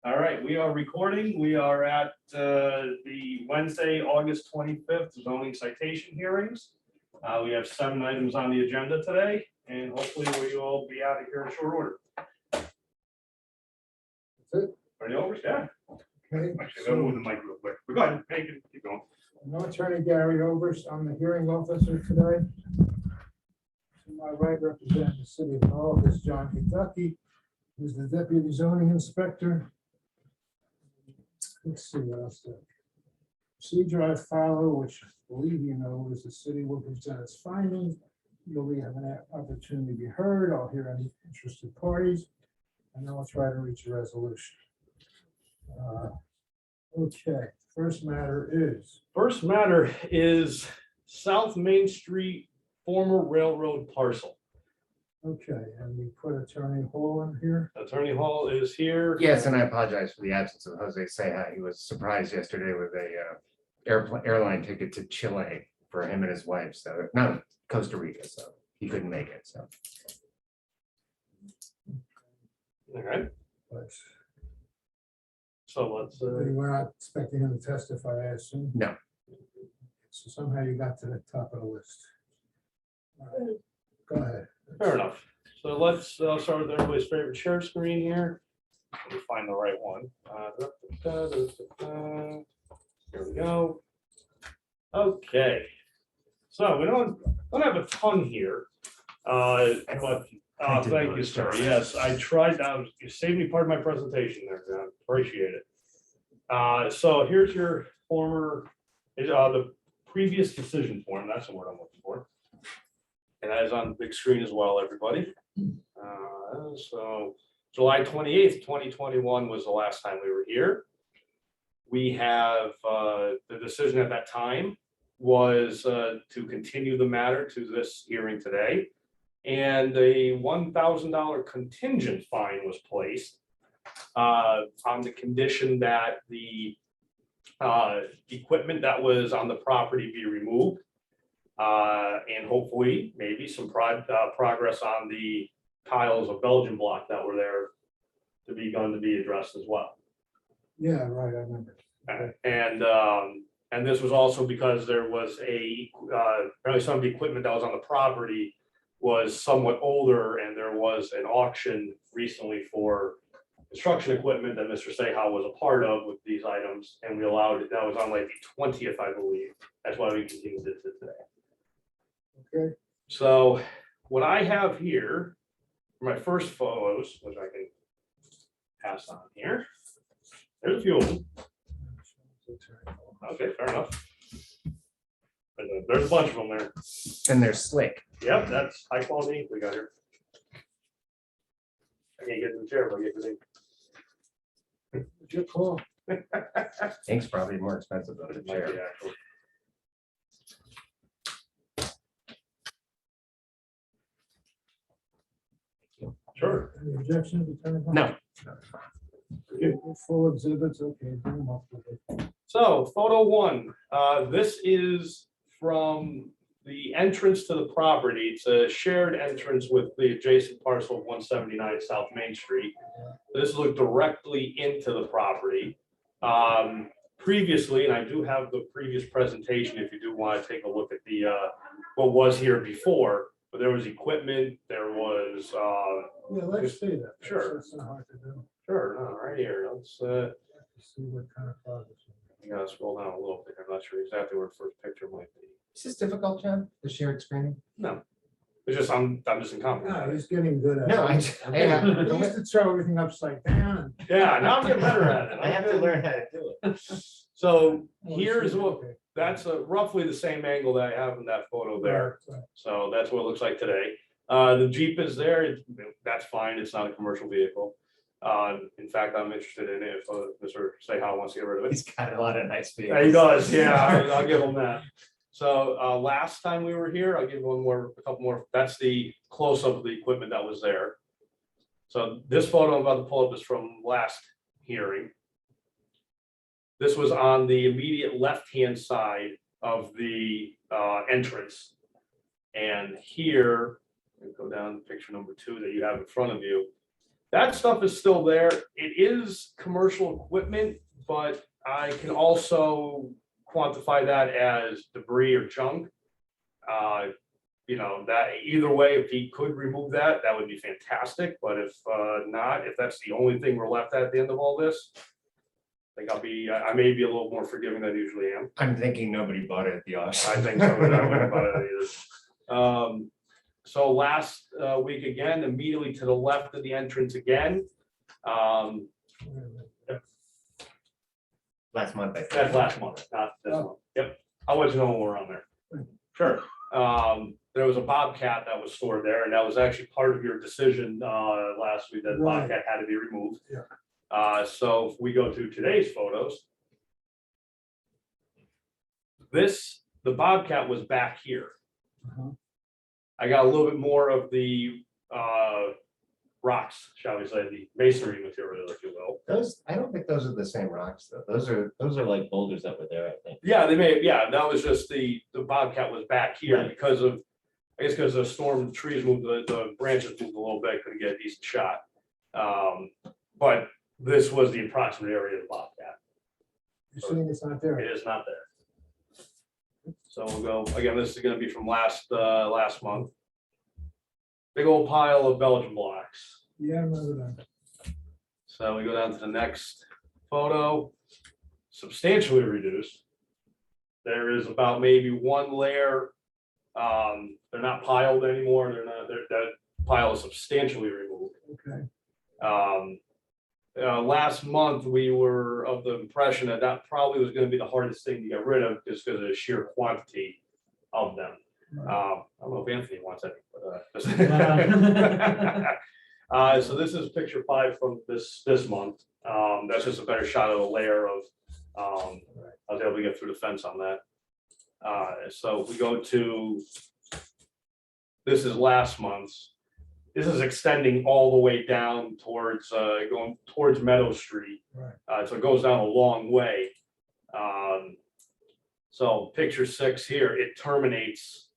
All right, we are recording. We are at the Wednesday, August 25th zoning citation hearings. We have 7 items on the agenda today, and hopefully we will be out of here in short order. That's it. Ready over? Yeah. Okay. Actually, I'll move the mic real quick. But go ahead, make it, keep going. No Attorney Gary Overs, I'm the hearing officer today. To my right, representing the city of Norwalk is John Kentucky, who's the deputy zoning inspector. Let's see what else there. Procedure I follow, which I believe you know, is the city will present its findings. You'll have an opportunity to be heard. I'll hear any interested parties, and then I'll try to reach a resolution. Okay, first matter is South Main Street, former railroad parcel. okay, and we put Attorney Hall in here. Attorney Hall is here. Yes, and I apologize for the absence of Jose Seja. He was surprised yesterday with a airline ticket to Chile for him and his wife. So not Costa Rica, so he couldn't make it. So All right, But so let's. we're not expecting him to testify, I assume. no. So somehow you got to the top of the list. All right, go ahead. Fair enough. So let's start with everybody's favorite share screen here. Let me find the right one. Here we go. Okay. So we don't have a ton here. But thank you, sir. Yes, I tried. You saved me part of my presentation there, John. Appreciate it. So here's your former, the previous decision form. That's the word I'm looking for. And that is on the big screen as well, everybody. So July 28th, 2021 was the last time we were here. We have the decision at that time was to continue the matter to this hearing today. And a $1,000 contingent fine was placed on the condition that the equipment that was on the property be removed. And hopefully maybe some progress on the tiles of Belgian block that were there to be addressed as well. Yeah, right, I remember. And this was also because there was apparently some of the equipment that was on the property was somewhat older, and there was an auction recently for construction equipment that Mr. Seja was a part of with these items, and we allowed it. That was on like the 20th, I believe. That's why we continued it to today. Okay, So what I have here for my first photos, which I can pass on here. There's a few of them. Okay, fair enough. There's a bunch of them there. And they're slick. Yep, that's high quality ink we got here. I can't get in the chair, but I get the ink. good call. Ink's probably more expensive than a It might be chair. actually. Sure. Any objections, Attorney Hall? No. Okay, full exhibits, okay, bring them up with it. So photo 1, this is from the entrance to the property. It's a shared entrance with the adjacent parcel of 179 South Main Street. This looks directly into the property. Previously, and I do have the previous presentation if you do want to take a look at the what was here before, but there was equipment, there was Yeah, let's see that. Sure. It's not hard to do. sure, no, right here. Let's See what kind of progress. you gotta scroll down a little bit. I'm not sure exactly where the first picture might be. Is this difficult, John? The shared screening? No, it's just I'm just incompetent. No, at it. he's getting good at it. No, I He used to throw everything upside down. Yeah, now I'm getting better at it. I have to learn how to do it. So and- here's what, Okay. that's roughly the same angle that I have in that photo there. Right. So that's what it looks like today. The Jeep is there. That's fine. It's not a commercial vehicle. In fact, I'm interested in it if Mr. Seja wants to get rid of it. He's got a lot of nice Yeah, vehicles. he does. Yeah, I'll give him that. So last time we were here, I'll give a couple more. That's the close-up of the equipment that was there. So this photo I'm about to pull up is from last hearing. This was on the immediate left-hand side of the entrance. And here, go down to picture number 2 that you have in front of you. That stuff is still there. It is commercial equipment, but I can also quantify that as debris or junk. You know, that either way, if he could remove that, that would be fantastic. But if not, if that's the only thing we're left at the end of all this, I think I may be a little more forgiving than I usually am. I'm thinking nobody bought it at the auction. I think so, but I wouldn't about it either. So last week again, immediately to the left of the entrance again. Last month, I think. That's last month, not this month. Yep, I'll let you know when we're on there. Sure. There was a Bobcat that was stored there, and that was actually part of your decision last week, that Right. Bobcat had to be removed. Yeah. So if we go to today's photos, the Bobcat was back here. Uh-huh. I got a little bit more of the rocks, shall we say, the masonry material, if you will. Those, I don't think those are the same rocks, though. Those are like boulders that were there, I think. Yeah, they may, yeah, that was just the Bobcat was back here Right. because of, I guess because the storm, the trees moved, the branches moved a little bit, couldn't get a decent shot. But this was the approximate area of the Bobcat. You're saying it's not there? It is not there. So we'll go, again, this is gonna be from last month. Big old pile of Belgian blocks. Yeah, I remember that. So we go down to the next photo, substantially reduced. There is about maybe one layer. They're not piled anymore. That pile is substantially removed. Okay. Last month, we were of the impression that that probably was going to be the hardest thing to get rid of just because of the sheer quantity of them. Right. I don't know if Anthony wants any, but so this is picture 5 from this month. That's just a better shot of a layer of. I was able to get through the fence on that. So we go to. This is last month's. This is extending all the way down towards going towards Meadow Street. Right. So it goes down a long way. So picture 6 here, it terminates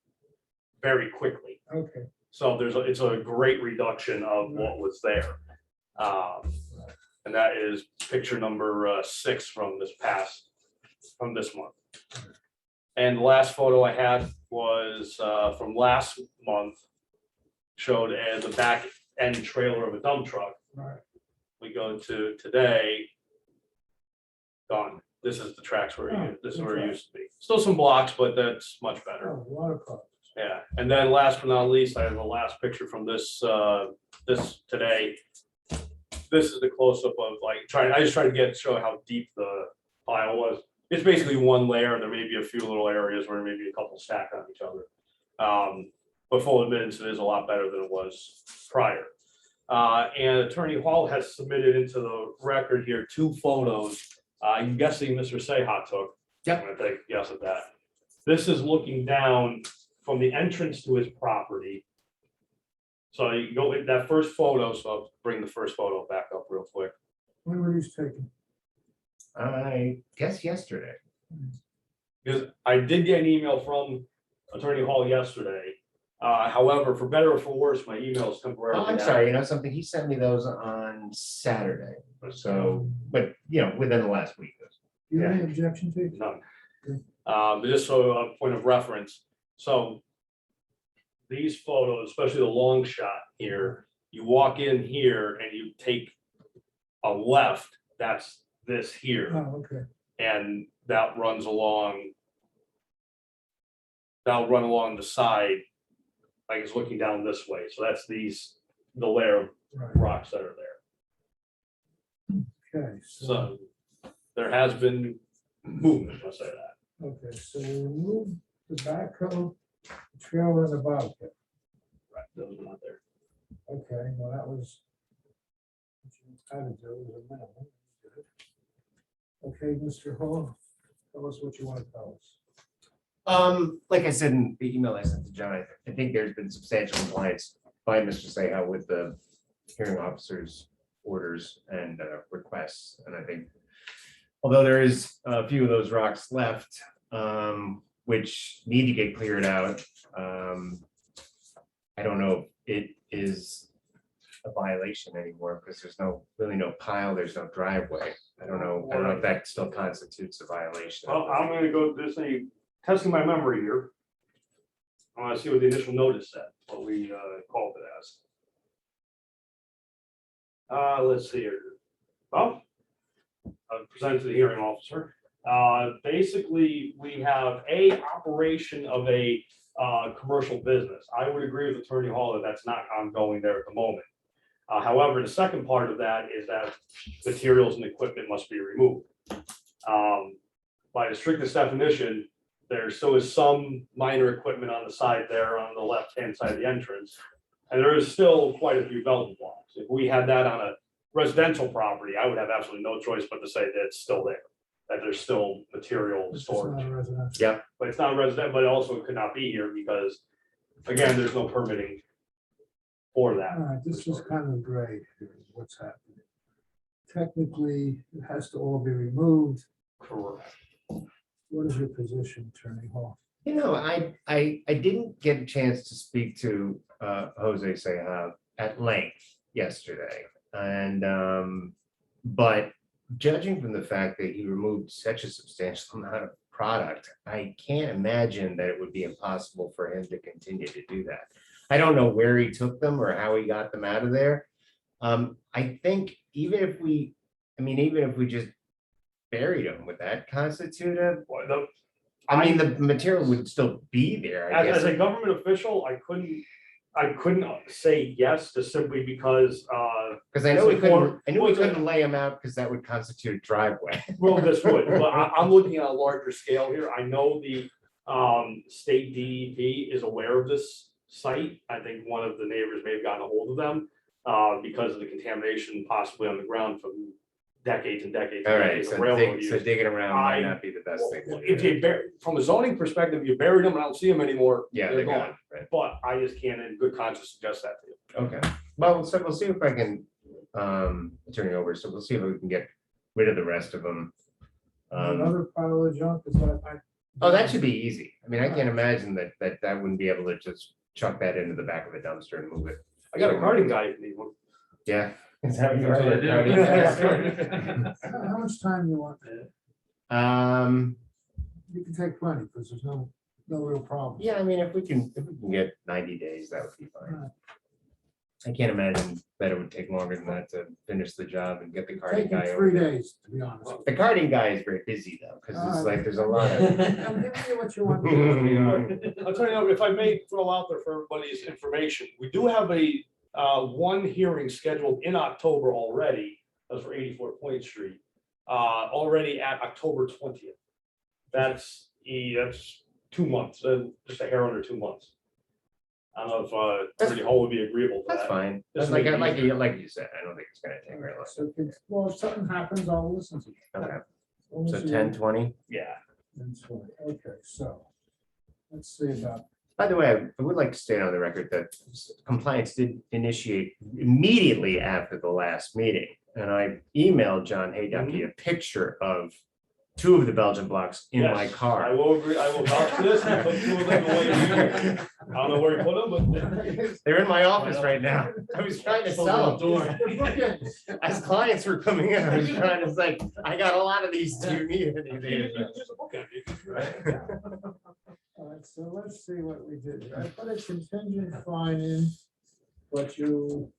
very quickly. Okay. So it's a great reduction of what was there. And that is picture number 6 from this month. And the last photo I had was from last month, showed as the back end trailer of a dump truck. Right. We go to today, gone. This is the tracks where this is where it used to be. Still some blocks, but that's much better. Oh, a lot of problems. Yeah, and then last but not least, I have the last picture from this today. This is the close-up of I just tried to show how deep the pile was. It's basically one layer. There may be a few little areas where maybe a couple stack on each other. But full admittance, it is a lot better than it was prior. And Attorney Hall has submitted into the record here 2 photos. I'm guessing Mr. Seha took. Yep. I'm gonna take a guess at that. This is looking down from the entrance to his property. So you go with that first photo, so I'll bring the first photo back up real quick. When were these taken? I guess yesterday. Because I did get an email from Attorney Hall yesterday. However, for better or for worse, my emails temporarily. Oh, I'm sorry, you know something, he sent me those on Saturday, so, but, you know, within the last week. You have any objection to it? None. Okay. But just so a point of reference, so these photos, especially the long shot here, you walk in here and you take a left, that's this here, Oh, okay. and that runs along. That'll run along the side, like it's looking down this way. So that's the layer of Right. rocks that are there. Okay. So there has been movement, I'll say that. Okay, so we remove the backhoe, the trailer and the Bobcat. Right, those are not there. Okay, well, that was. What you had to do was a minimum. Okay, Mr. Hall, tell us what you want to tell us. Like I said in the email I sent to John, I think there's been substantial compliance by Mr. Seha with the hearing officer's orders and requests, and I think although there is a few of those rocks left, which need to get cleared out, I don't know if it is a violation anymore because there's really no pile, there's no driveway. I don't know if that still constitutes a violation. Well, I'm gonna go, this testing my memory here. I wanna see what the initial notice said, what we called it as. Let's see here. Well, I've presented to the hearing officer. Basically, we have a operation of a commercial business. I would agree with Attorney Hall that that's not ongoing there at the moment. However, the second part of that is that materials and equipment must be removed. By the strictest definition, there still is some minor equipment on the side there on the left-hand side of the entrance. And there is still quite a few Belgian blocks. If we had that on a residential property, I would have absolutely no choice but to say that it's still there, that there's still material This is not storage. a residential. Yeah, But it's not resident, but also it could not be here because, again, there's no permitting for All that. right, this is kind of gray, here, what's happening. Technically, it has to all be removed. Correct. What is your position, Attorney Hall? I didn't get a chance to speak to Jose Seja at length yesterday. And but judging from the fact that he removed such a substantial amount of product, I can't imagine that it would be impossible for him to continue to do that. I don't know where he took them or how he got them out of there. I think even if we just buried them, would that constitute a? I mean, the material would still be there, I As guess. a government official, I couldn't say yes, just simply because, Because I knew we couldn't lay them out because that would constitute a driveway. well, this would, but I'm looking at a larger scale here. I know the state DEP is aware of this site. I think one of the neighbors may have gotten a hold of them because of the contamination possibly on the ground from decades and decades. All and right, decades of so railroad use. digging around might not be the best thing. to If do. you from a zoning perspective, you buried them and I don't see them anymore. Yeah, they're they're gone. gone, right. But I just can't in good conscience suggest that to you. Okay, well, so we'll see if I can turn it over, so we'll see if we can get rid of the rest of them. Another pile of junk, is that? Oh, that should be easy. I mean, I can't imagine that wouldn't be able to just chuck that into the back of a dumpster and move it. I got a carting guy if you need one. Yeah. Is that what you That's what I are? How much time you want? You can take plenty, because there's no real problem. Yeah, I mean, if we can get 90 days, that would be fine. I can't imagine that it would take longer than that to finish the job and get the carting Taking guy over 3 there. days, to be honest. The carting guy is very busy though, because it's like there's a lot of. I'm giving you what you want. I'll tell you, if I may throw out there for everybody's information, we do have a one hearing scheduled in October already. That's for 84 Point Street, already at October 20th. That's 2 months, just a hair under 2 months. I don't know if Attorney Hall would be agreeable to That's that. fine. Just Like make it like you said, I don't think it's gonna take very long. So, well, if something happens, I'll listen to you. Okay, We'll so listen 10, to 20. Yeah. you. That's fine. Okay, so let's see about, By the way, I would like to state on the record that compliance did initiate immediately after the last meeting. And I emailed John Hayducky a picture of 2 of the Belgian blocks in my Yes, I car. will agree, I will vouch for this. I put 2 of them away here. I don't know where he put them, but. They're in my office right now. I was trying to sell them. As clients were coming in, I was trying to say, I got a lot of these. Do you need anything? all right, so let's see what we did. I put a contingent fine in, but you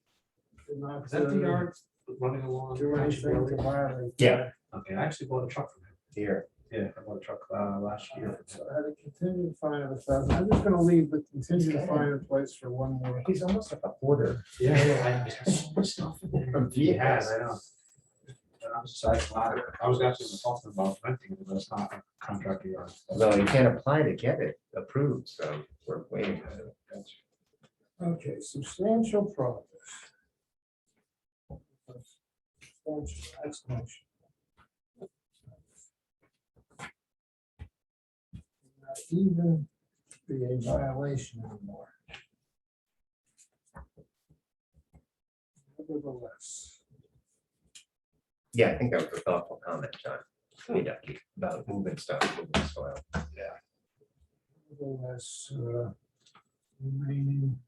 did not Is that the yard running along? do anything to violate. Yeah. that. Okay, I actually bought a truck from him. Here. Yeah, I bought a truck last year. So I had a contingent fine of 1,000. I'm just gonna leave the contingent fine in place for one more. He's almost like a hoarder. Yeah, I got so much stuff in there. He has, I know. And I was deciding, I was actually talking about renting it, but it's not a contractor yard. No, you can't apply to get it approved, so we're waiting. Okay, substantial progress. Substantial, exclamation. Not even be a violation anymore. Nevertheless, Yeah, I think that was a thoughtful comment, John. Hayducky, about moving stuff, moving soil. nevertheless, remaining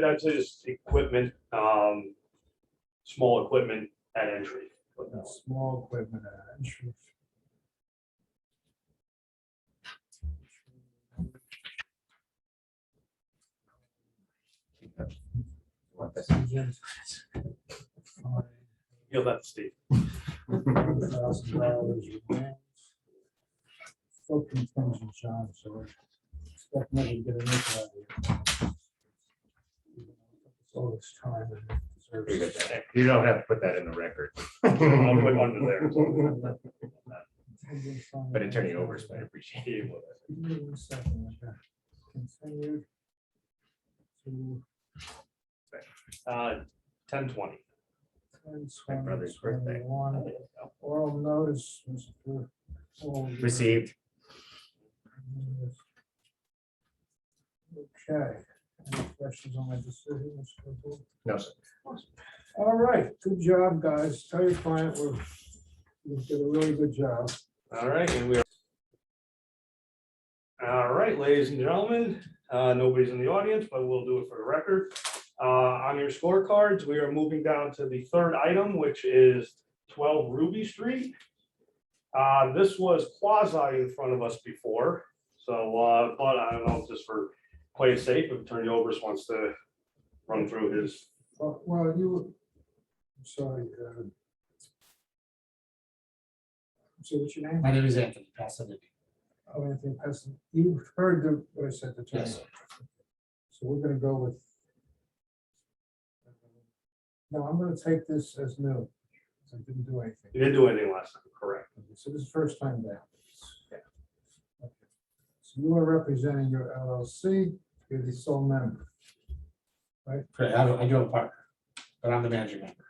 I'd say just equipment, small equipment at entry. Small equipment entry. Want this? You'll have to Steve. $1,000 remains. Still contingent, John, so I expect never to get a nickel out of you. It's all this time and it You deserves got that. You don't have to put that in the record. I'll put under there. it. But attorney oversight, I appreciate it. Give me 1 second, okay. Continue to 10:20. 10, My brother's 20, birthday. 21. Oral notice. Mr. Paul. Received. Okay. Any questions on my decision, Mr. Cole? No, sir. All right, good job, guys. Tell your client we did a really good job. All right, and we are. All right, ladies and gentlemen, nobody's in the audience, but we'll do it for the record. On your scorecards, we are moving down to the third item, which is 12 Ruby Street. This was quasi in front of us before, so, but I don't know, just for play it safe, if Attorney Obers wants to run through his. Well, I'm sorry. So what's your name? My name is Anthony Passanini. Oh, Anthony Peston. You've heard what I said to Tony. Yes. So we're gonna go with. No, I'm gonna take this as new. 'Cause I didn't do anything. You didn't do anything last time, correct? So this is the first time down. Okay. So you are representing your LLC, you're the sole member. Correct. I do have a partner, but I'm the managing member.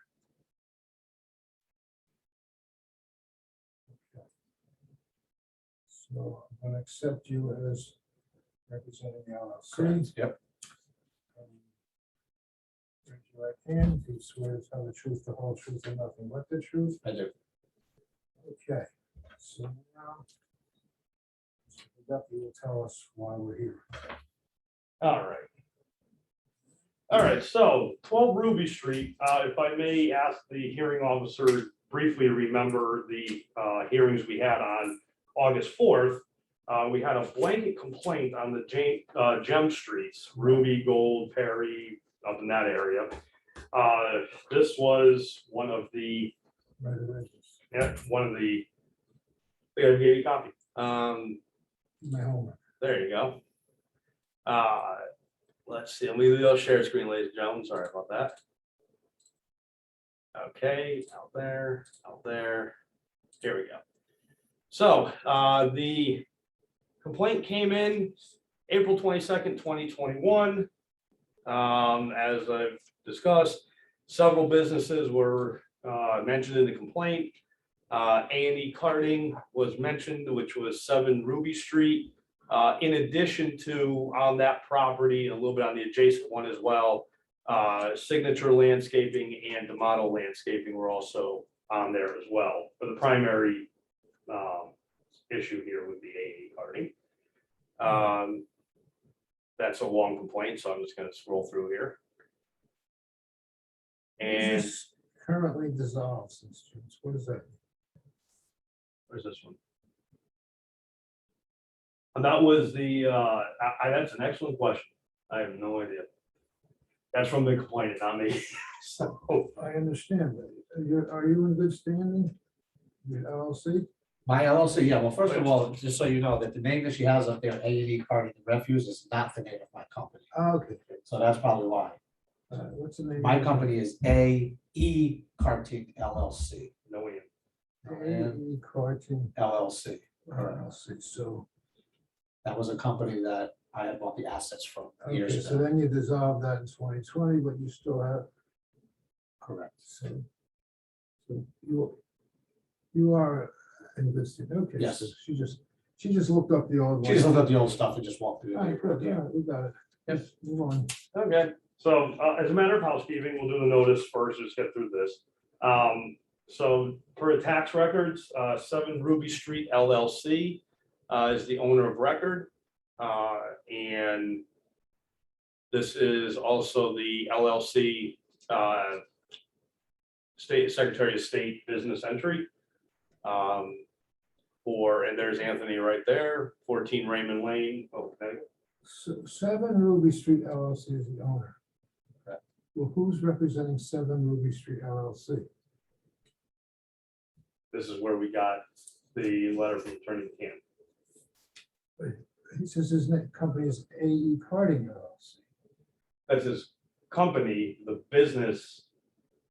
So I'm gonna accept you as representing the LLC. Correct. Yep. Raise your right hand, do you swear to tell the truth, the whole truth, and nothing but the truth? I do. Okay, so now Mr. Duffy will tell us why we're here. All right. All right, so 12 Ruby Street, if I may ask the hearing officer briefly to remember the hearings we had on August 4th. We had a blanket complaint on the Gem Streets, Ruby, Gold, Perry, up in that area. This was one of the, Right away. yeah, one of the, we gotta give you a copy. My homework. There you go. Let's see, let me go share screen, ladies and gentlemen, sorry about that. Okay, out there, here we go. So, the complaint came in April 22nd, 2021. As I've discussed, several businesses were mentioned in the complaint. A&E Karting was mentioned, which was 7 Ruby Street. In addition to on that property, and a little bit on the adjacent one as well, Signature Landscaping and D'Amato Landscaping were also on there as well. But the primary issue here would be A&E Karting. That's a long complaint, so I'm just going to scroll through here. And Is this currently dissolved since June? What is that? where's this one? And that was the, that's an excellent question. I have no idea. That's from the complainant, not me. So, I understand that. Are you in good standing? Your LLC? My LLC, yeah, well, first of all, just so you know, that the name that she has up there, A&E Karting Refuse, is not the name of my company. Okay. So that's probably why. What's the name? My company is A&E Karting LLC. no way. A&E Karting LLC. LLC. So, That was a company that I had bought the assets from years okay, so ago. then you dissolved that in 2020, but you still have, Correct. so you are in good standing. Okay. Yes. So she just looked up the old one. She just looked at the old stuff and just walked through. All right, good. Yeah. All right, we got it. Yep. Yes, move on. Okay, so as a matter of housekeeping, we'll do the notice first, just get through this. So for the tax records, 7 Ruby Street LLC, is the owner of record. And this is also the LLC State Secretary of State business entry. And there's Anthony right there, 14 Raymond Lane. Okay. 7 Ruby Street LLC is the owner. Correct. Well, who's representing 7 Ruby Street LLC? This is where we got the letter from Attorney Camp. He says his company is AE Carding LLC. That's his company, the business,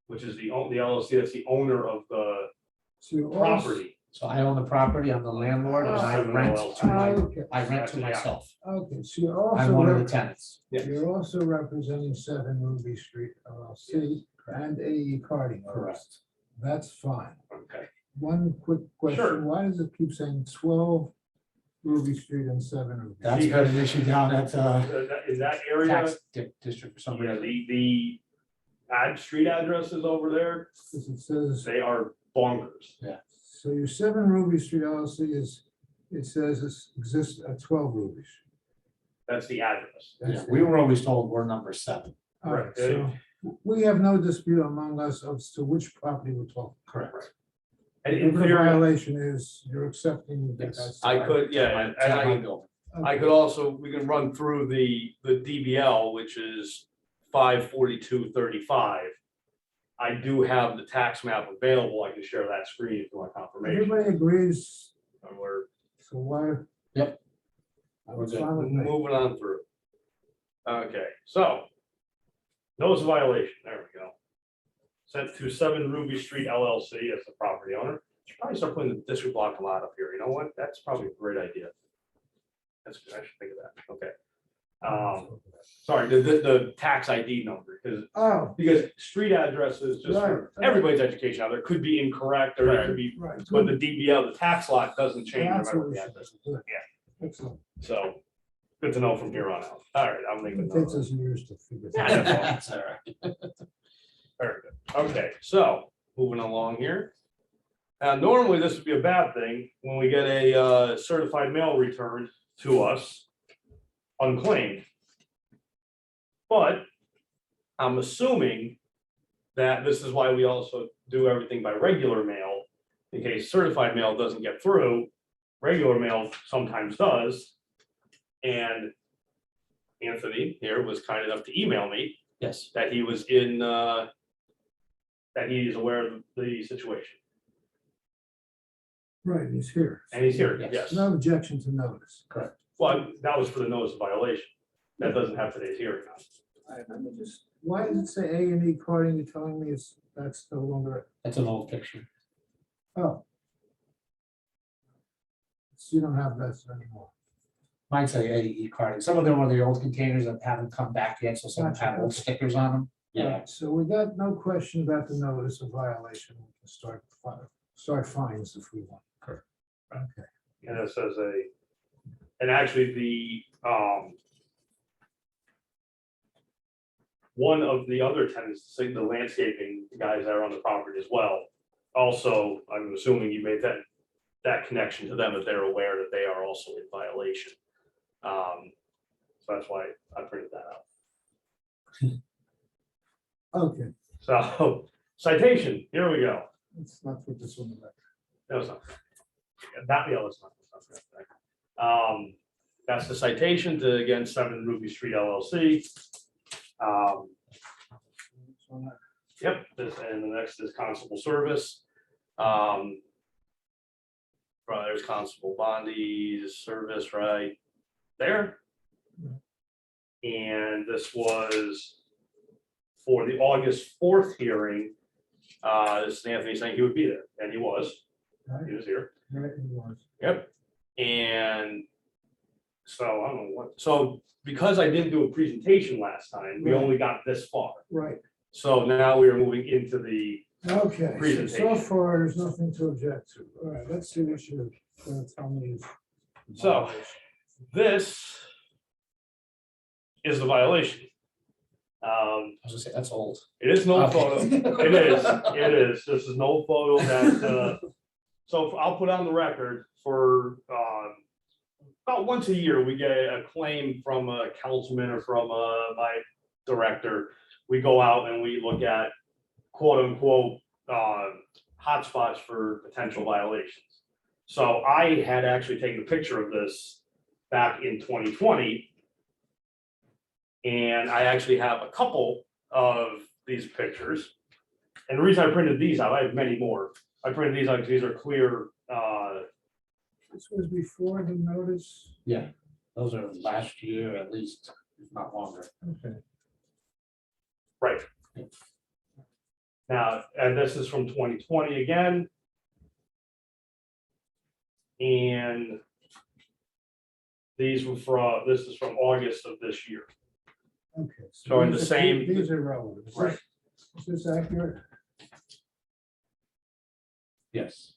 which is the LLC, that's the owner of the So you're also- property. So I own the property, I'm the landlord, and I Oh, rent to my, Okay, I rent to myself. okay, so you're I'm one of the also, tenants. you're also representing 7 Ruby Street LLC and AE Carding. LLC. Correct. That's fine. Okay. One quick question, Sure. why does it keep saying 12 Ruby Street and 7 Ruby? That's got an issue down at, In that area, tax district for some yeah, reason. the street addresses over there, Because it says, they are bonkers. so your 7 Ruby Street LLC is, it says it exists at 12 Ruby Street. That's the address. Yeah, That's we the- were always told we're number 7. All right, Right. so we have no dispute among us as to which property we're talking. Correct. And in The theory, violation is you're accepting. that Yes. that's- I could, yeah, and It's not my I building. could also, we can run through the DBL, which is 54235. I do have the tax map available. I can share that screen if you want confirmation. Everybody agrees, And we're so why? Yep. It's fine with me. moving on through. Okay, so notice of violation, there we go. Sent to 7 Ruby Street LLC as the property owner. Should probably start putting the district block lot up here. You know what? That's probably a great idea. That's good. I should think of that. Okay. Sorry, the tax ID number, Oh, because street addresses, just for Right. everybody's education out there, could be incorrect or it could be, right. but the DBL, the tax lot doesn't change no That's matter what what we the should address. do. Good. Yeah. Excellent. So, good to know from here on out. All right, I'm making. It note of takes that. us years to figure. Yeah, that out. That's all right. Very good. Okay, so moving along here. Normally this would be a bad thing when we get a certified mail returned to us unclaimed. But I'm assuming that this is why we also do everything by regular mail. In case certified mail doesn't get through, regular mail sometimes does. And Anthony here was kind enough to email me Yes. that he was in, that he is aware of the situation. Right, he's here. And he's here, Yes. yes. No objection to notice. Correct. Well, that was for the notice of violation. That doesn't have today's hearing on. All right, let me just, why does it say A&E Carding? You're telling me that's no longer, That's an old picture. oh. So you don't have that anymore. Mine say AE carding. Some of them are the old containers that haven't come back yet, so some have old stickers on them. All Yeah. right, so we got no question about the notice of violation. We can start fines if we want. Correct. Okay. And it says and actually one of the other tenants, the landscaping guys that are on the property as well. Also, I'm assuming you made that connection to them, that they're aware that they are also in violation. So that's why I printed that out. Okay, So citation, here we go. let's not put this on the record. No, it's not. That, yeah, it's not. That's the citation to, again, 7 Ruby Street LLC. Yep, and the next is constable service. There's constable Bondi's service right there. And this was for the August 4th hearing. This is Anthony saying he would be there, and he was. Right, He was here. right, it was. Yep. And so I don't know what, so because I didn't do a presentation last time, we only got this far. Right, So now we are moving into the, okay, so Presentation. far, there's nothing to object to. All right, let's see what you're gonna tell me. is- So- this is the violation. I was gonna say, that's old. It is no Okay. photo. It is. This is no photo that, so I'll put on the record for about once a year, we get a claim from a councilman or from my director. We go out and we look at quote unquote hotspots for potential violations. So I had actually taken a picture of this back in 2020. And I actually have a couple of these pictures. And the reason I printed these out, I have many more. I printed these out because these are clear. This was before the notice. Yeah, those are last year at least, if not longer. Okay. Right. Now, and this is from 2020 again. And these were from, this is from August of this year. Okay. Showing the these are- same- These are relevant. Right. Is this accurate? Yes.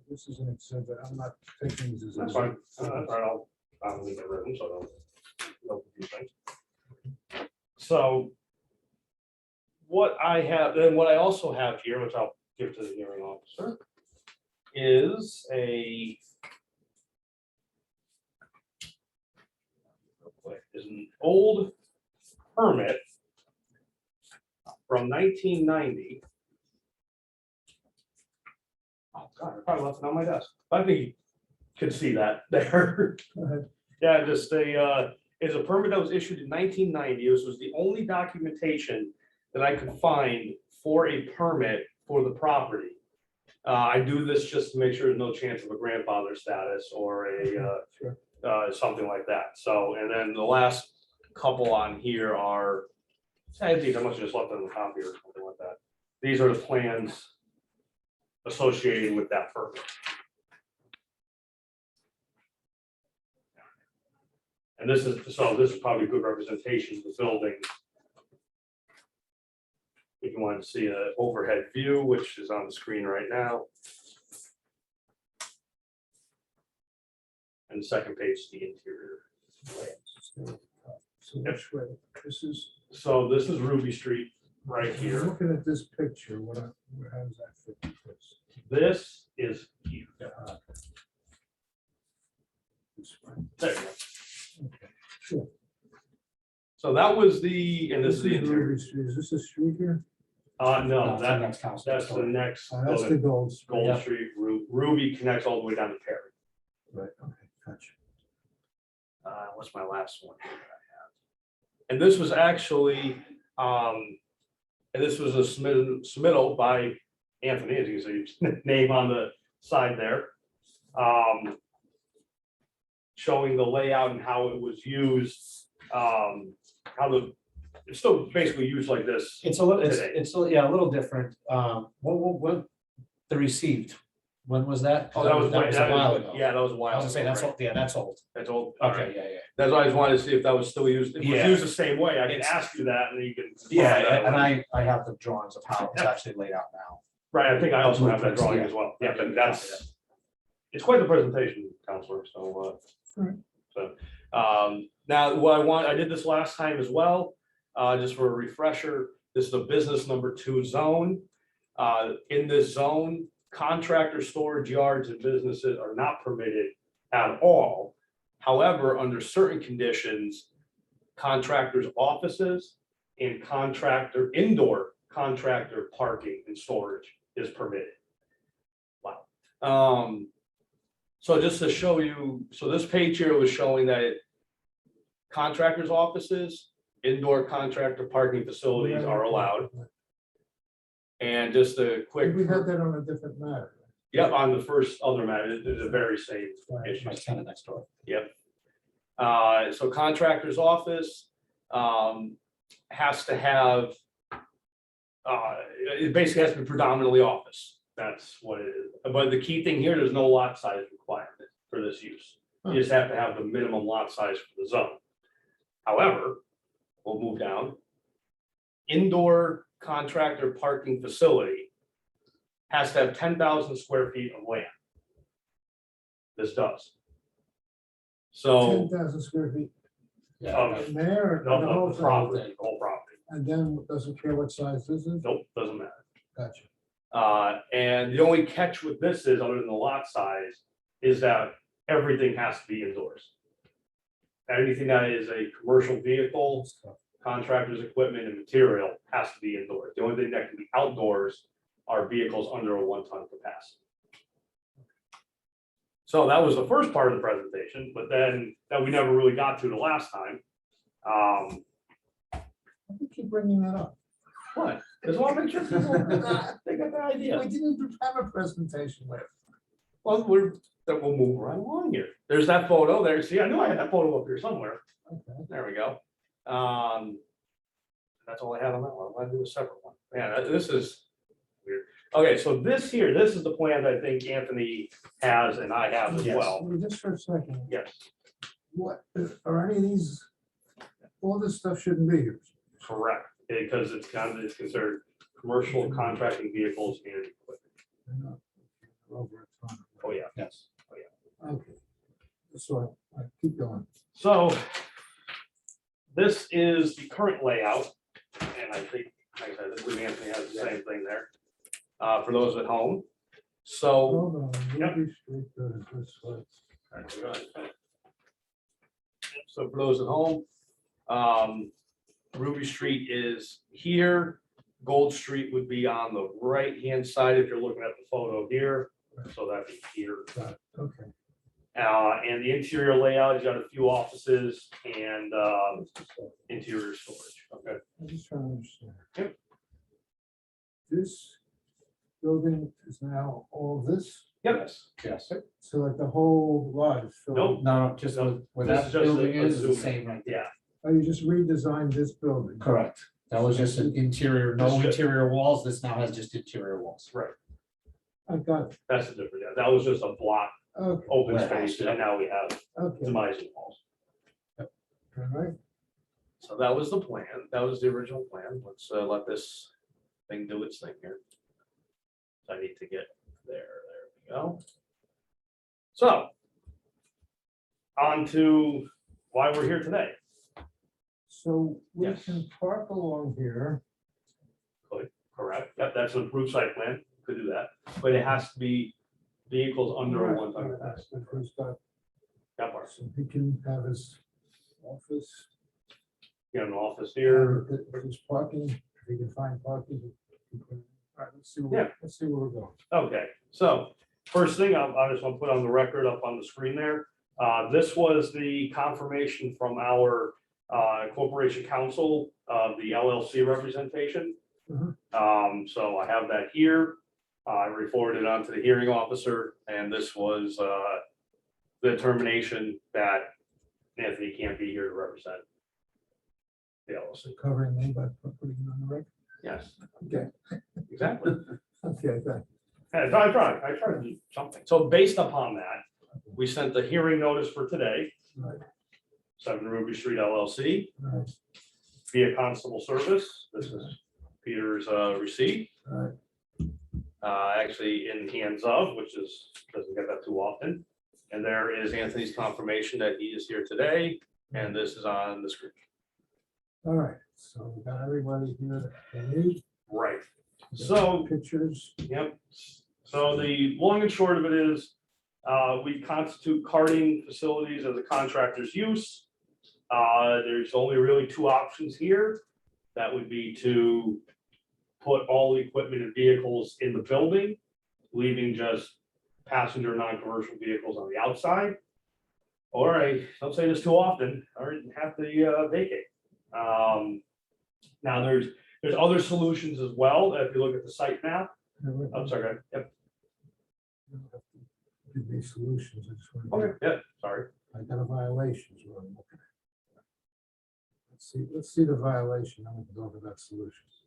This is an exhibit. I'm not taking these as. That's fine. I'll leave it written, so don't confuse things. So what I have, then what I also have here, which I'll give to the hearing officer, is an old permit from 1990. Oh, God, I probably left it on my desk. I think you could see that there. Go ahead. Yeah, just is a permit that was issued in 1990. This was the only documentation that I could find for a permit for the property. I do this just to make sure there's no chance of a grandfather status or a Sure. something like that. So, and then the last couple on here are, I think I must have just left them in the copy or something like that. These are the plans associated with that permit. And this is, so this is probably good representation of the building. If you want to see an overhead view, which is on the screen right now. And the second page is the interior. So which way? This is, So this is Ruby Street right here. looking at this picture, how does that fit with this? This is here. Uh, this way. There you go. Okay, sure. So that was the, and this is the interior. Ruby Street. Is this a street here? No, it's the that, next house that's next the door. next, That's the Gold Street. Gold Yep. Street, Ruby connects all the way down to Perry. Right, okay, gotcha. What's my last one here that I have? And this was actually, and this was a submittal by Anthony, as you can see, name on the side there. Showing the layout and how it was used, it's still basically used like this. It's a little, Today. yeah, a little different. What, the received, when was that? Oh, that was a while ago. Yeah, that was a I while. was gonna say, ago, that's, right? old. Yeah, that's old. That's old. All right. Okay, yeah. That's why I just wanted to see if that was still used. If it was Yeah. used the same way, I can It's- ask you that and then you can. Yeah, confirm that. and I have the drawings of how it's actually laid out now. Right, I think I also have that drawing Yeah. as well. Yeah, but Yeah. that's, it's quite the presentation, Counselor, so, Right. now what I did this last time as well, just for a refresher, this is the business number 2 zone. In this zone, contractor storage yards and businesses are not permitted at all. However, under certain conditions, contractors' offices and indoor contractor parking and storage is permitted. Wow. So just to show you, so this page here was showing that contractors' offices, indoor contractor parking facilities are allowed. And just a quick, We had that on a different matter. yep, on the first other matter, it's the very same Right. issue. My tenant next door. Yep. So contractor's office has to have, it basically has to be predominantly office. That's what it is. But the key thing here, there's no lot size requirement for this use. You just have to have the minimum lot size for the zone. However, we'll move down. Indoor contractor parking facility has to have 10,000 square feet of land. This does. So, 10,000 square feet Yeah, in there, no, the no, whole the thing, property, the whole property. and then doesn't care what size this is? Nope, doesn't matter. Gotcha. And the only catch with this is, other than the lot size, is that everything has to be indoors. Anything that is a commercial vehicle, contractor's equipment and material has to be indoors. The only thing that can be outdoors are vehicles under a 1-ton capacity. So that was the first part of the presentation, but then that we never really got to the last time. I think you're bringing that up. What? Just want to make sure people they got the idea. We didn't have a presentation left. Well, we'll move right along here. There's that photo there. See, I knew I had that photo up here somewhere. Okay. There we go. That's all I had on that one. I'll do a separate one. Yeah, this is weird. Okay, so this is the plan that I think Anthony has and I have as Yes. well. Just for a second, Yes, what, are any of these, all this stuff shouldn't be here? correct. Because it's considered commercial contracting vehicles and equipment. They're not over a ton. Oh, yeah. Yes. Okay. So I keep going. So this is the current layout. And I think, like I said, I believe Anthony has the same thing there. For those at home. So. Hold on, Yep. Ruby Street goes this way. So for those at home, Ruby Street is here. Gold Street would be on the right-hand side if you're looking at the photo here. So that'd be here. Got it. Okay. And the interior layout, you got a few offices and interior storage. Okay. I'm just trying to understand. Yep. This building is now all this, Yep. Yes. so like the whole lot is filled. Nope. No, just No, where this that is just building a is the zoom. same right there. Yeah. Oh, you just redesigned this building? Correct. That was just an interior, no This is- interior walls. This now has just interior walls. Right. I got it. That's the difference. Yeah, that was just a block Okay, open Warehouse, space, and now we have okay, demising walls. all right. So that was the plan. That was the original plan. Let's let this thing do its thing here. So I need to get there. There we go. So on to why we're here today. So we Yes. can park along here. Correct. Yep, that's an approved site plan. Could do that, but it has to be vehicles under a Right, 1-ton right, capacity. but who's got- That part. So he can have his office. You have an office here. If there's parking, if he can find parking. he can put it. All right, let's see, Yeah. let's see where we're going. Okay, so first thing I just want to put on the record up on the screen there. This was the confirmation from our corporation counsel of the LLC representation. Mhm. So I have that here. I forwarded it on to the hearing officer, and this was the determination that Anthony can't be here to represent the LLC. So covering me by putting it on the record. Yes, Okay, exactly. okay, thank Yeah, I tried to do something. So based upon that, we sent the hearing notice for today, you. Right, 7 Ruby Street LLC, right, via constable service. This is Peter's receipt, right. actually in hands of, which is, doesn't get that too often. And there is Anthony's confirmation that he is here today, and this is on the screen. All right, so we got everybody here that they need. Right. So, Pictures. yep. So the long and short of it is, we constitute carting facilities as a contractor's use. There's only really 2 options here. That would be to put all the equipment and vehicles in the building, leaving just passenger non-commercial vehicles on the outside. Or don't say this too often, or have to vacate. Now there's other solutions as well. If you look at the site map, I'm sorry, go ahead. Yep. Give me solutions. I just want Okay, yeah, sorry. I got a violation. is what I'm looking at. Let's see the violation. I'm going to go about solutions.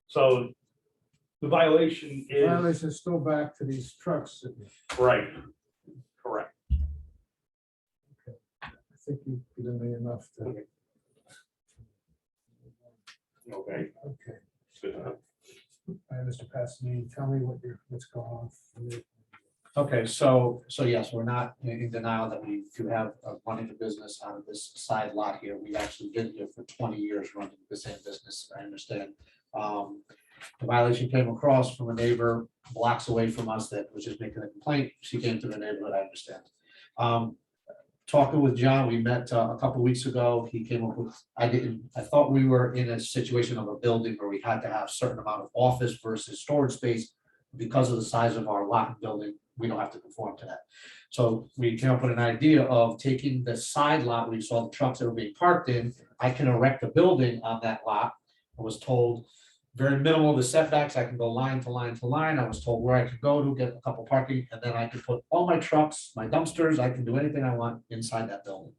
So the violation is, Violation is still back to these trucks. right, correct. I think you've given me enough to. Okay. Okay, Okay. good enough. All right, Mr. Passanini, tell me what's going on. Okay, so yes, we're not in denial that we do have running the business out of this side lot here. We've actually been here for 20 years running the same business, I understand. The violation came across from a neighbor blocks away from us that was just making a complaint. She came to the neighborhood, I understand. Talking with John, we met a couple weeks ago. He came up with, I thought we were in a situation of a building where we had to have certain amount of office versus storage space. Because of the size of our lot and building, we don't have to conform to that. So we came up with an idea of taking the side lot where you saw the trucks that were being parked in. I can erect a building on that lot. I was told very minimal of the setbacks. I can go line to line to line. I was told where I could go to get a couple parking, and then I could put all my trucks, my dumpsters, I can do anything I want inside that building.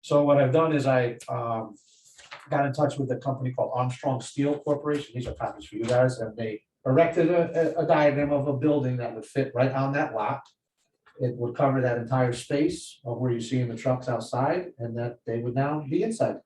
So what I've done is I got in touch with a company called Armstrong Steel Corporation. These are copies for you guys, and they erected a diagram of a building that would fit right on that lot. It would cover that entire space of where you're seeing the trucks outside, and that they would now be inside.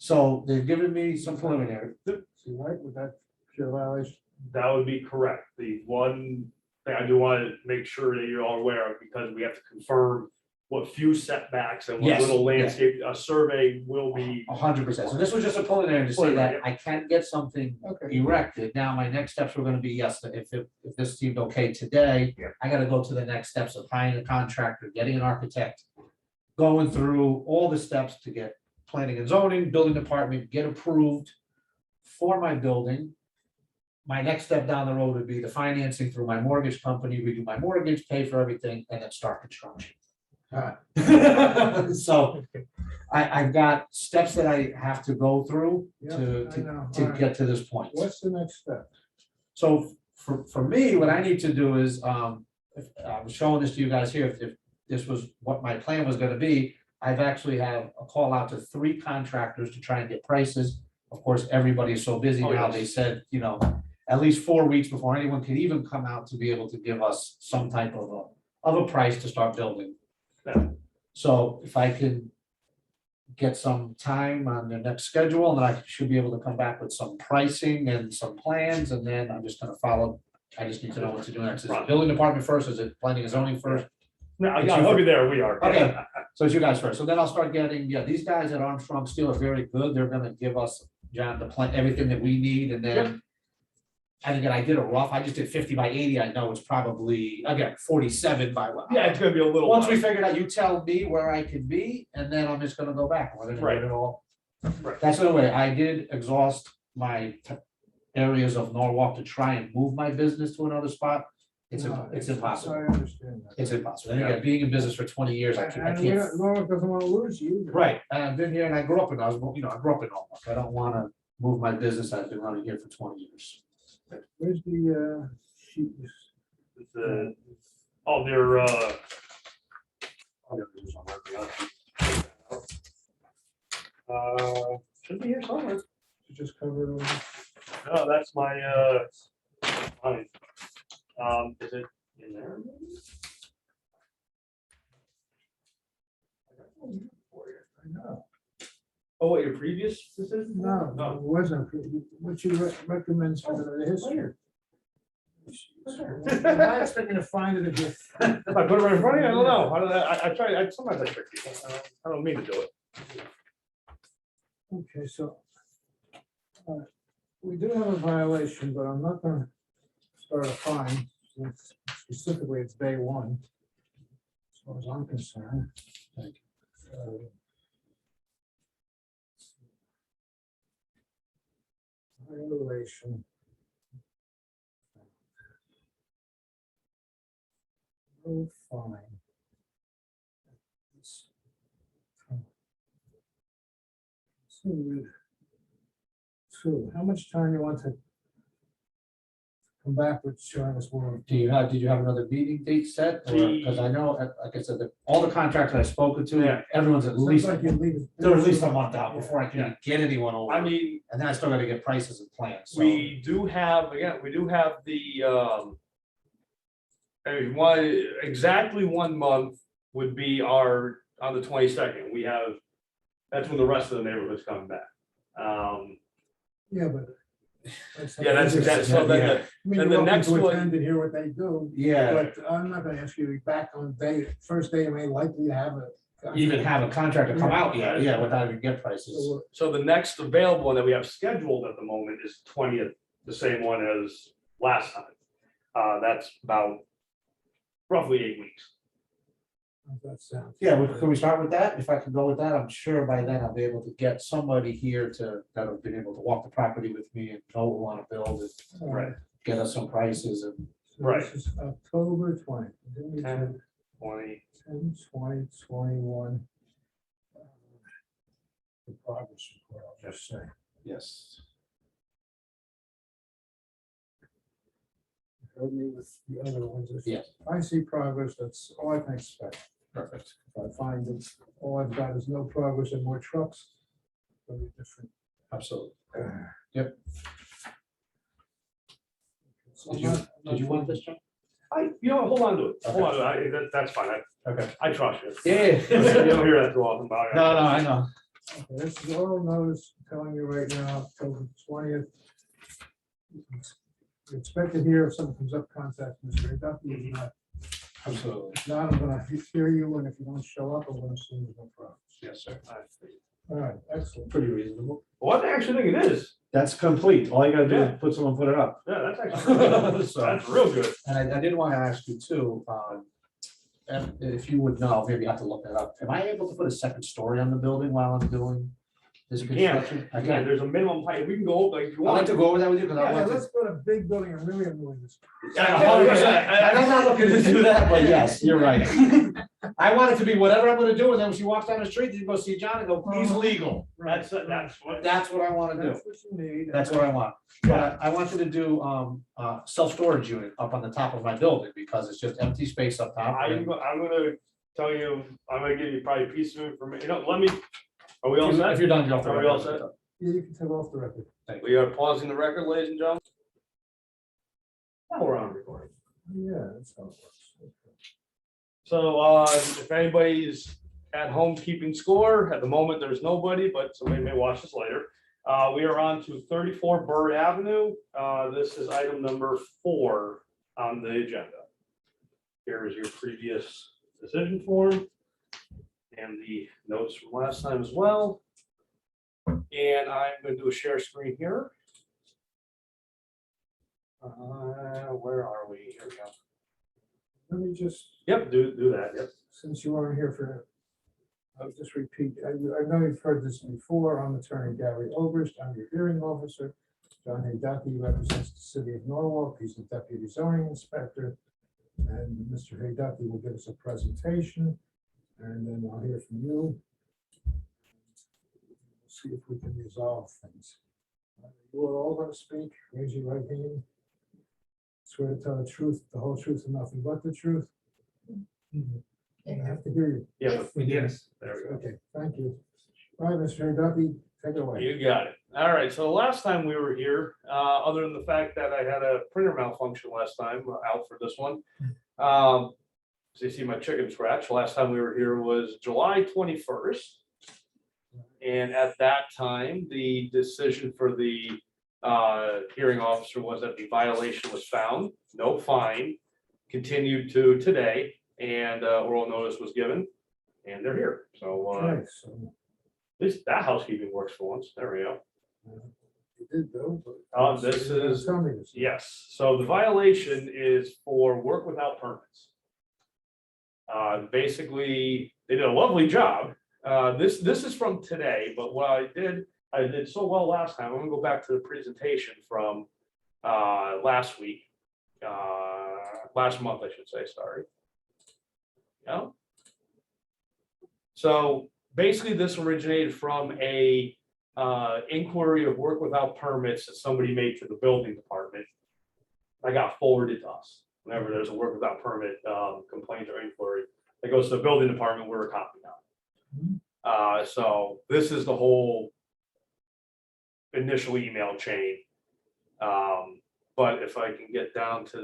So they've given me some preliminary. See, right, with that pure violation? That would be correct. The one thing I do want to make sure that you're all aware of, because we have to confirm what few setbacks and what Yes, little yes. landscape, a survey will be. 100%. So this was just a preliminary to say that I can get something Okay. erected. Now, my next steps were gonna be, yes, if this seemed okay today, Yeah. I gotta go to the next steps of hiring a contractor, getting an architect, going through all the steps to get planning and zoning, building department, get approved for my building. My next step down the road would be the financing through my mortgage company, redo my mortgage, pay for everything, and then start construction. So I've got steps that I have to go through Yeah, to, I know. to All right. get to this point. What's the next step? So for me, what I need to do is, if I was showing this to you guys here, if this was what my plan was gonna be, I've actually have a call out to 3 contractors to try and get prices. Of course, everybody is so busy Oh, now, yes. they said, at least 4 weeks before anyone can even come out to be able to give us some type of a price to start building. Yeah. So if I can get some time on the next schedule, then I should be able to come back with some pricing and some plans, and then I'm just gonna follow. I just need to know what to do next. Is it building department first? Is it planning and zoning first? No, I'll be there. We are. Okay. So it's you guys first. So then I'll start getting, these guys at Armstrong Steel are very good. They're gonna give us, John, the plan, everything that we need, and then. And again, I did a rough, I just did 50 by 80. I know it's probably, again, 47 by what? Yeah, it's gonna be a little. Once we figured out, you tell me where I could be, and then I'm just gonna go back. We're gonna Right. do it all. Right. That's the way. I did exhaust my areas of Norwalk to try and move my business to another spot. It's No, impossible. I understand that. It's impossible. And again, being in business for 20 years, I And can't. Norfolk doesn't want to lose you. either. Right, and I've been here and I grew up in, I grew up in Norwalk. I don't wanna move my business. I've been running here for 20 years. Where's the sheet? The, oh, they're, should be here somewhere. You just covered over. No, that's my, mine. Is it in there? I know. Oh, what, your previous decision? No, No. it wasn't. What you recommend for the history? I'm not expecting to find it again. If I put it right in front of you, I don't know. I try, sometimes I trick people. I don't mean to do it. Okay, so. We do have a violation, but I'm not gonna start a fine, since specifically it's day 1. As far as I'm concerned. Violation. No fine. So, how much time you want to come back with showing us more? Did you have another meeting date set? Because I know, like I said, that all the contractors I've spoken to, Yeah. everyone's at Sounds least, like you leave it- they're at least a month out before I can get anyone over. I mean, And then I still gotta get prices and plans, so. we do have, again, we do have the, exactly 1 month would be on the 22nd. We have, that's when the rest of the neighborhood's coming back. Yeah, but. Yeah, that's exactly, so then, I mean, then you're the welcome next to one- attend and hear what they do, Yeah, but I'm not gonna ask you to be back on first day of May, likely to have even have a contractor come out yet, yeah, without even get prices. So the next available one that we have scheduled at the moment is 20th, the same one as last time. That's about roughly 8 weeks. How's that sound? Yeah, can we start with that? If I can go with that, I'm sure by then I'll be able to get somebody here that'll be able to walk the property with me and know what we want to build and Right. get us some prices and. So Right. This is October 20. 10, 20. 10, 20, 21. The progress report, I'll just say. Yes. Heard me with the other ones. If Yes. I see progress, that's all I can expect. Perfect. If I find that all I've got is no progress and more trucks, it'll be different. Absolutely. Yep. Did you want this, John? Hold on to it. Hold on to it. That's fine. Okay. I trust you. Yeah. You don't hear that too often about it. No, I know. Okay, this is oral notice, I'm telling you right now, October 20th. You expect to hear if something comes up, contact Mr. Duffy. If not, Absolutely. if not, I'm gonna hear you, and if you don't show up, I'm gonna assume there's no problem. Yes, sir. All right, excellent. Pretty reasonable. What I actually think it is. That's complete. All you gotta do Yeah. is put someone, put it up. Yeah, that's actually, So- that's real good. And I did want to ask you too, and if you would know, maybe you have to look that up. Am I able to put a second story on the building while I'm doing this You can. construction? I Again, can. there's a minimum height. We can go, like, if you I'd like want. to go over that with you because I Yeah, want to. let's go to a big building and really annoy this. Yeah, 100%. And I'm not looking to do that, but yes, you're right. I want it to be whatever I'm gonna do, and then when she walks down the street, you go see John and go, he's legal. That's what. That's what I wanna do. That's what you need. That's what I want. But I wanted to do, self-storage unit up on the top of my building because it's just empty space up top. I'm gonna tell you, I'm gonna give you probably a piece of information. Let me, are we all set? If you're done, you're off the Are we all record. set? Yeah, you can take off the record. We are pausing the record, ladies and gentlemen. Now we're on recording. Yeah, that's how it works. Okay. So, if anybody's at home keeping score, at the moment, there's nobody, but somebody may watch this later. We are on to 34 Bird Avenue. This is item number 4 on the agenda. Here is your previous decision form and the notes from last time as well. And I'm going to do a share screen here. Where are we? Here we go. Let me just, Yep, do that. Yep. since you aren't here for, I'll just repeat, I know you've heard this before. I'm Attorney Gary Oberst. I'm your hearing officer. John Haydaki represents the city of Norwalk. He's the deputy zoning inspector. And Mr. Haydaki will give us a presentation, and then I'll hear from you. See if we can resolve things. You are all going to speak. Raise your right hand. Swear to tell the truth, the whole truth, and nothing but the truth. I have to hear you. Yeah. Yes. There we go. Okay, thank you. All right, Mr. Duffy, take it away. You got it. All right, so the last time we were here, other than the fact that I had a printer malfunction last time, out for this one. So you see my chicken scratch, last time we were here was July 21st. And at that time, the decision for the hearing officer was that the violation was found, no fine, continued to today, and oral notice was given, and they're here. So Okay, so at least that housekeeping works for once. There we go. you did though. but- This is, Tell me this. yes, so the violation is for work without permits. Basically, they did a lovely job. This is from today, but what I did so well last time. I'm gonna go back to the presentation from last week. Last month, I should say, sorry. Yeah. So basically, this originated from a inquiry of work without permits that somebody made to the building department. I got forwarded to us. Whenever there's a work without permit complaint or inquiry, it goes to the building department, we're a copy now. So this is the whole initial email chain. But if I can get down to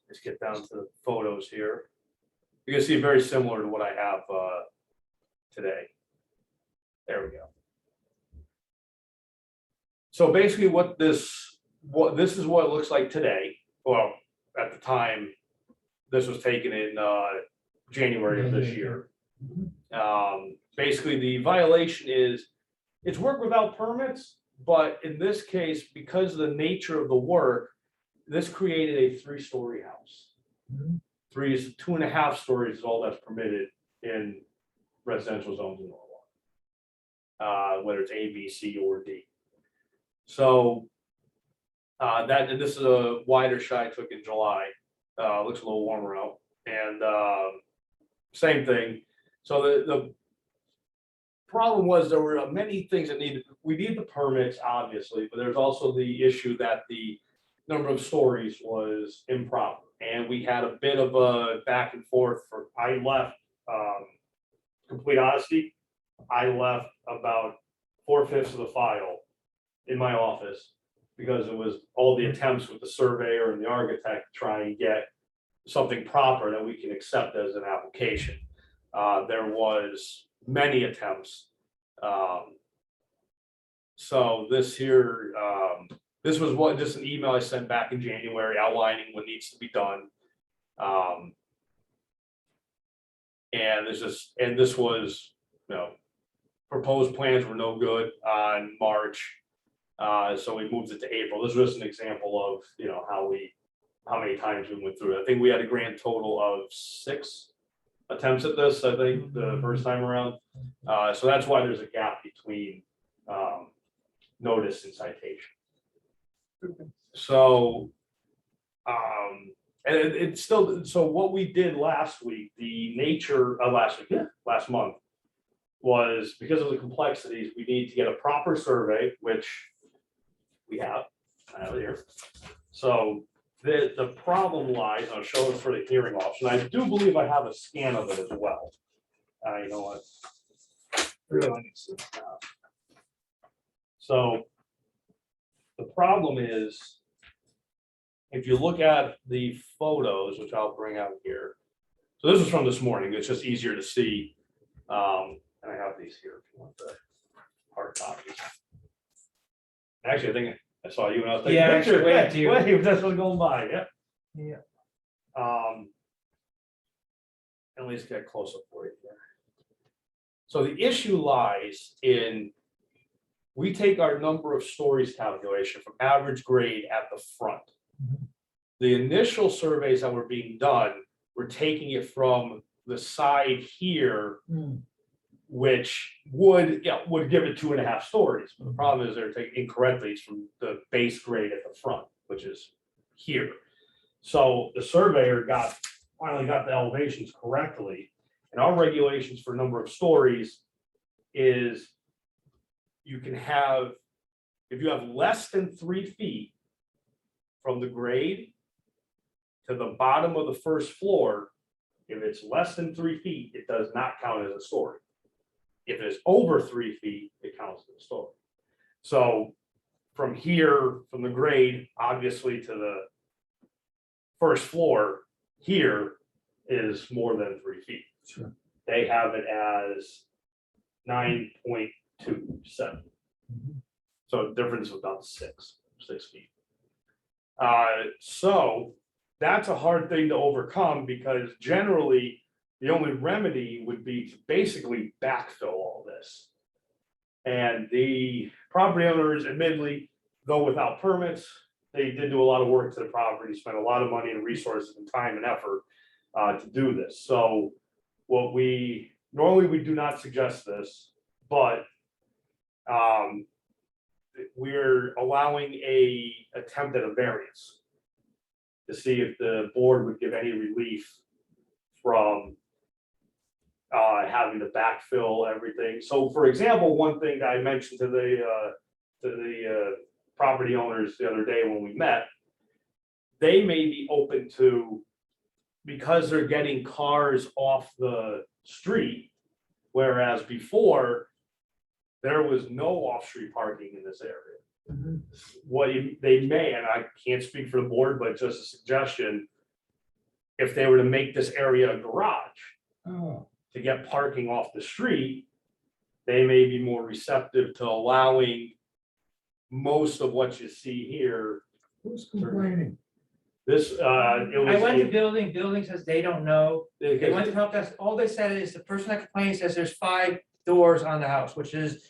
let's get down to the photos here. You can see very similar to what I have today. There we go. So basically this is what it looks like today. Well, at the time this was taken in January of Yeah, this yeah, year. Mhm. Basically, the violation is, it's work without permits, but in this case, because of the nature of the work, this created a 3-story house. Mhm. 2.5 stories is all that's permitted in residential zones in Norwalk. Whether it's A, B, C, or D. So and this is a wider shot I took in July. Looks a little warmer out, and same thing. So the problem was there were many things that we need the permits, obviously, but there's also the issue that the number of stories was improper. And we had a bit of a back and forth I left, complete honesty, I left about 4/5 of the file in my office because it was all the attempts with the surveyor and the architect to try and get something proper that we can accept as an application. There was many attempts. So this here, this was just an email I sent back in January outlining what needs to be done. And this was, proposed plans were no good on March. So we moved it to April. This was an example of, how many times we went through it. I think we had a grand total of 6 attempts at this, I think, the first time around. So that's why there's a gap between notice and citation. So, and it's still, so what we did last week, the nature of last month, was because of the complexities, we need to get a proper survey, which we have out here. So the problem lies, I'll show it for the hearing officer, and I do believe I have a scan of it as well. You know what? So the problem is, if you look at the photos, which I'll bring out here. So this is from this morning. It's just easier to see. And I have these here if you want the hard copies. Actually, I think I saw you when I was taking Yeah, a picture. waved to you. Wave, that's what's going by. Yeah. Yeah. At least get close up for you here. So the issue lies in, we take our number of stories calculation from average grade at the front. Mhm. The initial surveys that were being done, we're taking it from the side here, Mm. which would give it 2.5 stories. But the problem is they're taking incorrectly from the base grade at the front, which is here. So the surveyor finally got the elevations correctly. And our regulations for number of stories is you can have, if you have less than 3 feet from the grade to the bottom of the first floor, if it's less than 3 feet, it does not count as a story. If it's over 3 feet, it counts as a story. So from here, from the grade, obviously to the first floor, here is more than 3 feet. Sure. They have it as 9.27. Mhm. So the difference of about 6 feet. So that's a hard thing to overcome, because generally the only remedy would be to basically backfill all this. And the property owners admittedly go without permits. They did do a lot of work to the property, spent a lot of money and resources and time and effort to do this. So normally we do not suggest this, but we're allowing a attempt at a variance to see if the board would give any relief from having to backfill everything. So for example, one thing that I mentioned to the property owners the other day when we met, they may be open to, because they're getting cars off the street, whereas before there was no off-street parking in this area. Mhm. They may, and I can't speak for the board, but just a suggestion, if they were to make this area a garage Oh, to get parking off the street, they may be more receptive to allowing most of what you see here. who's complaining? This, it I was. went to building says they don't know. They went to a- help desk, all they said is the person that complains says there's 5 doors on the house, which is,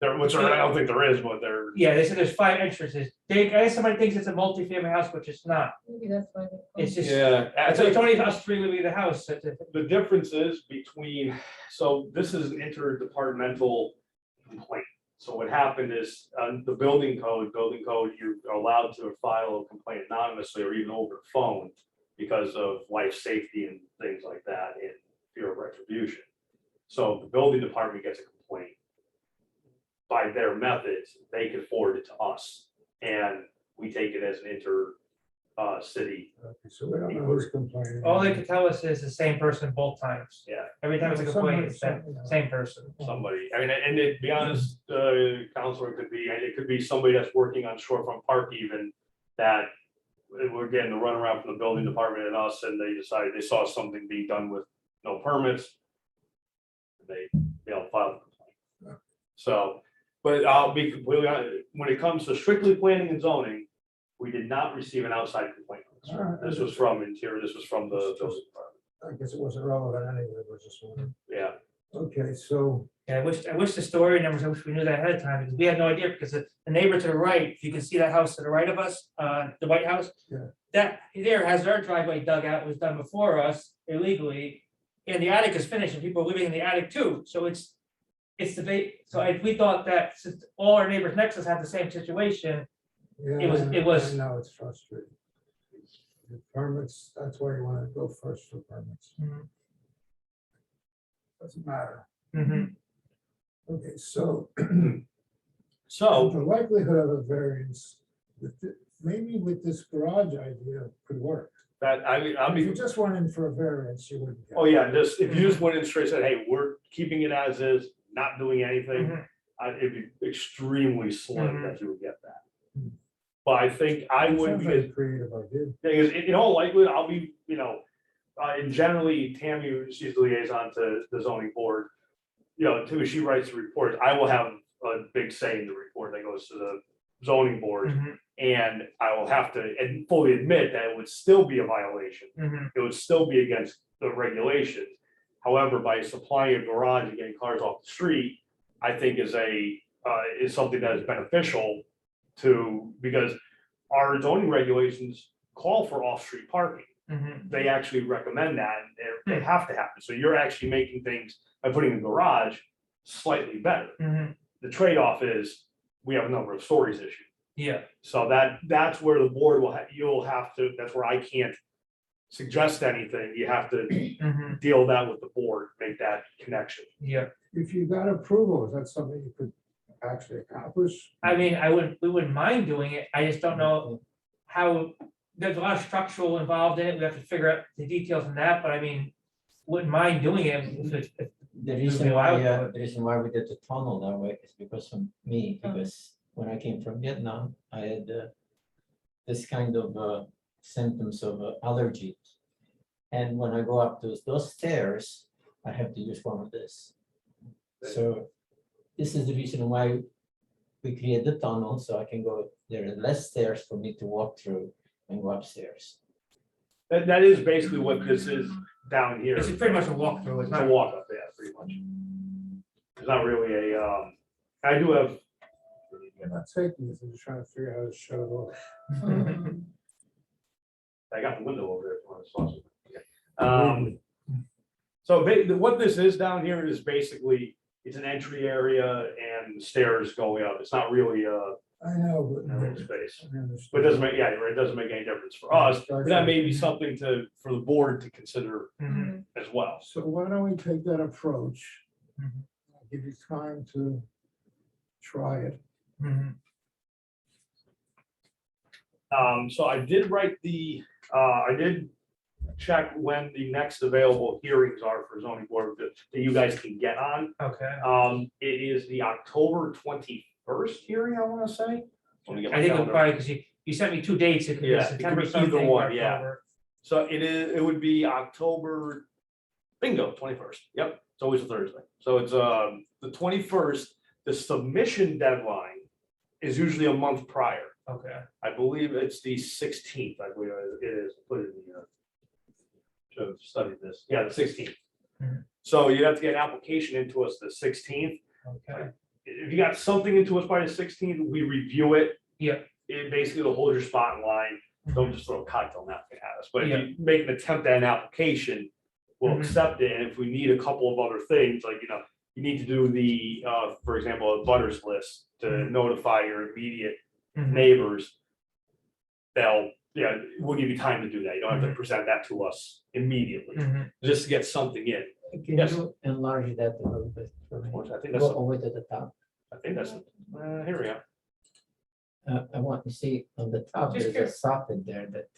Which I don't think there is, but there, yeah, they said there's 5 entrances. I guess somebody thinks it's a multi-family house, which it's not. Maybe that's why. It's just, yeah. I it's think only us 3 living in the house. the difference is between, so this is an interdepartmental complaint. So what happened is, the building code, you're allowed to file a complaint anonymously or even over the phone because of life safety and things like that and fear of retribution. So if the building department gets a complaint, by their methods, they can forward it to us, and we take it as an city. Okay, so we don't know who's complaining. All they could tell us is the same person both times. Yeah. Every time it's a complaint, it's that same person. Somebody, I mean, and to be honest, counselor, it could be somebody that's working on Shorefront Park even, that we're getting the runaround from the building department and us, and they decided they saw something being done with no permits. They filed a complaint. So, but I'll be completely honest, when it comes to strictly planning and zoning, we did not receive an outside complaint. All right. This was from Interior, this was from the building department, I guess it wasn't relevant anyway, but just wondering. yeah. Okay, so, Yeah, I wish the story numbers, I wish we knew that ahead of time, because we had no idea, because the neighbor to the right, if you can see that house to the right of us, the White House. Yeah. That there has their driveway dug out, was done before us illegally, and the attic is finished, and people are living in the attic too, so it's we thought that since all our neighbors next to us had the same situation, yeah. It was- I know, it's frustrating. The permits, that's why you want to go first for permits. Doesn't matter. mhm, Okay, so So, the likelihood of a variance, maybe with this garage idea could work. that, I mean, I'll If you be, just went in for a variance, you wouldn't. get oh it. yeah, just, if you just went in straight, said, hey, we're keeping it as is, not doing anything, mhm. it'd be extremely slim Mhm. that you would get that. Hmm. But I think I Sounds would, like because a creative idea. Because in all likelihood, I'll be, and generally Tammy, she's the liaison to the zoning board. Too, she writes the report. I will have a big say in the report that goes to the zoning board. Mhm. And I will have to and fully admit that it would still be a violation. Mhm. It would still be against the regulations. However, by supplying a garage and getting cars off the street, I think is something that is beneficial because our zoning regulations call for off-street parking. Mhm. They actually recommend that, and they have to happen. So you're actually making things, by putting a garage, slightly better. Mhm. The trade-off is, we have a number of stories issued. Yeah, So that's where the board you'll have to, that's where I can't suggest anything. You have to mhm. deal that with the board, make that connection. Yeah. If you got approval, is that something you could actually accomplish? I mean, we wouldn't mind doing it, I just don't know how, there's a lot of structural involved in it, we have to figure out the details on that, but I mean, wouldn't mind doing it if The It'll reason be why, allowed to. the reason why we did the tunnel that way is because of me, because when I came from Vietnam, I had this kind of symptoms of allergy. And when I go up those stairs, I have to use one of this. So this is the reason why we create the tunnel, so I can go, there are less stairs for me to walk through and go upstairs. That is basically what this is down here. it's pretty much a walkthrough, it's It's a not. walk up there, pretty much. It's not really I do have, I'm not taking this, I'm just trying to figure out how to shut it off. I got the window over there. If you want to saw something. So what this is down here is basically, it's an entry area and stairs going up. It's not really I know, but. a space. I understand. But it doesn't make, yeah, it doesn't make any difference for us, but that may be something for the board to consider Mhm. as well. So why don't we take that approach? Mhm. I'll give you time to try it. Mhm. So I did write I did check when the next available hearings are for zoning board that you guys can get on. Okay, It is the October 21st hearing, I want to say. Let me get my I think it calendar. probably, because you sent me 2 dates, it could be Yeah, it could September be either something. one, or yeah. October. So it would be October, bingo, 21st. Yep, it's always a Thursday. So it's the 21st. The submission deadline is usually a month prior. Okay. I believe it's the 16th, I believe it is, put it in the, should have studied this, yeah, the 16th. Mhm. So you have to get an application into us the 16th. Okay. If you got something into us by the 16th, we review it. Yeah. It basically will hold your spot in line. Don't just throw a cocktail napkin at us, but if you make an attempt at an application, we'll Mhm. accept it, and if we need a couple of other things, like, you need to do the, for example, a butters list to Mhm. notify your immediate Mhm. neighbors. We'll give you time to do that, you don't have to Mhm. present that to us immediately, Mhm. just to get something in. Can Yes. you enlarge that a little bit for me? I think that's, Go over to the top. here we go. I want to see on the top, Just there's a soffit there that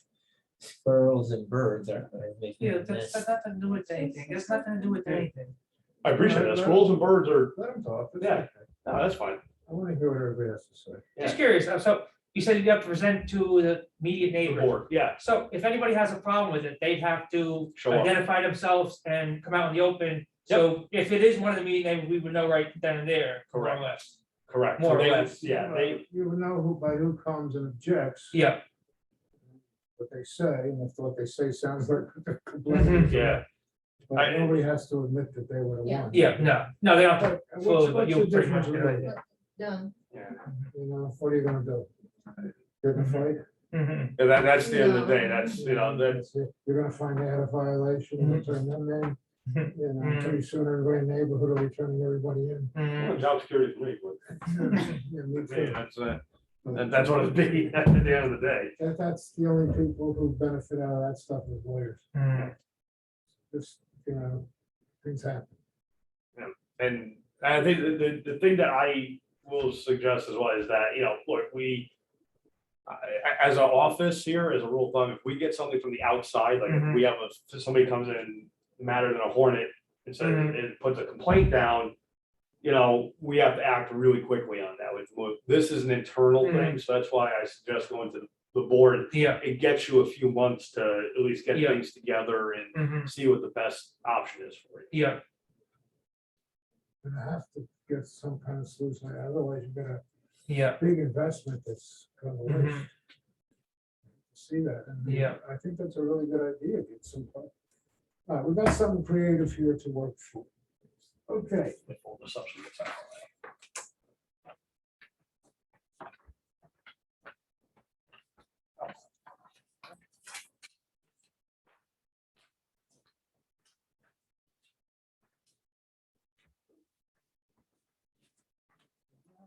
squirrels and birds are making Yeah, a that's nest. nothing to do with anything. It's nothing to do with anything. I appreciate that, squirrels and birds are, Let them talk. It's Yeah. okay. no, that's fine. I want to hear what everybody has to say. Just curious, so you said you have to present to the immediate The neighbors. board, yeah, So if anybody has a problem with it, they'd have to Show up. identify themselves and come out in the open. So if it is one of the immediate neighbors, we would know right then and there, more or Correct. less. correct. More or So they would- less. Yeah, they, You will know who comes and objects. Yeah. What they say, and if what they say sounds like. they're complaining, Mhm. yeah, But nobody has to admit that they were the one. Yeah, no, they don't. But Fully, what's but what's you'll the pretty much difference get an really? idea. Done. You know, what are you gonna do? Get in a fight? Mhm. and that's the end of the day, that's, that, That's it. You're gonna find they had a violation, Mm-hmm. and turn them in. Mhm. You know, pretty soon everybody in the neighborhood will be turning everybody in. Mhm. job security for me, but, Yeah, me yeah, too. that's what it's big at the end of the day. That's the only people who benefit out of that stuff is lawyers. Mhm. Just, things happen. And I think the thing that I will suggest as well is that, look, as an office here, as a rule of thumb, if we get something from the outside, like if we have somebody comes in madder than a hornet and says, Mhm. and puts a complaint down, we have to act really quickly on that. This is an internal thing, so that's why I suggest going to the board. Yeah. It gets you a few months to at least get Yeah. things together and Mhm. see what the best option is for you. Yeah. You're gonna have to get some kind of solution, otherwise you've got a Yeah. big investment that's gonna Mhm. waste. See that? And Yeah. I think that's a really good idea, get some. All right, we've got something creative here to work for. Okay, If all the substance out.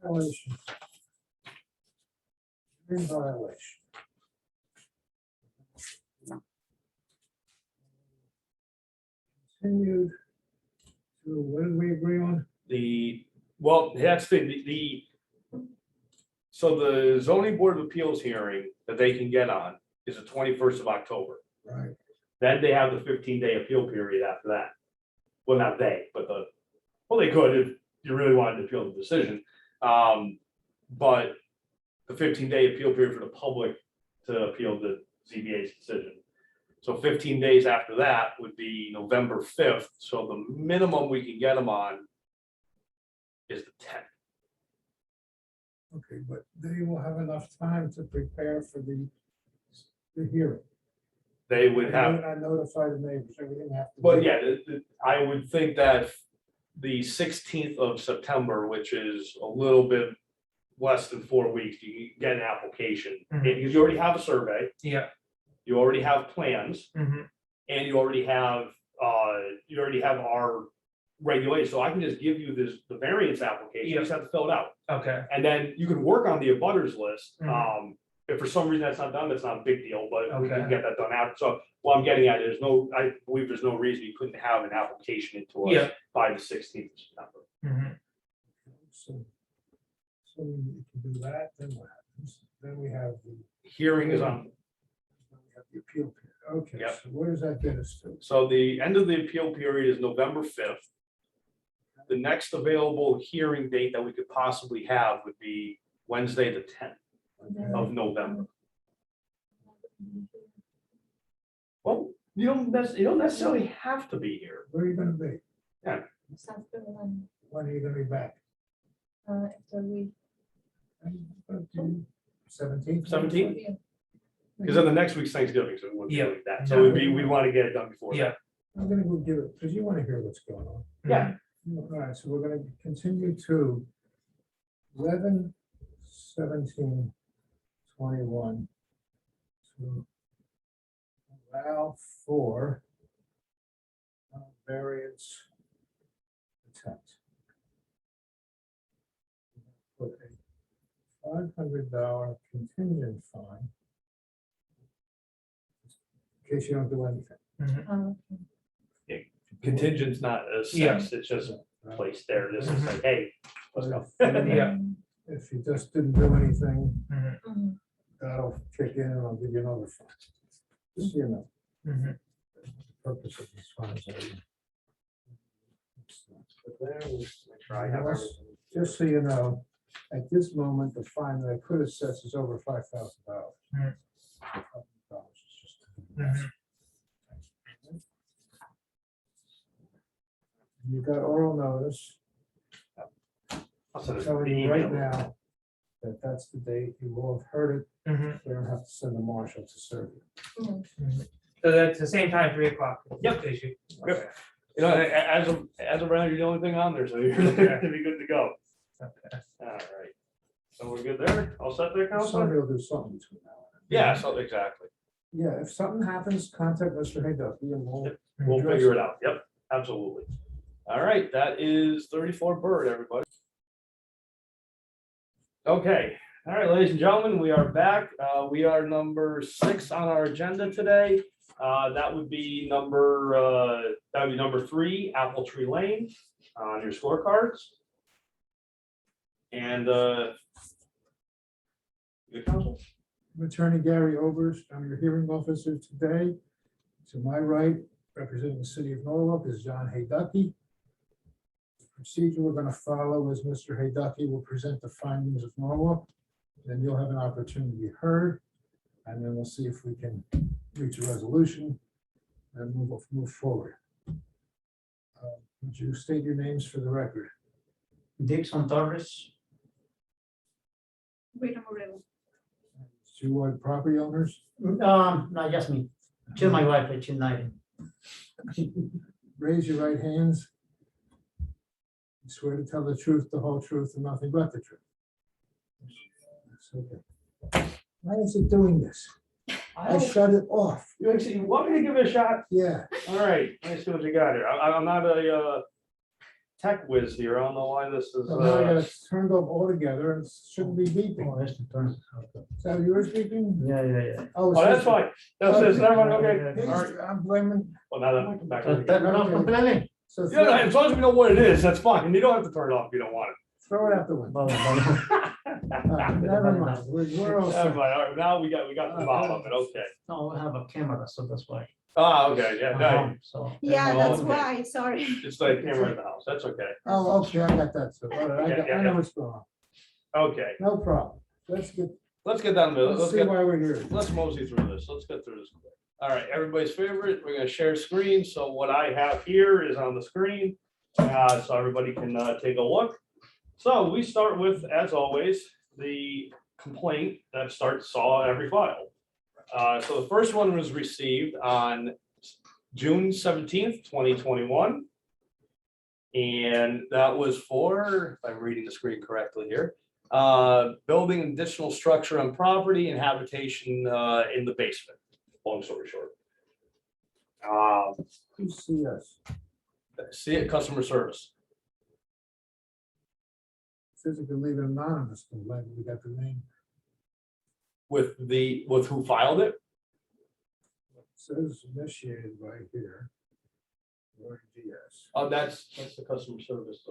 violation. In violation. Continued to, what did we agree on? That's so the zoning board of appeals hearing that they can get on is the 21st of October. Right. Then they have the 15-day appeal period after that. Well, not they, but they could if you really wanted to appeal the decision. But the 15-day appeal period for the public to appeal the ZBA's decision. So 15 days after that would be November 5th. So the minimum we can get them on is the 10th. Okay, but they will have enough time to prepare for the hearing. They would have. Not notify the neighbors, everything have to. Well, yeah, I would think that the 16th of September, which is a little bit less than 4 weeks, you can get an application. Mhm. Because you already have a survey, Yeah. you already have plans, Mhm. and you already have our regulations. So I can just give you the variance application, you just have to fill it out. Okay. And then you can work on the abutters list. Mhm. If for some reason that's not done, that's not a big deal, but we can Okay. get that done after. So what I'm getting at is I believe there's no reason you couldn't have an application into us Yeah. by the 16th of September. Mhm. So we can do that, then what happens? Then we have the. Hearing is on, then we have the appeal period. Okay, Yep. so where does that get us to? so the end of the appeal period is November 5th. The next available hearing date that we could possibly have would be Wednesday, the 10th of November. Well, you don't necessarily have to be here. Where are you gonna be? South Carolina, When are you gonna be back? after we, 17th? 17th? Because then the next week's Thanksgiving, so we won't be Yeah. doing that. So we want to get it done before. Yeah. I'm gonna go give it, because you want to hear what's going on. Yeah. All right, so we're gonna continue to 11/17/21 to allow for variance attempt. Put a $500 contingent fine in case you don't do anything. Um, Contingent's not a sex, it's just placed there. This is like, hey, let's go. Yeah. If you just didn't do anything, mhm. that'll kick in and I'll give you another fine. Just so you know, Mhm. purpose of these fines are. Try have everything. Just so you know, at this moment, the fine that I could assess is over $5,000. Mhm. Mhm. You got oral notice. I'll send it Telling the you right email. now that that's the date. You will have heard it. Mhm. We don't have to send a marshal to serve you. So that's the same time, 3 o'clock. Yep. Issue. Yep. You know, as of right now, you're the only thing on there, so you're gonna be good to go. Okay. All right. So we're good there? All set there, Counselor? Somebody will do something between now and Yeah, so exactly. then. Yeah, if something happens, contact Mr. Hayducky and We'll address figure it out. Yep, absolutely. All right, that is 34 Bird, everybody. Okay, all right, ladies and gentlemen, we are back. We are number 6 on our agenda today. That would be number 3, Apple Tree Lane, on your scorecards. And your counsel? Attorney Gary Oberst, I'm your hearing officer today. To my right, representing the city of Norwalk, is John Hayducky. The procedure we're going to follow is Mr. Hayducky will present the findings of Norwalk. Then you'll have an opportunity to be heard. And then we'll see if we can reach a resolution and move forward. Would you state your names for the record? Dixon Torres, Rita Moreno. You are property owners? not just me, just my wife, she's 90. Raise your right hands. You swear to tell the truth, the whole truth, and nothing but the truth. That's okay. Why is it doing this? I shut it off. You actually want me to give it a shot? Yeah, All right, let's see what you got here. I'm not a tech whiz here. I don't know why this is. so now I got it turned off altogether and it shouldn't be beeping. Oh, that's the turn. Is that yours beeping? Yeah. Oh, that's fine. That's never mind. Okay. He's- All right. I'm blaming. Well, now that I come back. Turn it off completely. So Yeah, no, as long as we know what it is, that's fine. And you don't have to turn it off if you don't want it. throw it out the window. Never mind. We're all Never set. mind. All right, now we got the bottom of it. Okay. No, we have a camera, so that's why. Ah, okay. Yeah, no, So. Yeah, Oh, that's okay. why, sorry. it's like camera in the house. That's okay. Oh, okay, I got that. So, all right, Yeah, I know what's going on. Okay, No problem. Let's get down to it. let's see why we're here. Let's mosey through this. Let's get through this quick. All right, everybody's favorite. We're gonna share screen. So what I have here is on the screen. So everybody can take a look. So we start with, as always, the complaint that saw every file. So the first one was received on June 17th, 2021. And that was for, if I'm reading the screen correctly here, building an additional structure on property and habitation in the basement, long story short. Who's CS? See it, customer service. Says you can leave it anonymous. I'm glad we got the name. With who filed it? Says initiated right here. Or DS. Oh, that's the customer service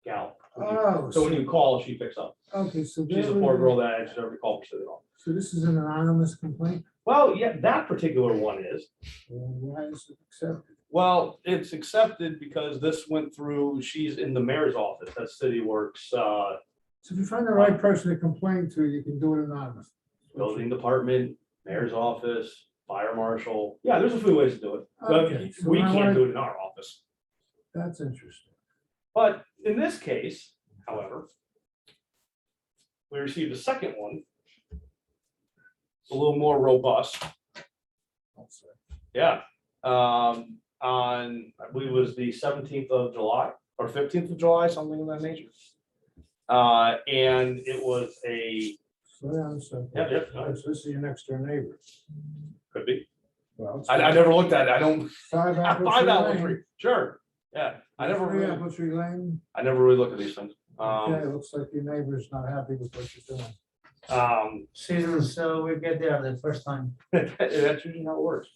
gal. Oh, So when you call, she picks up. okay, so. She's a poor girl that answers every call for City Hall. So this is an anonymous complaint? Well, yeah, that particular one is. Well, why is it accepted? Well, it's accepted because this went through, she's in the mayor's office, that's City Works, So if you find the right person to complain to, you can do it anonymous. building department, mayor's office, fire marshal. Yeah, there's a few ways to do it. But Okay, so we I can't wanna- do it in our office. That's interesting. But in this case, however, we received a second one a little more robust. Yeah, on, I believe it was the 17th of July or 15th of July, something of that nature. And it was a, Slow down a second. Yeah, yeah. This is your next door neighbor. could be, Well, it's I never looked at it, I don't, Five Apple find Tree out, Lane. sure, yeah, I never Three really, Apple Tree Lane. I never really look at these things. Okay, looks like your neighbor's not happy with what you're doing. Susan, so we get there the first time. That's usually how it works.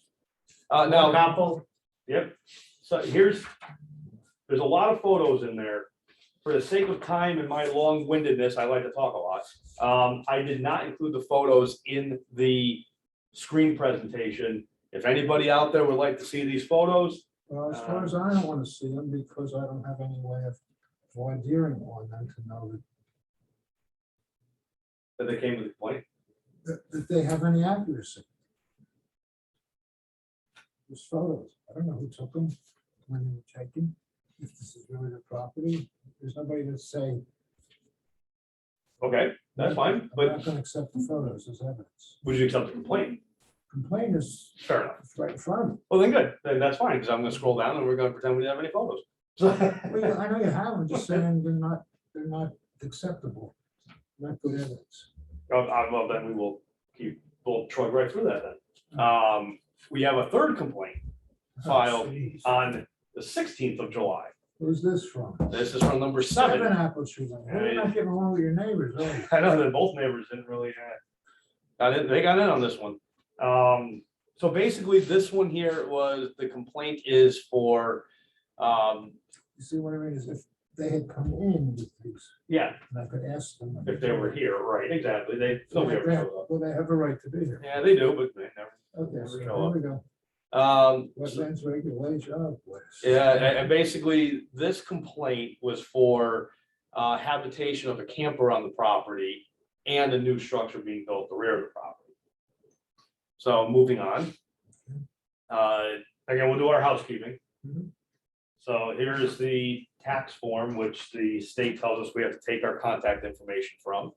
Now, Couple, yep, so there's a lot of photos in there. For the sake of time and my long-windedness, I like to talk a lot. I did not include the photos in the screen presentation. If anybody out there would like to see these photos, Well, as far as I don't want to see them because I don't have any way of adhering on them to know that they came with a complaint. that they have any accuracy. These photos, I don't know who took them, when they were taken, if this is really the property. There's nobody to say. Okay, that's fine, I'm but not gonna accept the photos as evidence. would you accept the complaint? Complaint is Fair enough. right in front of me. Well, then good, then that's fine, because I'm gonna scroll down and we're gonna pretend we didn't have any photos. Well, I know you have them, just saying they're not acceptable, not good evidence. Well, then we'll trug right through that then. We have a third complaint filed Oh, jeez. on the 16th of July. Who's this from? This is from number Seven 7. Apple Tree Lane. You're not getting along with your neighbors, are you? I know that both neighbors didn't really, they got in on this one. So basically, this one here was, the complaint is for, You see what I mean, is if they had come in with these, yeah, and I could ask them. if they were here, right, exactly, nobody ever showed up. Well, they have a right to be here. Yeah, they do, but they never. Okay, so show here we go. So- Wetlands regulation, oh, boy. Yeah, and basically, this complaint was for habitation of a camper on the property and a new structure being built at the rear of the property. So moving on. Again, we'll do our housekeeping. Mhm. So here is the tax form, which the state tells us we have to take our contact information from.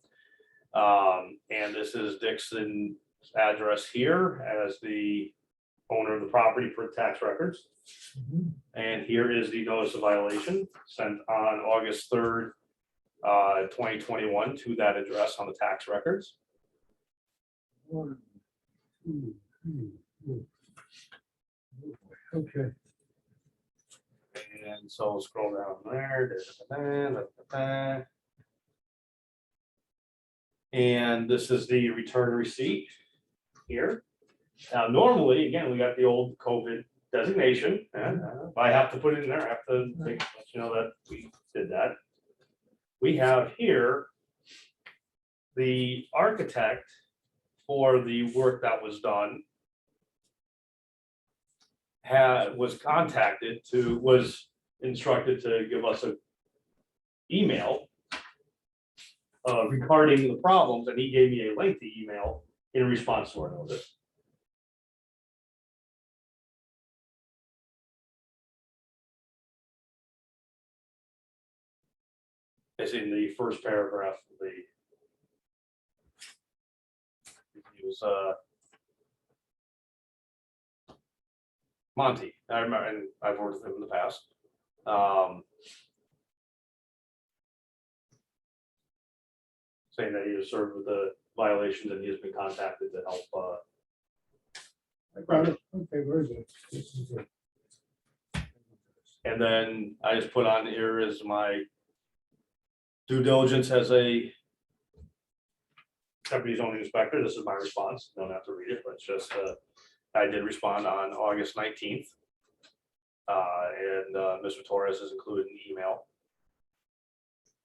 And this is Dixon's address here as the owner of the property for tax records. Mhm. And here is the notice of violation sent on August 3rd, 2021 to that address on the tax records. 1, 2, 3, 4. Okay. And so scroll down there. And this is the return receipt here. Now, normally, again, we got the old COVID designation, and I have to put it in there, I have to let you know that we did that. We have here the architect for the work that was done was instructed to give us an email regarding the problems, and he gave me a lengthy email in response to our notice. It's in the first paragraph of the. He was Monty, I remember, and I've worked with him in the past. Saying that he was served with the violations and he has been contacted to help. I got it. Okay, very good. This is it. And then I just put on here is my due diligence as a deputy zoning inspector. This is my response. Don't have to read it, but it's just, I did respond on August 19th. And Mr. Torres has included an email.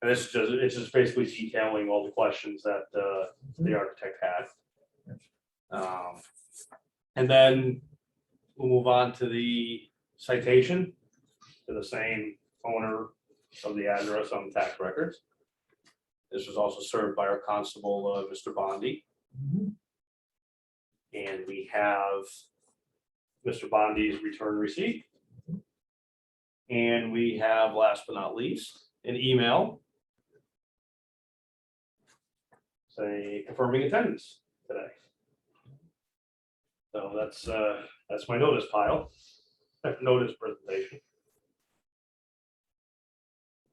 And it's just basically detailing all the questions that the architect had. And then we'll move on to the citation to the same owner of the address on the tax records. This was also served by our constable, Mr. Bondi. Mhm. And we have Mr. Bondi's return receipt. And we have, last but not least, an email say confirming attendance today. So that's my notice pile, notice presentation.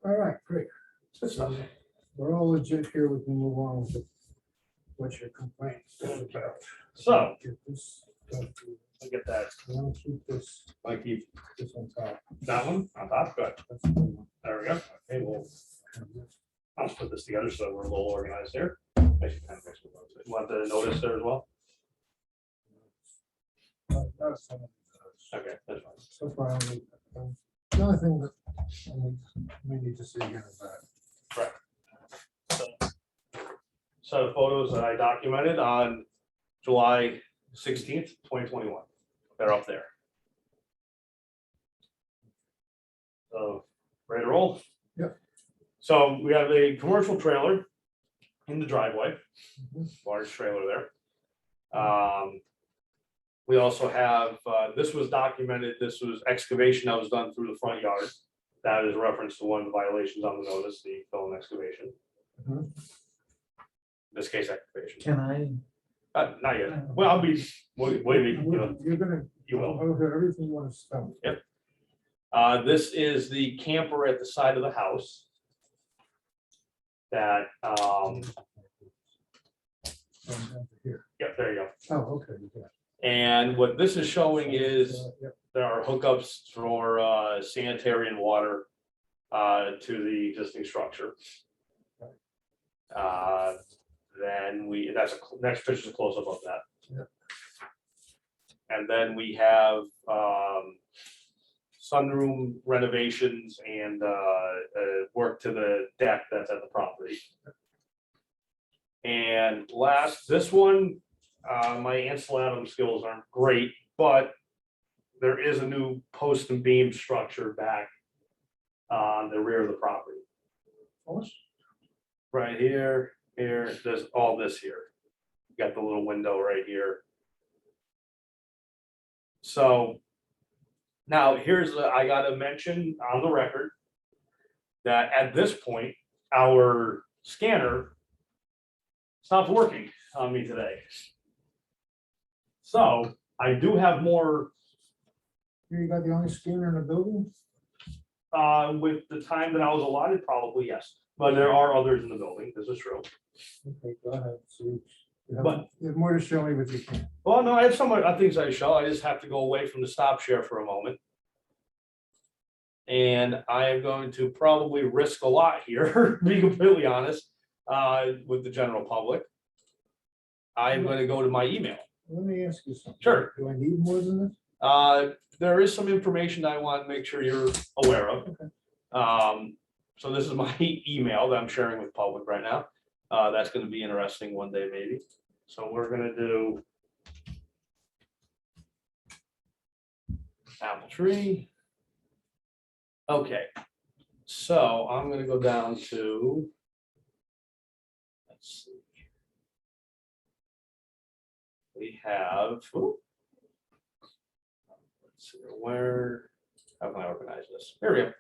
All right, great. We're all legit here. We can move on with what your complaints are about. So, Get this, stuff to- I get that, I want to keep this, I keep this on top. that one on top, good, That's the good one. there we go. Okay, well, And this- I'll just put this together so we're a little organized here. Actually, kind of mix with those. You want the notice there as well? that's some of those. Okay, that's fine. So far, the only thing that we need to see again is that. Set of photos that I documented on July 16th, 2021. They're up there. So, ready to roll? Yep. So we have a commercial trailer in the driveway, Mhm. large trailer there. We also have, this was documented, this was excavation that was done through the front yard. That is reference to one of the violations on the notice, the fill and excavation. Mhm. In this case, excavation. Can I? Not yet. Well, I'll be, wait, You're gonna, you will. I'll hear everything you want to tell me. This is the camper at the side of the house. That, Here. yeah, there you go. Oh, okay. Yeah. And what this is showing is Yep. there are hookups for sanitary and water to the existing structure. Then that's next picture is a close up of that. Yep. And then we have sunroom renovations and work to the deck that's at the property. And last, this one, my Ansel skills aren't great, but there is a new post and beam structure back on the rear of the property. Right here, there's all this here. You got the little window right here. So now I gotta mention on the record that at this point, our scanner stopped working on me today. So I do have more You got the only scanner in the building? with the time that I was allotted, probably yes, but there are others in the building, this is true. Okay, go ahead. So you But- have more to show me, but you can't. Well, no, I have some other things I show, I just have to go away from the stop share for a moment. And I am going to probably risk a lot here, to be completely honest, with the general public. I'm gonna go to my email. Let me ask you something. Sure. Do I need more than this? There is some information that I want to make sure you're aware of. So this is my email that I'm sharing with public right now. That's gonna be interesting one day maybe. So we're gonna do apple tree. Okay, so I'm gonna go down to, let's see. We have, ooh. Let's see, where, how can I organize this? Here we go.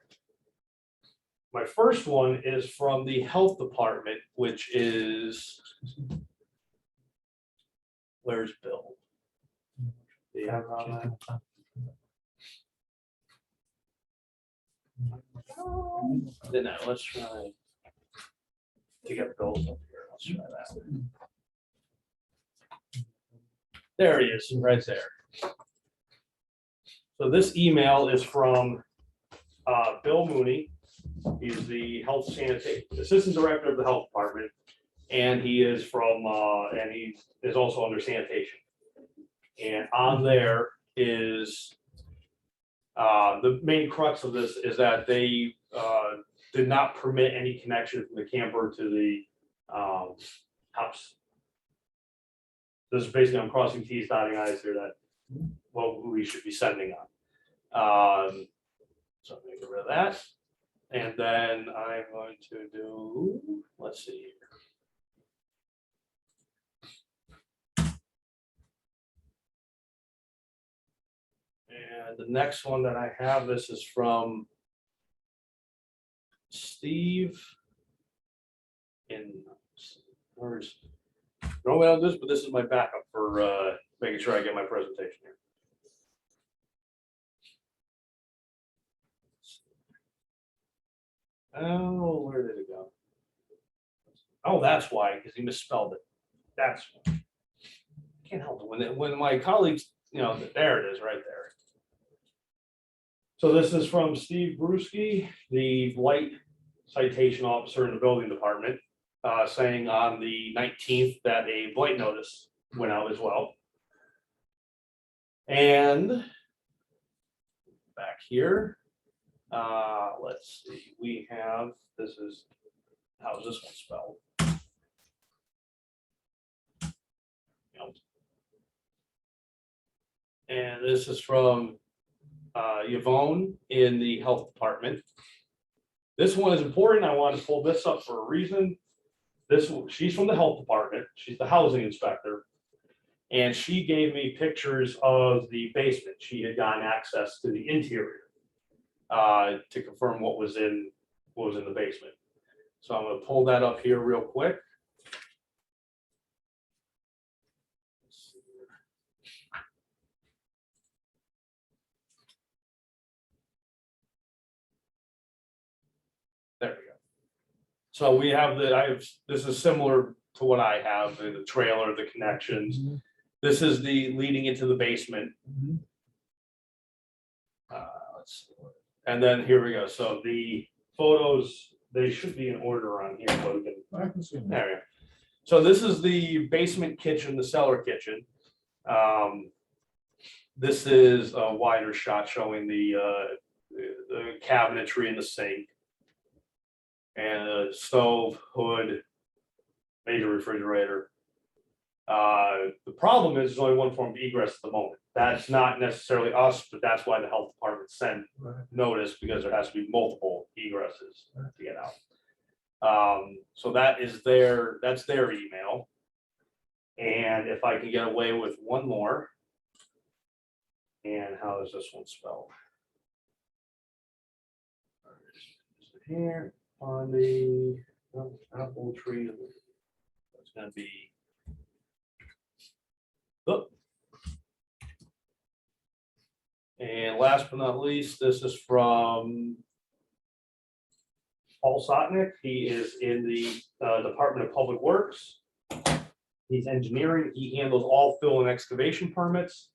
My first one is from the health department, which is, where's Bill? Do you have it on that? Then let's try to get Bill's up here. Let's try that. There he is, right there. So this email is from Bill Mooney. He's the health sanitation, assistant director of the health department. And he is from, and he is also under sanitation. And on there is, the main crux of this is that they did not permit any connection from the camper to the house. This is basically, I'm crossing T's, dotting I's here that, well, we should be sending on. So I'm gonna get rid of that. And then I'm going to do, let's see here. And the next one that I have, this is from Steve in, where's, normally I'll do this, but this is my backup for making sure I get my presentation here. Oh, where did it go? Oh, that's why, because he misspelled it. That's why. Can't help it when my colleagues, there it is, right there. So this is from Steve Bruschi, the blight citation officer in the building department, saying on the 19th that a blight notice went out as well. And back here, let's see, we have, this is, how's this one spelled? Yep. And this is from Yvonne in the health department. This one is important. I want to pull this up for a reason. She's from the health department. She's the housing inspector. And she gave me pictures of the basement. She had gotten access to the interior to confirm what was in the basement. So I'm going to pull that up here real quick. There we go. So we have this is similar to what I have, the trailer, the connections. This is the leading into the basement. Let's see. And then here we go. So the photos, they should be in order on here. But we can, I can see that. there we go. So this is the basement kitchen, the cellar kitchen. This is a wider shot showing the cabinetry in the sink. And a stove, hood, major refrigerator. The problem is there's only one form of egress at the moment. That's not necessarily us, but that's why the health department sent notice, because there has to be multiple egresses to get out. So that's their email. And if I can get away with one more. And how is this one spelled? Here. On the apple tree, it's going to be. Oh. And last but not least, this is from Paul Sotnick. He is in the Department of Public Works. He's engineering. He handles all fill and excavation permits.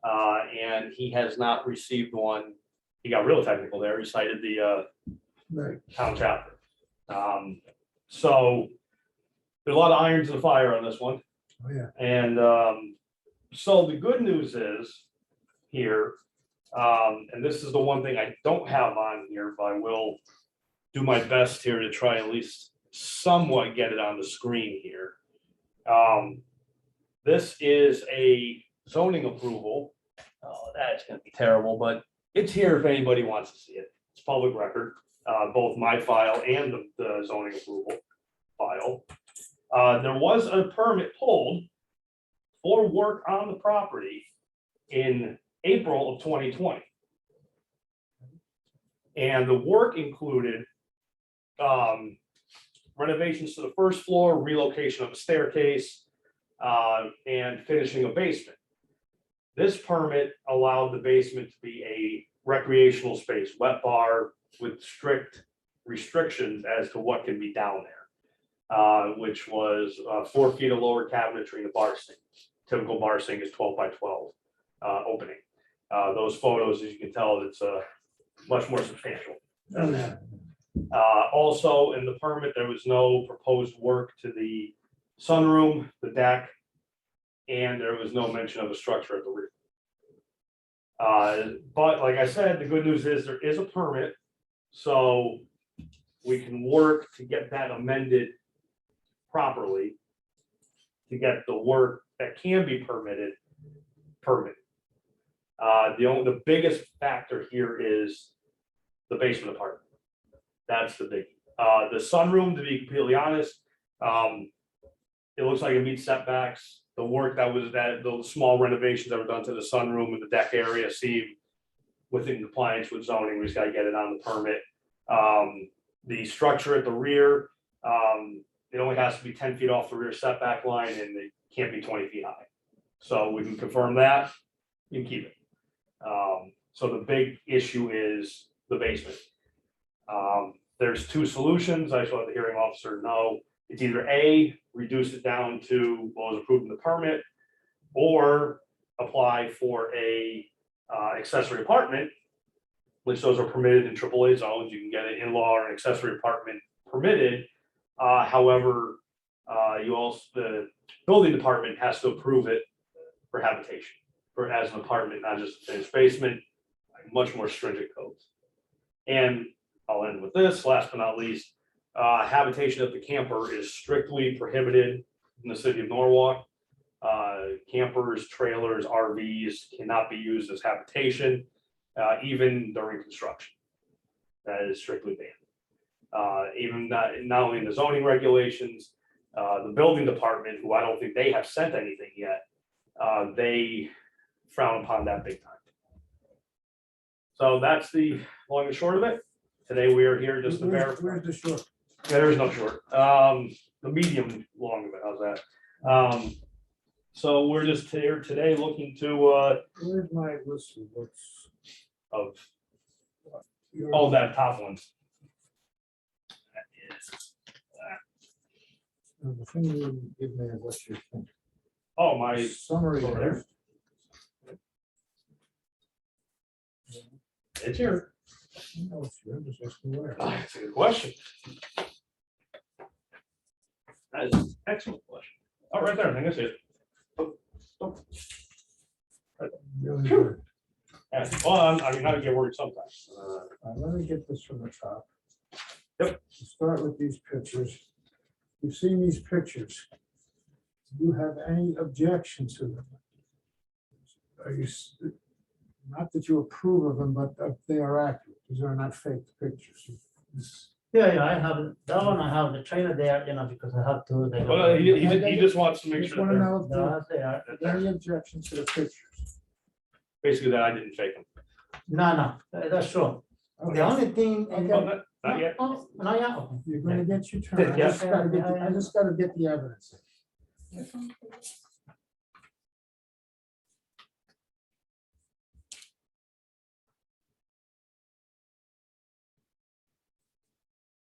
And he has not received one. He got real technical there. He cited the town chapter. So there's a lot of irons in the fire on this one. Oh, yeah. And so the good news is here, and this is the one thing I don't have on here, but I will do my best here to try at least somewhat get it on the screen here. This is a zoning approval. Oh, that's going to be terrible, but it's here if anybody wants to see it. It's public record. Both my file and the zoning approval file. There was a permit pulled for work on the property in April of 2020. And the work included renovations to the first floor, relocation of a staircase, and finishing a basement. This permit allowed the basement to be a recreational space, wet bar, with strict restrictions as to what can be down there, which was 4 feet of lower cabinetry in the bar sink. Typical bar sink is 12 by 12 opening. Those photos, as you can tell, it's much more substantial than that. Also, in the permit, there was no proposed work to the sunroom, the deck, and there was no mention of a structure at the rear. But like I said, the good news is there is a permit. So we can work to get that amended properly to get the work that can be permitted. The biggest factor here is the basement apartment. That's the biggie. The sunroom, to be completely honest, it looks like it meets setbacks. The work those small renovations that were done to the sunroom and the deck area seem within compliance with zoning. We just got to get it on the permit. The structure at the rear, it only has to be 10 feet off the rear setback line and it can't be 20 feet high. So we can confirm that, you can keep it. So the big issue is the basement. There's two solutions. I just let the hearing officer know. It's either A, reduce it down to what was approved in the permit, or apply for a accessory apartment, which those are permitted in AAA zones. You can get an in-law or an accessory apartment permitted. However, you also, the building department has to approve it for habitation, for as an apartment, not just a finished basement, like much more stringent codes. And I'll end with this, last but not least, habitation of the camper is strictly prohibited in the city of Norwalk. Campers, trailers, RVs cannot be used as habitation, even during construction. That is strictly banned. Even not only in the zoning regulations, the building department, who I don't think they have sent anything yet, they frown upon that big time. So that's the long and short of it. Today we are here just to verify. Where's the short? Yeah, there is no short. The medium long of it, how's that? So we're just here today looking to, Where's my list of what's? of, your- oh, that top one. That is, The thing you give me is what you think. oh, my, Summary over there. there. it's here. No, it's here, just ask me where. That's a good question. That is an excellent question. Oh, right there, I think I see it. Really good. Yeah, well, I mean, I get worried sometimes. Let me get this from the top. Yep. Start with these pictures. You've seen these pictures. Do you have any objection to them? Are you, not that you approve of them, but they are accurate, these are not fake pictures. Yeah, I have, that one, I have the trailer there, because I have to. Well, he just wants to make Just sure want to that know if They are. there are any objections to the pictures. basically that I didn't fake them. No, that's true. The only thing. Oh, not yet. Oh, no, yeah, okay. You're gonna get your turn. Yeah. I just gotta get the evidence.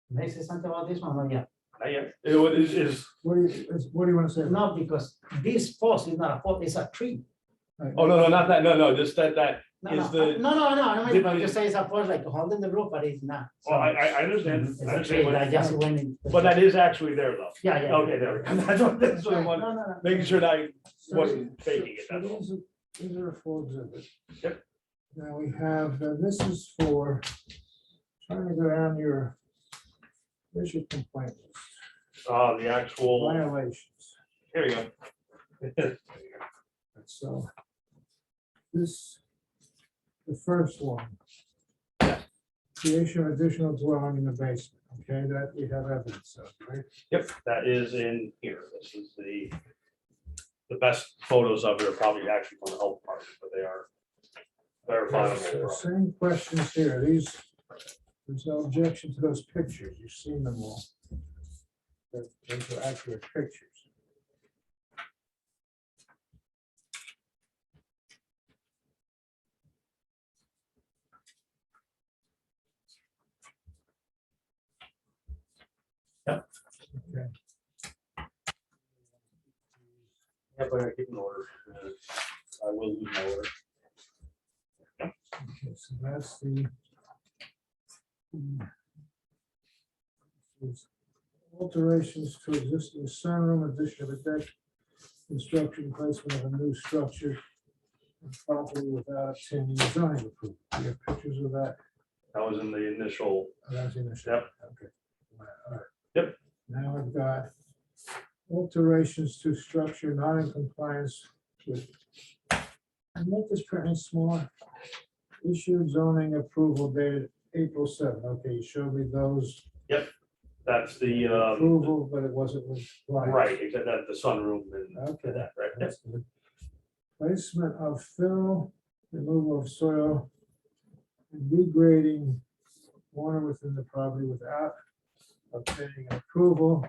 Can I say something about this one? Or yeah. Not yet. It is, What do you want to say? No, because this post is not a post, it's a tree. oh, no, not that, no, just that No, is no, the, I mean, you say it's a post like holding the roof, but it's not. well, I So, understand. it's I a understand tree, what- I just went in. But that is actually there though. Yeah, yeah. Okay, there we go. That's what I No, want, no, no. making sure that I So- wasn't faking it, so that's all. These are a full exhibit. Yep. Now we have, this is for trying to go down your, where's your complaint? The actual, Violations. here we go. So this, the first one. Creation of additional dwelling in the basement, okay, that we have evidence of, right? Yep, that is in here. This is the best photos of it are probably actually from the health department, but they are So verifiable. same questions here, there's no objection to those pictures, you've seen them all. Those are accurate pictures. Yep. Okay. Yeah, but I keep an order. I will lose my order. Okay, so that's the. Alterations to existing sunroom, addition of a deck, construction, placement of a new structure. Property without obtaining zoning approval. You have pictures of that? That was in the initial, Oh, that's in the. Yep. Okay. All right. Yep. Now I've got alterations to structure not in compliance with. I make this print smaller. Issued zoning approval dated April 7th. Okay, you showed me those. that's the, Approval, but it wasn't with. right, except that the sunroom and Okay. that, right? Yep. That's good. Placement of fill, removal of soil, and degrading water within the property without obtaining approval.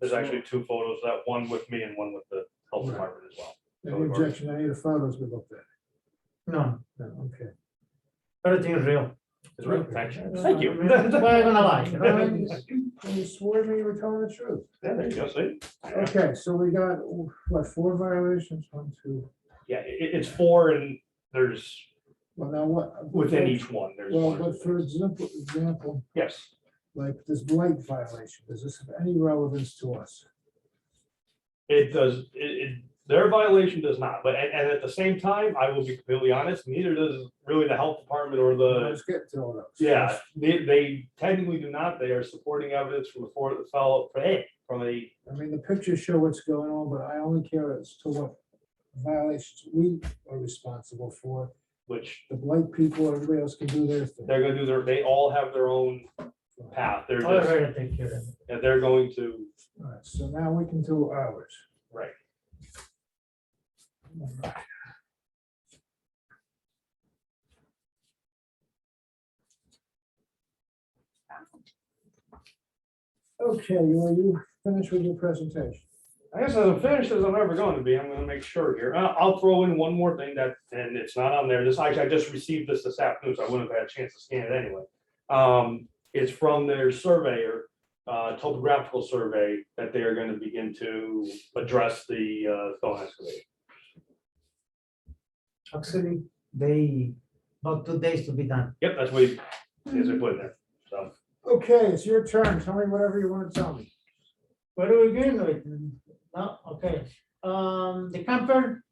There's actually two photos, that one with me and one with the health Right. department as well. Any objection, to any of the photos we looked at? No, No, okay. everything is real. It's right, thank you. Thank you. Why are you gonna lie? You know? You swore to me you were telling the truth. Yeah, there you go, see? Okay, so we got, what, 4 violations? 1, 2, Yeah, it's 4 and there's, well, now what? within each one, there's. Well, one or but for two. example, Yes, like this blight violation, does this have any relevance to us? it does, their violation does not, but, and at the same time, I will be completely honest, neither does really the health department or the. Let's get to all those. Yeah, they technically do not, they are supporting evidence from the fellow, from a, I mean, the pictures show what's going on, but I only care as to what violations we are responsible for. which The blight people, everybody else can do their thing. they're gonna do they all have their own path, they're I'll just, already take care of it. and they're going to, All right, so now we can do ours. right. All right. Okay, you finished with your presentation? I guess as finished as I'm ever going to be, I'm gonna make sure here. I'll throw in one more thing that, and it's not on there. This, actually, I just received this afternoon, so I wouldn't have had a chance to scan it anyway. It's from their surveyor, topographical survey, that they are gonna begin to address the stone excavator. Actually, they, about 2 days to be done. Yep, that's what he, is it put in there, so. Okay, it's your turn. Tell me whatever you want to tell me. Where do we begin with? No, okay, the camper.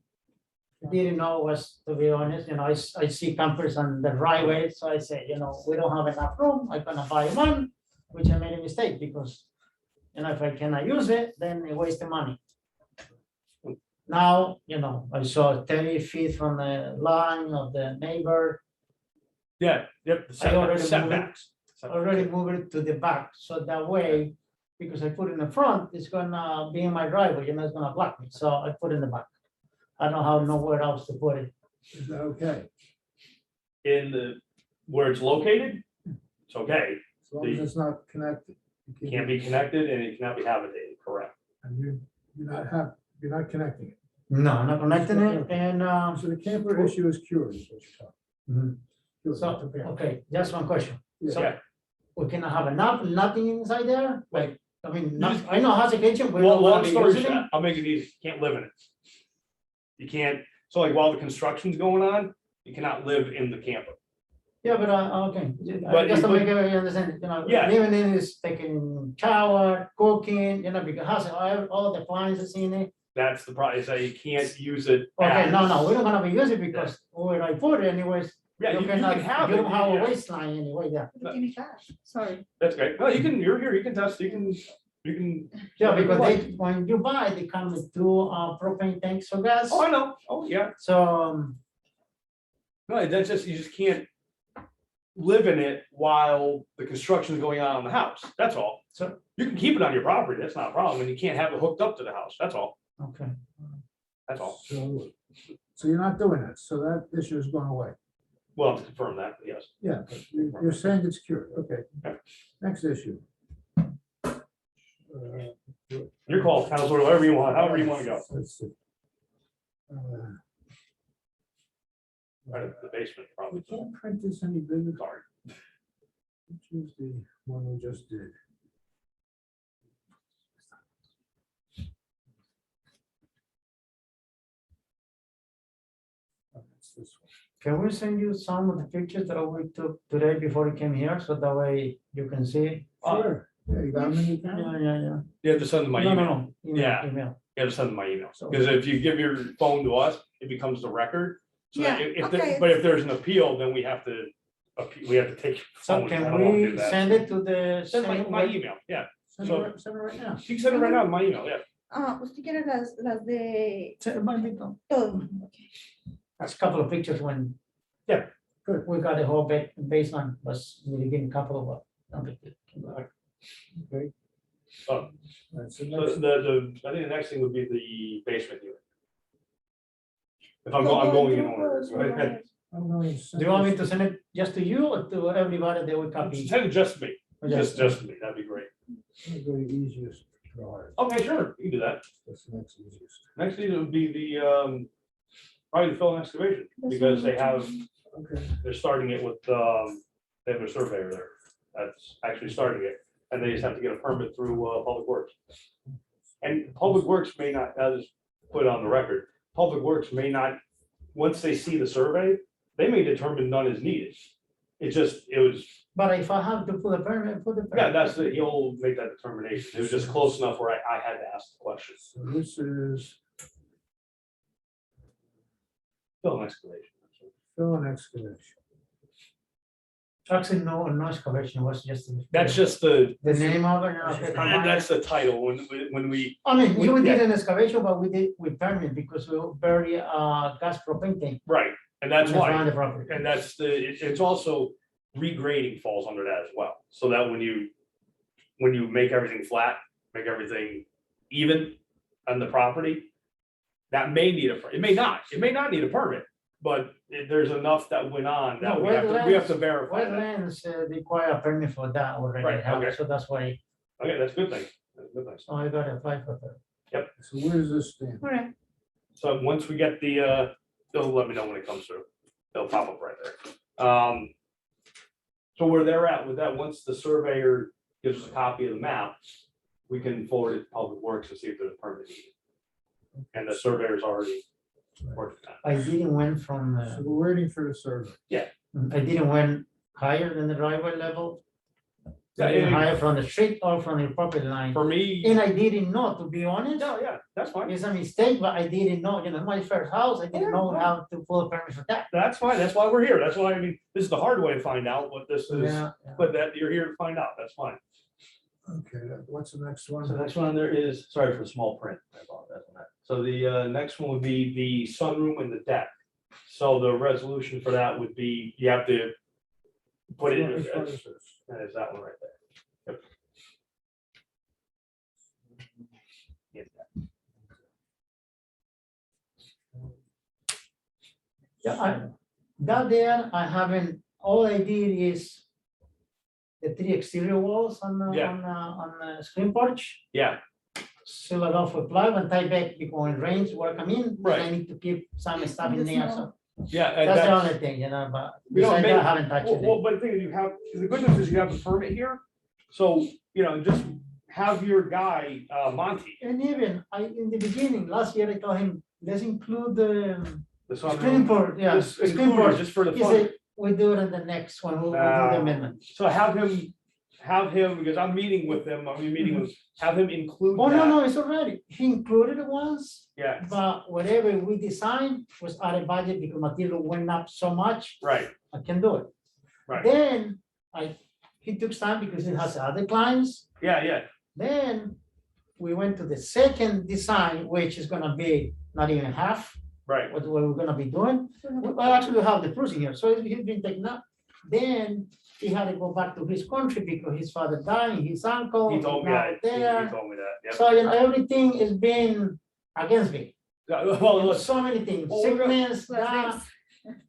Didn't know was, to be honest, you know, I see campers on the driveway, so I say, you know, we don't have enough room, I'm gonna buy one, which I made a mistake because. You know, if I cannot use it, then it wastes the money. Now, you know, I saw 30 feet from the line of the neighbor, Yeah, yep, the I already setbacks. already moved it to the back, so that way. Because I put it in the front, it's gonna be in my driveway, you know, it's gonna block me, so I put it in the back. I don't have nowhere else to put it. Is that okay? In the, where it's located, it's okay, As long as it's not connected. You can't be connected and it cannot be habitated, correct? And you're not connecting it. No, I'm not connecting it, and, So the camper issue is cured, is what you're talking. Cured, so, not the camper. okay, just one question. Yeah. So Yeah. we cannot have nothing inside there, like, I mean, just- I know how's a kitchen. we Well, don't wanna long be story using it. short, I'll make it easy, you can't live in it. You can't, so like while the construction's going on, you cannot live in the camper. Yeah, but, okay, But just to you- make everybody understand, you know, Yeah. living in is taking shower, cooking, you know, because has all the appliances in it. That's the problem, is that you can't use it. Okay, no, as- we're not gonna be using it because where I put it anyways, Yeah, you you can cannot, have you it, don't have a yeah. waistline anyway, yeah. Sorry. That's great, no, you're here, you can test, you can. Yeah, because they, when you buy, they come with 2 propane tanks of gas, Oh, I know, oh, yeah, so, no, that's just, you just can't live in it while the construction is going on in the house, that's all. So- you can keep it on your property, that's not a problem, and you can't have it hooked up to the house, that's all, okay. that's all. So you're not doing it, so that issue is going away. Well, to confirm that, yes. Yeah, but you're saying it's cured, okay. Yeah. Next issue. Your call, counselor, whatever you want, however you want to go. Let's see. Right at the basement, We probably. can't print this any bigger. Sorry. Which is the one we just did. Oh, it's this one. Can we send you some of the pictures that we took today before you came here, so that way you can see? Sure, yeah, you got them in your Yeah, camera? yeah. You have to send them my No, email. no. Email, Yeah. email. You have to send them my email, So- because if you give your phone to us, it becomes the record. So that Yeah, if there- okay. but if there's an appeal, then we have to, we have to take. your So phone. I can don't wanna do we that. send it to the Send same my way? email, yeah. Send So- it right now. You can send it right now, my email, yeah. ¿Usted quiere las de Send it by email. todo? Okay. That's a couple of pictures when. Yeah. Good. We got the whole baseline, but we getting a couple of. Okay. Oh, All right, so So next, I think the next thing would be the basement unit. If I'm going in order. so I- I'm going to send Do you want me this- to send it just to you or to everybody that we copy? Send it just to me, Okay. just to me, that'd be great. I'm gonna go to the easiest. drive. Okay, sure, you can do that. That's the next easiest. Next thing would be the, probably the fill and excavation, because they have, Okay. they're starting it with, they have a surveyor there. That's actually starting it, and they just have to get a permit through, Public Works. And Public Works may not, I'll just put it on the record, Public Works may not, once they see the survey, they may determine none is needed. It was, But if I have to put a permit, put a permit. yeah, that's the, he'll make that determination. It was just close enough where I had to ask the question. So this is Fill and excavation. fill and excavation. Actually, no excavation was just. That's just the, The name of it. and that's the title, when we, I mean, we yeah. did an excavation, but we did with permit because we bury gas propane tank. right, and that's around why, the property. and that's it's also regrading falls under that as well. So that when you make everything flat, make everything even on the property, that may need it may not need a permit, but there's enough that went on that No, we have to verify that. Wetlands require a permit for that already. Right, okay. So that's why, Okay, that's a good thing. That's a good thing. so I got to apply for that. So where does this stand? All right. So once we get the, they'll let me know when it comes through. They'll pop up right there. So where they're at with that, once the surveyor gives us a copy of the map, we can forward it to Public Works and see if there's a permit needed. And the surveyor's already working on it. I didn't went from, So we're waiting for the survey. I didn't went higher than the driveway level. Yeah, I didn't yeah. higher from the street or from the property line. For me, And I didn't know, to be honest. no, yeah, that's fine. It's a mistake, but I didn't know, my first house, I didn't know how to pull a permit for that. That's fine. That's why we're here. That's why, I mean, this is the hard way to find out what this is, Yeah. but that you're here to find out. That's fine. Okay, what's the next one? So the next one there is, sorry for the small print. I apologize on that. So the next one would be the sunroom and the deck. So the resolution for that would be, you have to put it in, Which one as is this? that one right there. Yep. Yeah, that there, I haven't, all I did is the 3 exterior walls on Yeah. on the screen porch. Yeah, Seal it off with plywood and tie back because when it rains, work come in. then I Right. need to keep some stuff in The there, small- so yeah. and that's the only thing, but You know, besides that, I maybe- haven't touched Well, it. but the thing is, you have, the good news is you have the permit here. So, just have your guy, Monty, And even, in the beginning, last year, I told him, let's include the the screen sunroom. port, yeah. Just screen include it porch. just for the He fun. said, we do it in the next one, we'll do the amendment. So have him, because I'm meeting with them, have him include Oh, no, that. no, it's already, he included it once, Yeah, but whatever we designed was out of budget because material went up so much, right, I can do it. right. Then he took time because it has other clients. Yeah. Then we went to the second design, which is gonna be not even half Right. what we're gonna be doing. We actually have the proofs in here, so he's been taken up. Then he had to go back to his country because his father died, his uncle. He told me not that. He there. told me that. Yep. So, everything is been against me. Yeah, well, listen, So many things, Well, we're gonna- sickness, that,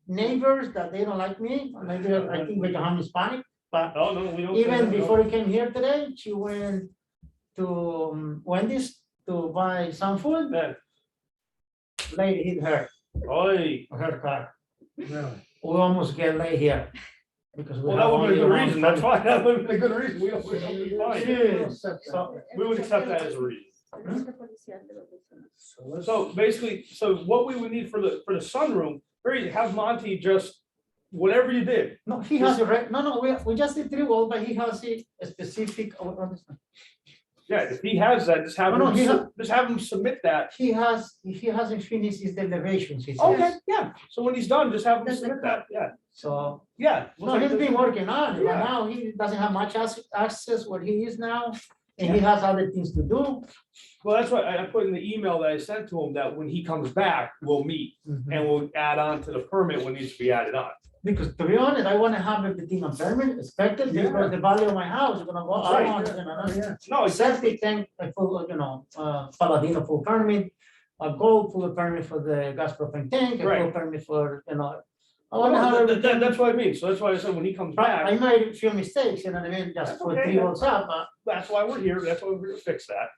neighbors that they don't like me, maybe I think because I'm Hispanic, but no, we don't. even before he came here today, she went to Wendy's to buy some food, Yeah. lady hit Oi, her car. Really? We almost get late here. Because we well, have that would be a only good one reason. That's family. why, that would be a good reason. We don't, be fine. Yes. So We would accept that as a reason. let's- So basically, so what we would need for the sunroom, very, have Monty just, whatever you did. No, he has a, no, we just did 3 wall, but he has a specific, Yeah, if he has that, just have No, him, he just have him submit that. he hasn't finished his elevations, he Okay, says. yeah. So when he's done, just have him That's the submit that. Yeah, So, yeah. no, he's been working on it, but Yeah. now he doesn't have much access where he is now, and he has other things to do. Well, that's what I put in the email that I sent to him, that when he comes back, we'll meet and we'll add on to the permit when needs to be added on. Because to be honest, I wanna have everything on permit, expected, Yeah. because the value of my house is gonna go Right. up. Oh, yeah. No, Septic tank, I full, Paladino full permit, a gold full permit for the gas propane tank, a full Right. permit for, I wanna have everything. that's what I mean. So that's why I said when he comes I back, made a few mistakes, just That's for okay, 3 walls up, but that's why we're here. That's why we're here to fix that.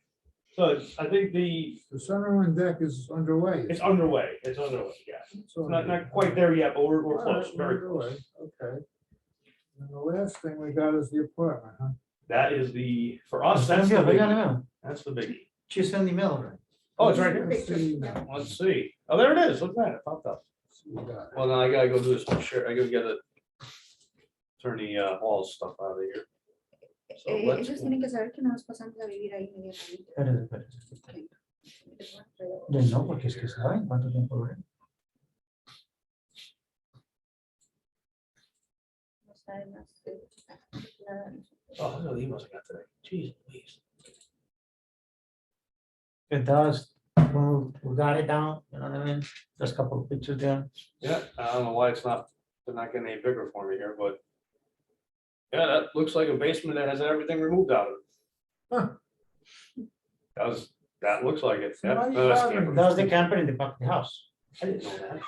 So I think the, The Sunderland deck is underway. it's underway, yeah. So- Not quite there yet, but we're All close, right, very underway, close. okay. And the last thing we got is the apartment, huh? That is the, for us, that's the biggie. That's the biggie. She's in the middle, right? Oh, it's right here. Let's see, Let's see. Oh, there it is. Look at that. It popped up. see what we got. Well, then I gotta go do this for sure. I gotta get it. Attorney Hall's stuff out of here. So let's. Ellos tienen que saber que no nos pasamos a vivir ahí inmediatamente. No, porque es que saben cuánto tiempo dura. No sabe más nada. Oh, look at the emails I got today. Jeez, please. It does, when we got it down, you know what I mean? There's a couple of pictures there. Yeah, I don't know why it's not, they're not getting any bigger for me here, but. Yeah, that looks like a basement that has everything removed out of it. Huh. That looks like it. Yeah. Nice No, that's property. camper. That was the camper in the back of the house. I didn't know that.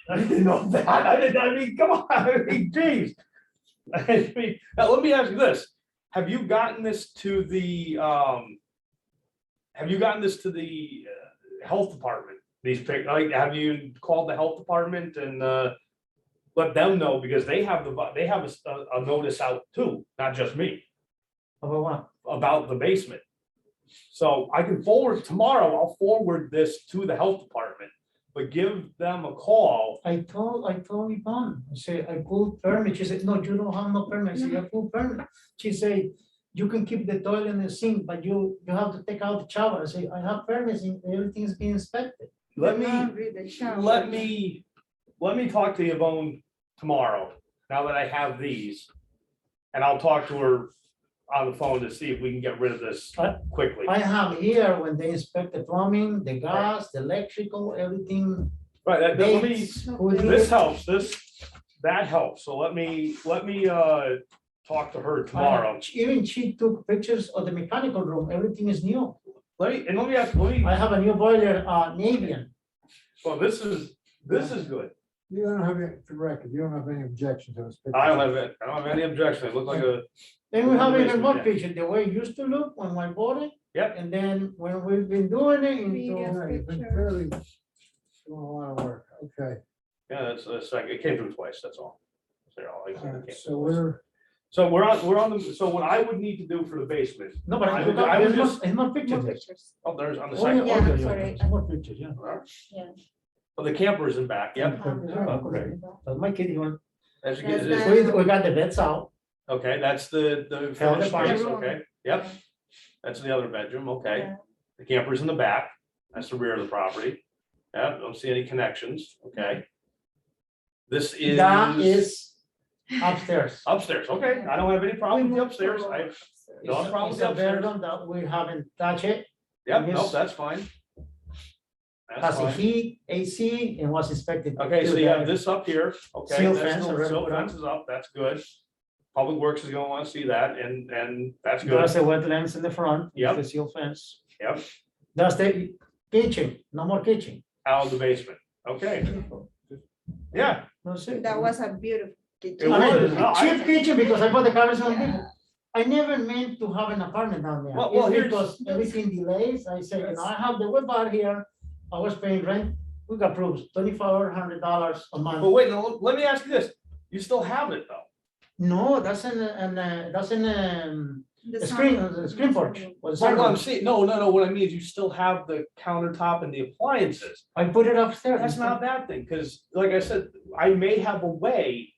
I didn't know that. I mean, come on, I mean, geez. I mean, now let me ask you this. Have you gotten this to the, health department? These, like, have you called the health department and, let them know, because they have a notice out too, not just me, About what? about the basement. So I can tomorrow, I'll forward this to the health department, but give them a call. I told Yvonne, I said, I pulled permit. She said, no, you don't have no permit. I said, I pulled permit. She said, you can keep the toilet in the sink, but you have to take out the shower. I say, I have permits and everything is being inspected. Let me. Laundry, the shower. Let me talk to Yvonne tomorrow, now that I have these. And I'll talk to her on the phone to see if we can get rid of this quickly. I have here when they inspect the plumbing, the gas, the electrical, everything. Right, let me, dates, who did this it. helps, that helps, so let me talk to her tomorrow. Even she took pictures of the mechanical room. Everything is new. Let me ask, I have a new boiler, Navian. well, this is good. You don't have any, for the record, you don't have any objection to this. I don't have any objection, it looked like a, Then we have even Basement, more yeah. picture, the way it used to look when I bought it. Yep. And then when we've been doing it Videos. into, No, you've been fairly doing a lot of work, okay. yeah, it's like, it came through twice, that's all. All right, so we're, So we're on so what I would need to do for the basement, no, but I I would- got, I would there's more, just- there's more More pictures. there. pictures. oh, there's on the Oh, second. yeah, one. sorry. there's more pictures, yeah. Yeah. Well, the camper is in back, yep. Okay. That's my kiddie one. As you That's get- that. We got the beds out. Okay, that's the Hell, finished the space, bedroom. okay, yep. That's the other bedroom, okay. Yeah. The camper's in the back, that's the rear of the property. Yeah, don't see any connections, okay. This is. That is upstairs. Upstairs, okay, I don't have any problem with the upstairs, I have, no It's a- problem it's with a upstairs. bedroom that we haven't touched it. Yep, no, Yes. that's fine. That's Has a fine. heat, AC, and was inspected. Okay, so you have this up here, okay. Seal that's fence no- already seal put up. fence is up, that's good. Public Works is gonna wanna see that, and that's good, There's the wetlands in the front. Yep. The seal fence. yep, That's the kitchen, no more kitchen. out of the basement, okay. Yeah, That's it. That was a beautiful It kitchen. I mean, was, no, I- cheap kitchen because I bought the cameras on Yeah. people. I never meant to have an apartment down there. Well, It's here's- because everything delays. I said, I have the web out here. I was paying rent. We got approved $2,400 a but month. wait, no, let me ask you this, you still have it though? No, that's in The a screen, sound- a screen porch. Was So what I'm saying, no, what I mean is you still have the countertop and the appliances. I put it upstairs. That's not a bad thing, because like I said, I may have a way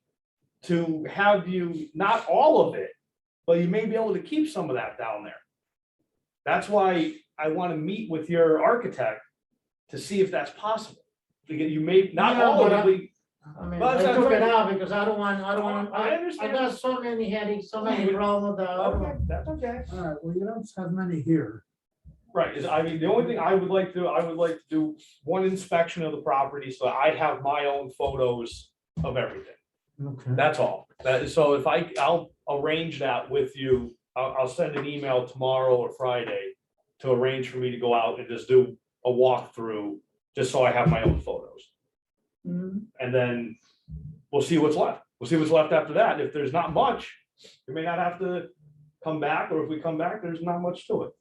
to have you, not all of it, but you may be able to keep some of that down there. That's why I want to meet with your architect to see if that's possible. Because you may, not Yeah, all but of it, I mean, Well, I that's took it right. out because I don't want, I understand. I got so many headaches, so many problems with okay, the. that's okay. all right, well, you don't have many here. Right, is, I mean, the only thing I would like to do one inspection of the property, so I have my own photos of everything. Okay. That's all. That is, so if I'll arrange that with you, I'll send an email tomorrow or Friday to arrange for me to go out and just do a walkthrough, just so I have my own photos. Mhm. And then we'll see what's left. We'll see what's left after that. If there's not much, we may not have to come back, or if we come back, there's not much to it.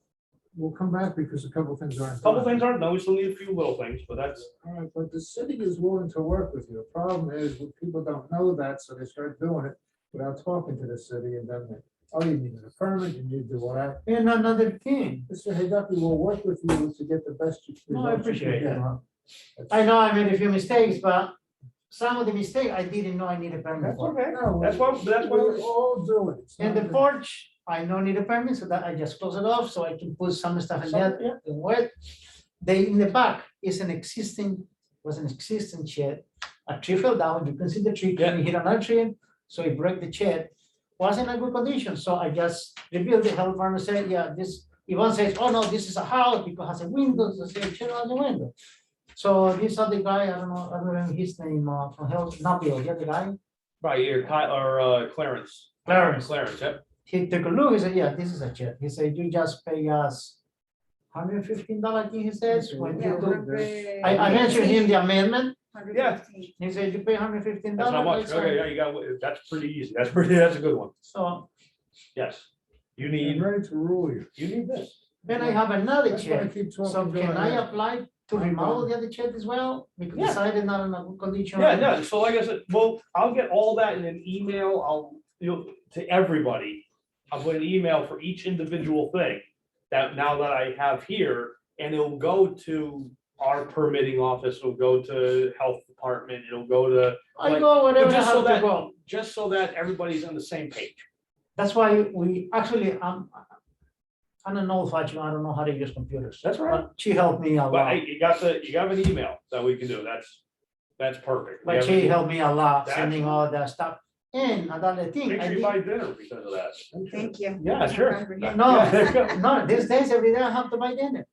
we'll come back because a couple things aren't. Couple done. things aren't done, we still need a few little things, but that's, All right, but the city is willing to work with you. The problem is, when people don't know that, so they start doing it without talking to the city, and then, oh, you need a permit, you need to do what? And another thing, Mr. Hidaki will work with you to get the best. No, I appreciate it. I know I made a few mistakes, but some of the mistake, I didn't know I need a permit that's for. okay. No, That's why we all do it. It's And not the that- porch, I don't need a permit, so that I just close it off, so I can put some stuff in there, and wet. They, in the back is an existing shed, a tree fell down, you can see the tree, Yeah. can hit another tree, so it broke the shed. Wasn't a good condition, so I just rebuilt the health farmer said, yeah, this, Yvonne says, oh no, this is a house because it has a window, so say, turn on the window. So this other guy, I don't know his name, from Health, not Bill, the other guy, Right here, Clarence. Clarence. Yep. He took a look, he said, yeah, this is a shed, he said, you just pay us $115, I think he says, when Yeah, you do. 100. I mentioned him the amendment, 115. he said, you pay $115. That's not much, okay, yeah, you got, that's pretty easy, that's a good one, So yes. You I'm need, ready to rule you. you need this. then I have another That's why I shed, keep so talking. can Joe, I and apply to remodel the other shed as well? Because Yeah. the side is not in a good condition. Yeah, so like I said, well, I'll get all that in an email, to everybody. I'll put an email for each individual thing that now that I have here, and it'll go to our permitting office, it'll go to health department, it'll go to, I go wherever I just so have to that- go. just so that everybody's on the same page. That's why we actually, I'm an old fashioned, I don't know how to use computers. That's right. But she helped me a But lot, you got an email that we can do, that's perfect. We but have she an- helped me a lot, That's- sending all that stuff. And another thing, Make I sure you did, buy dinner because of that. Thank you. Yeah, sure. Hungry. no, these days, every day I have to buy dinner.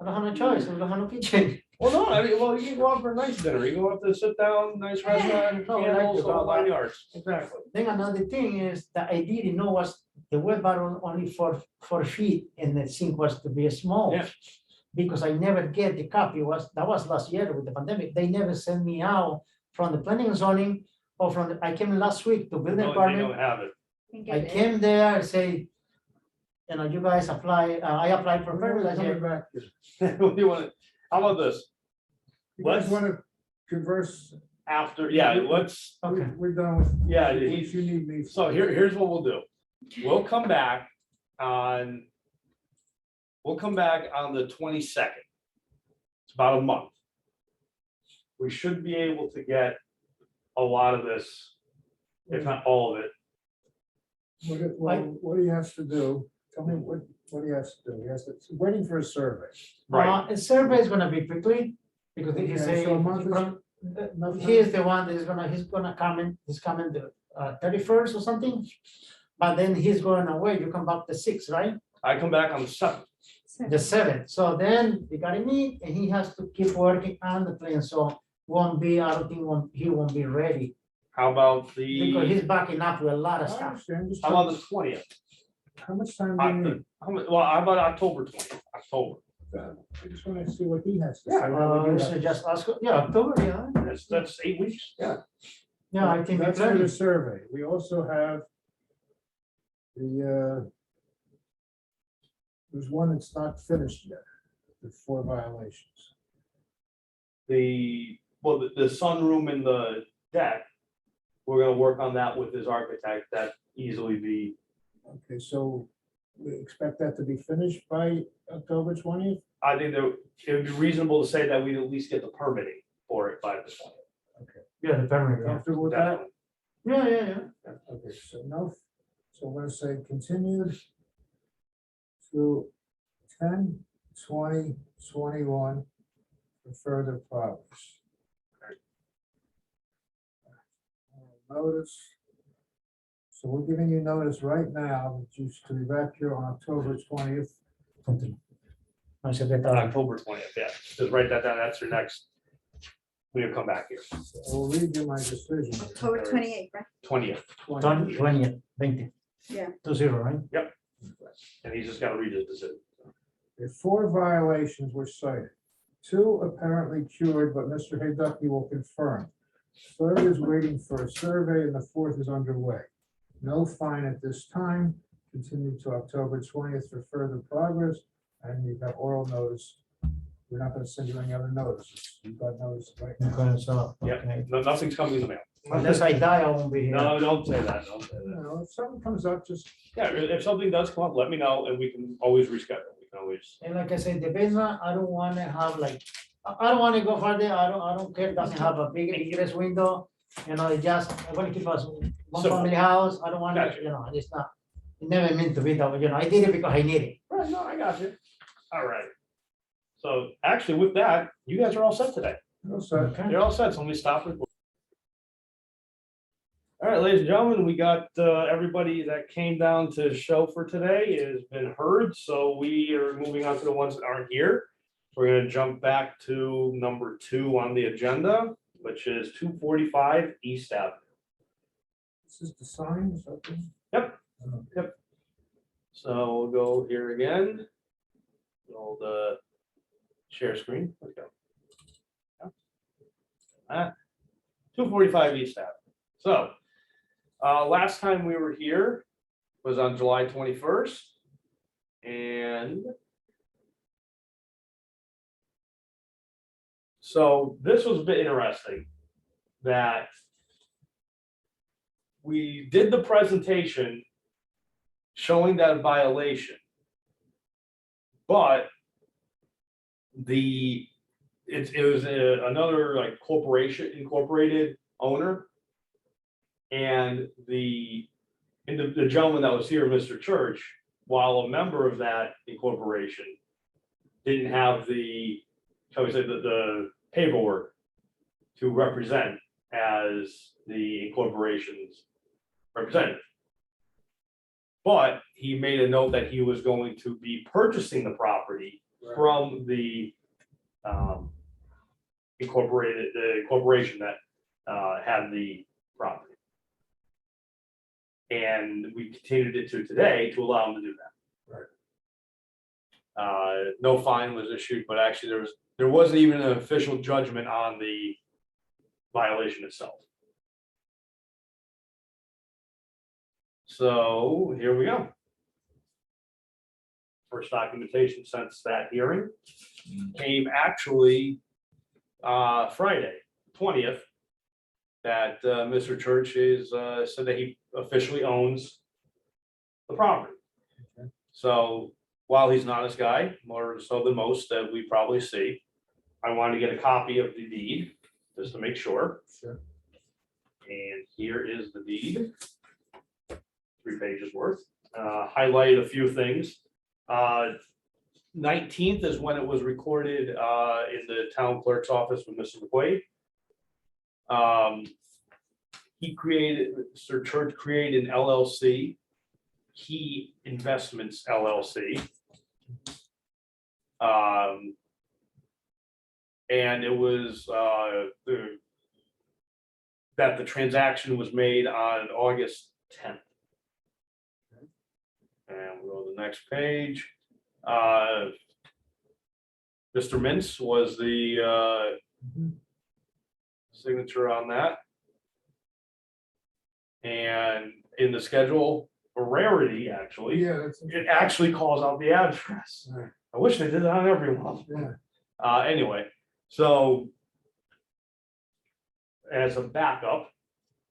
I don't have no choice, I don't have no kitchen. Well, no, I mean, well, you can go out for a nice dinner, you go out to sit down, nice restaurant, No, I like candles, to go all out. 9 yards, exactly. Then another thing is that I didn't know was the wet bottle only 4 feet and the sink was to be small. Yeah. Because I never get the copy, that was last year with the pandemic, they never sent me out from the planning and zoning or I came last week to building No, they department. don't have it. Think I it is. came there, I say, you know, you guys apply, I applied for permit last Coming year. back here. What do you want, how about this, You guys Let's- want to converse? after, yeah, let's, Okay, We're done with. yeah, If you need me. so here's what we'll do. We'll come back on the 22nd. It's about a month. We should be able to get a lot of this, if not all of it. What he has to do, tell me what he has to do. He has to, he's waiting for a survey. Right, a survey is gonna be quickly, because he Okay, say, so a month is enough he is time? the one that he's gonna come in, he's coming the 31st or something. But then he's going away, you come back the 6th, right? I come back on the 7th. The 7th, so then we gotta meet and he has to keep working on the plan, so I don't think he won't be ready. How about Because the, he's backing up with a lot I of stuff. understand, just how tell about me, the 20th? how much time do you need? Well, how about October 20th, October? I just want to see what he has to say. what we do So have. just ask, yeah, October, yeah, That's 8 weeks, yeah. yeah, I think we That's for plan. the survey. We also have there's one that's not finished yet, the 4 violations. The sunroom in the deck, we're gonna work on that with his architect, that easily be, Okay, so we expect that to be finished by October 20th? I think that it would be reasonable to say that we'd at least get the permitting for it by the 20th. Yeah, the permit, yeah. Comfortable with that? Definitely. Yeah. Okay, so no, so we're gonna say continued to 10/20/21 for further progress. Notice. So we're giving you notice right now that you should be back here on October 20th. I said that, On October 20th, yeah, just write that down, that's your next. We'll come back here, I will read you my decision. October 28th, right? 20th, 20th, 20. Yeah. 20, right? and he's just gotta read his decision. The 4 violations were cited. 2 apparently cured, but Mr. Hidaki will confirm. 3rd is waiting for a survey and the 4th is underway. No fine at this time. Continue to October 20th for further progress. and you got oral notice. We're not gonna send you any other notices. You've got notice right now. Okay, so, Yeah. okay. No, nothing's coming in the mail. Unless I die, I won't be here. No, don't say that, don't say You that. know, if something comes up, just, Yeah, if something does come up, let me know and we can always reschedule. We can always. And like I said, the basement, I don't wanna have like, I don't wanna go further, I don't care, doesn't have a big egress window. You know, it just, I wanna keep us one Simple. family house, I don't wanna, Gotcha. you know, it's not, it never meant to be that, way, you know, I did it because I need it. Right, no, I got you. All right. So actually with that, you guys are all set today. no, sir. You're all set, so let me stop recording. All right, ladies and gentlemen, we got everybody that came down to show for today has been heard, so we are moving on to the ones that aren't here. We're gonna jump back to number 2 on the agenda, which is 245 East Avenue. This is the sign, is that the- Yep. Oh, So we'll go here again. We'll share screen. Let's go. 245 East Avenue. So last time we were here was on July 21st. And so this was a bit interesting that we did the presentation showing that violation. But it was another like corporation, incorporated owner. And the gentleman that was here, Mr. Church, while a member of that incorporation, didn't have the, shall we say, the paperwork to represent as the incorporation's representative. But he made a note that he was going to be purchasing the property from the corporation that had the property. And we continued it to today to allow him to do that. No fine was issued, but actually there wasn't even an official judgment on the violation itself. So here we go. First documentation since that hearing came actually Friday, 20th, that Mr. Church is said that he officially owns the property. Okay. So while he's an honest guy, more so than most that we probably see, I wanted to get a copy of the deed just to make sure. Sure. And here is the deed. 3 pages worth. Highlight a few things. 19th is when it was recorded in the town clerk's office with Mr. McQuaid. Mr. Church created an LLC, Key Investments LLC. And it was that the transaction was made on August 10th. And we'll go to the next page. Mr. Mintz was the signature on that. And in the schedule, a rarity, actually, Yeah, that's. it actually calls out the address. Right. I wish they did that on everyone. Yeah. Anyway, so as a backup,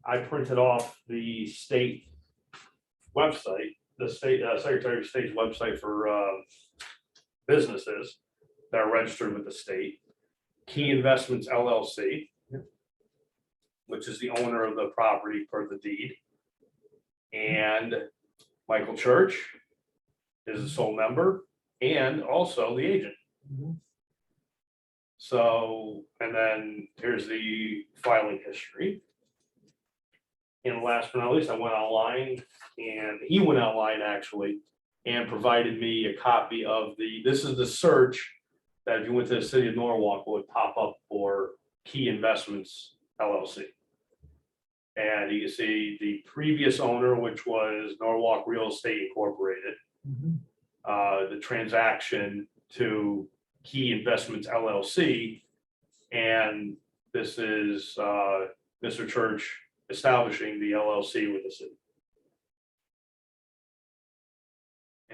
I printed off the state website, the state Secretary of State's website for businesses that are registered with the state. Key Investments LLC, which is the owner of the property per the deed. And Michael Church is the sole member and also the agent. Mhm. So, and then here's the filing history. And last but not least, I went online and he went online actually and provided me a copy of this is the search that if you went to the city of Norwalk would pop up for Key Investments LLC. And you can see the previous owner, which was Norwalk Real Estate Incorporated, Mhm. the transaction to Key Investments LLC. And this is Mr. Church establishing the LLC with the city.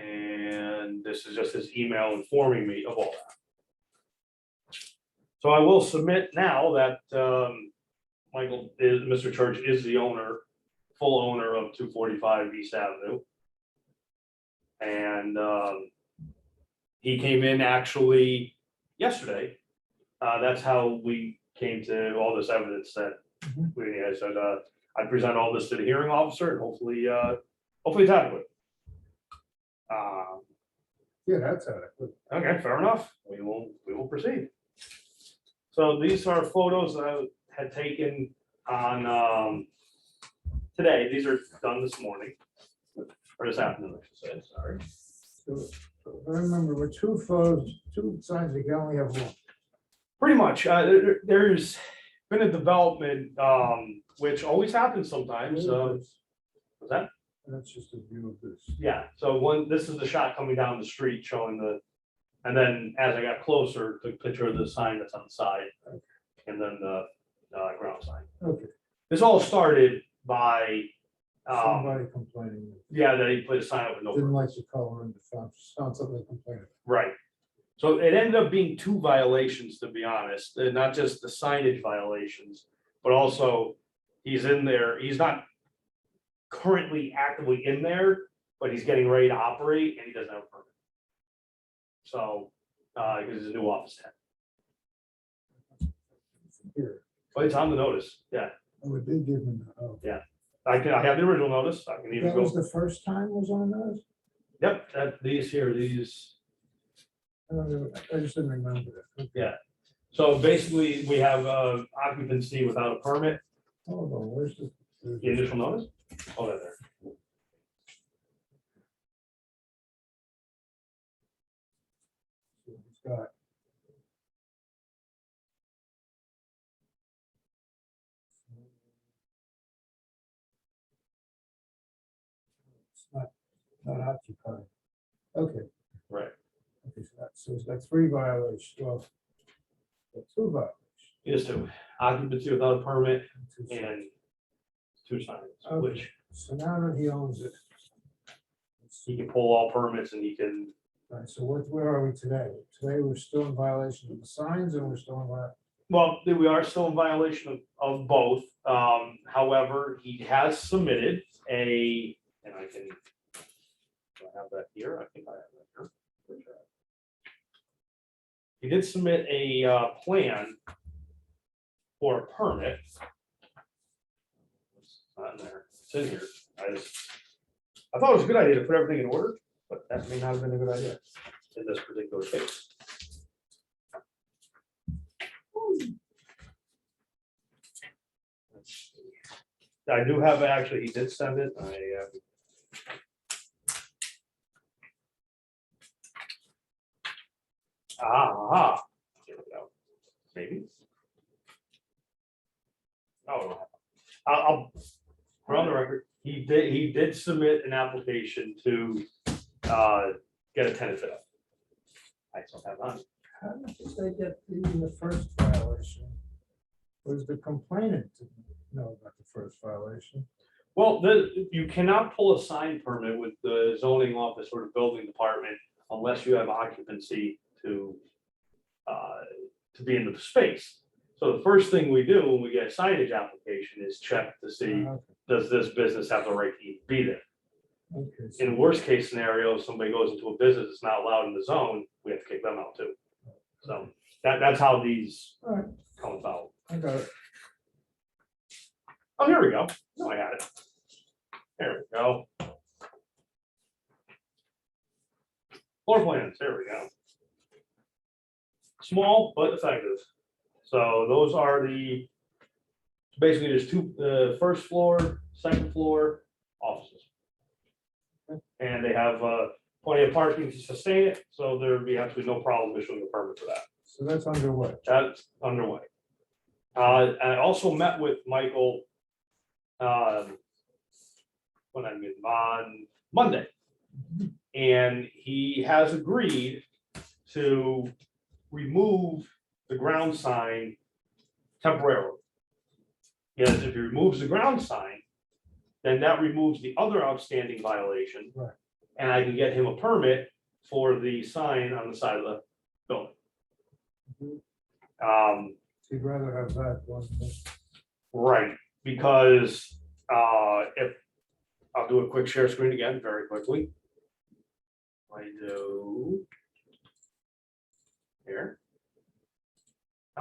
And this is just his email informing me of all that. So I will submit now that Mr. Church is the owner, full owner of 245 East Avenue. And he came in actually yesterday. That's how we came to all this evidence that I said, I present all this to the hearing officer and hopefully it's adequate. Yeah, that's adequate. Okay, fair enough. We will proceed. So these are photos that I had taken on today. These are done this morning. Or this afternoon, I should say, sorry. So I remember with two photos, two signs, you can only have one. Pretty much, there's been a development, which always happens sometimes. What's that? That's just a view of this. Yeah, so this is the shot coming down the street showing and then as I got closer, took a picture of the sign that's on the side. And then the ground sign. Okay. This all started by, Somebody complaining. yeah, that he put a sign up with no. Didn't like the color and found something complaining. Right. So it ended up being two violations, to be honest, and not just the signage violations, but also he's in there, he's not currently actively in there, but he's getting ready to operate and he doesn't have a permit. So, because it's a new office tenant. Here, But it's on the notice, yeah. oh, it did give me, oh. I have the original notice, I can even That was go, the first time was on those? yep, these here, these. I just didn't remember that. Yeah. So basically, we have occupancy without a permit, Hold on, where's the? the initial notice. Oh, there. It's got. It's not occupied. Okay. Right. Okay, so it's got three violations, well, two violations. Is to occupancy without a permit Two signs. and two signs, Okay. which So now that he owns it. he can pull all permits and he can, All right, so where are we today? Today, we're still in violation of the signs and we're still in violation. well, we are still in violation of both. However, he has submitted and I can. Do I have that here? I think I have that here. Pretty sure. He did submit a plan for a permit. It's not in there, it's in here. I thought it was a good idea to put everything in order, but that may not have been a good idea in this particular case. Let's see. I do have, actually, he did send it, here we go, maybe. Oh, we're on the record, he did submit an application to get a tenant fit up. I still have on. How did they get the first violation? Was the complainant to know about the first violation? Well, you cannot pull a sign permit with the zoning office or the building department unless you have occupancy to be in the space. So the first thing we do when we get a signage application is check to see, does this business have the right to be there? Okay. In worst case scenario, somebody goes into a business that's not allowed in the zone, we have to kick them out too. So that's how these All right, come about. I got it. Oh, here we go. No, I had it. There we go. Floor plans, there we go. Small but effective. So those are basically there's two, first floor, second floor offices. And they have plenty of parking to sustain it, so there'd be absolutely no problem issuing a permit for that. So that's underway. That's underway. I also met with Michael when I met on Monday. And he has agreed to remove the ground sign temporarily. Yes, if he removes the ground sign, then that removes the other outstanding violation Right. and I can get him a permit for the sign on the side of the building. You'd rather have that one. Right, because if, I'll do a quick share screen again, very quickly. I do. Here.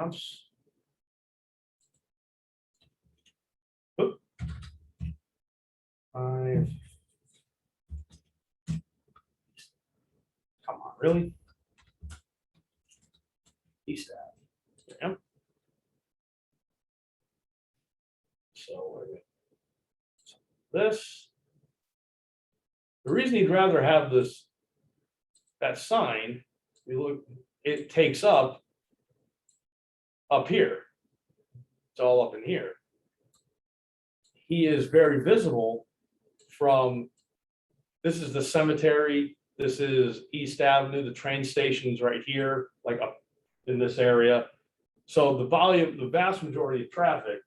Oops. Oop. 5. Come on, really? East Ave. Yeah. So we're gonna- this. The reason he'd rather have this, that sign, you look, it takes up here. It's all up in here. He is very visible from, this is the cemetery, this is East Avenue, the train station's right here, like up in this area. So the volume, the vast majority of traffic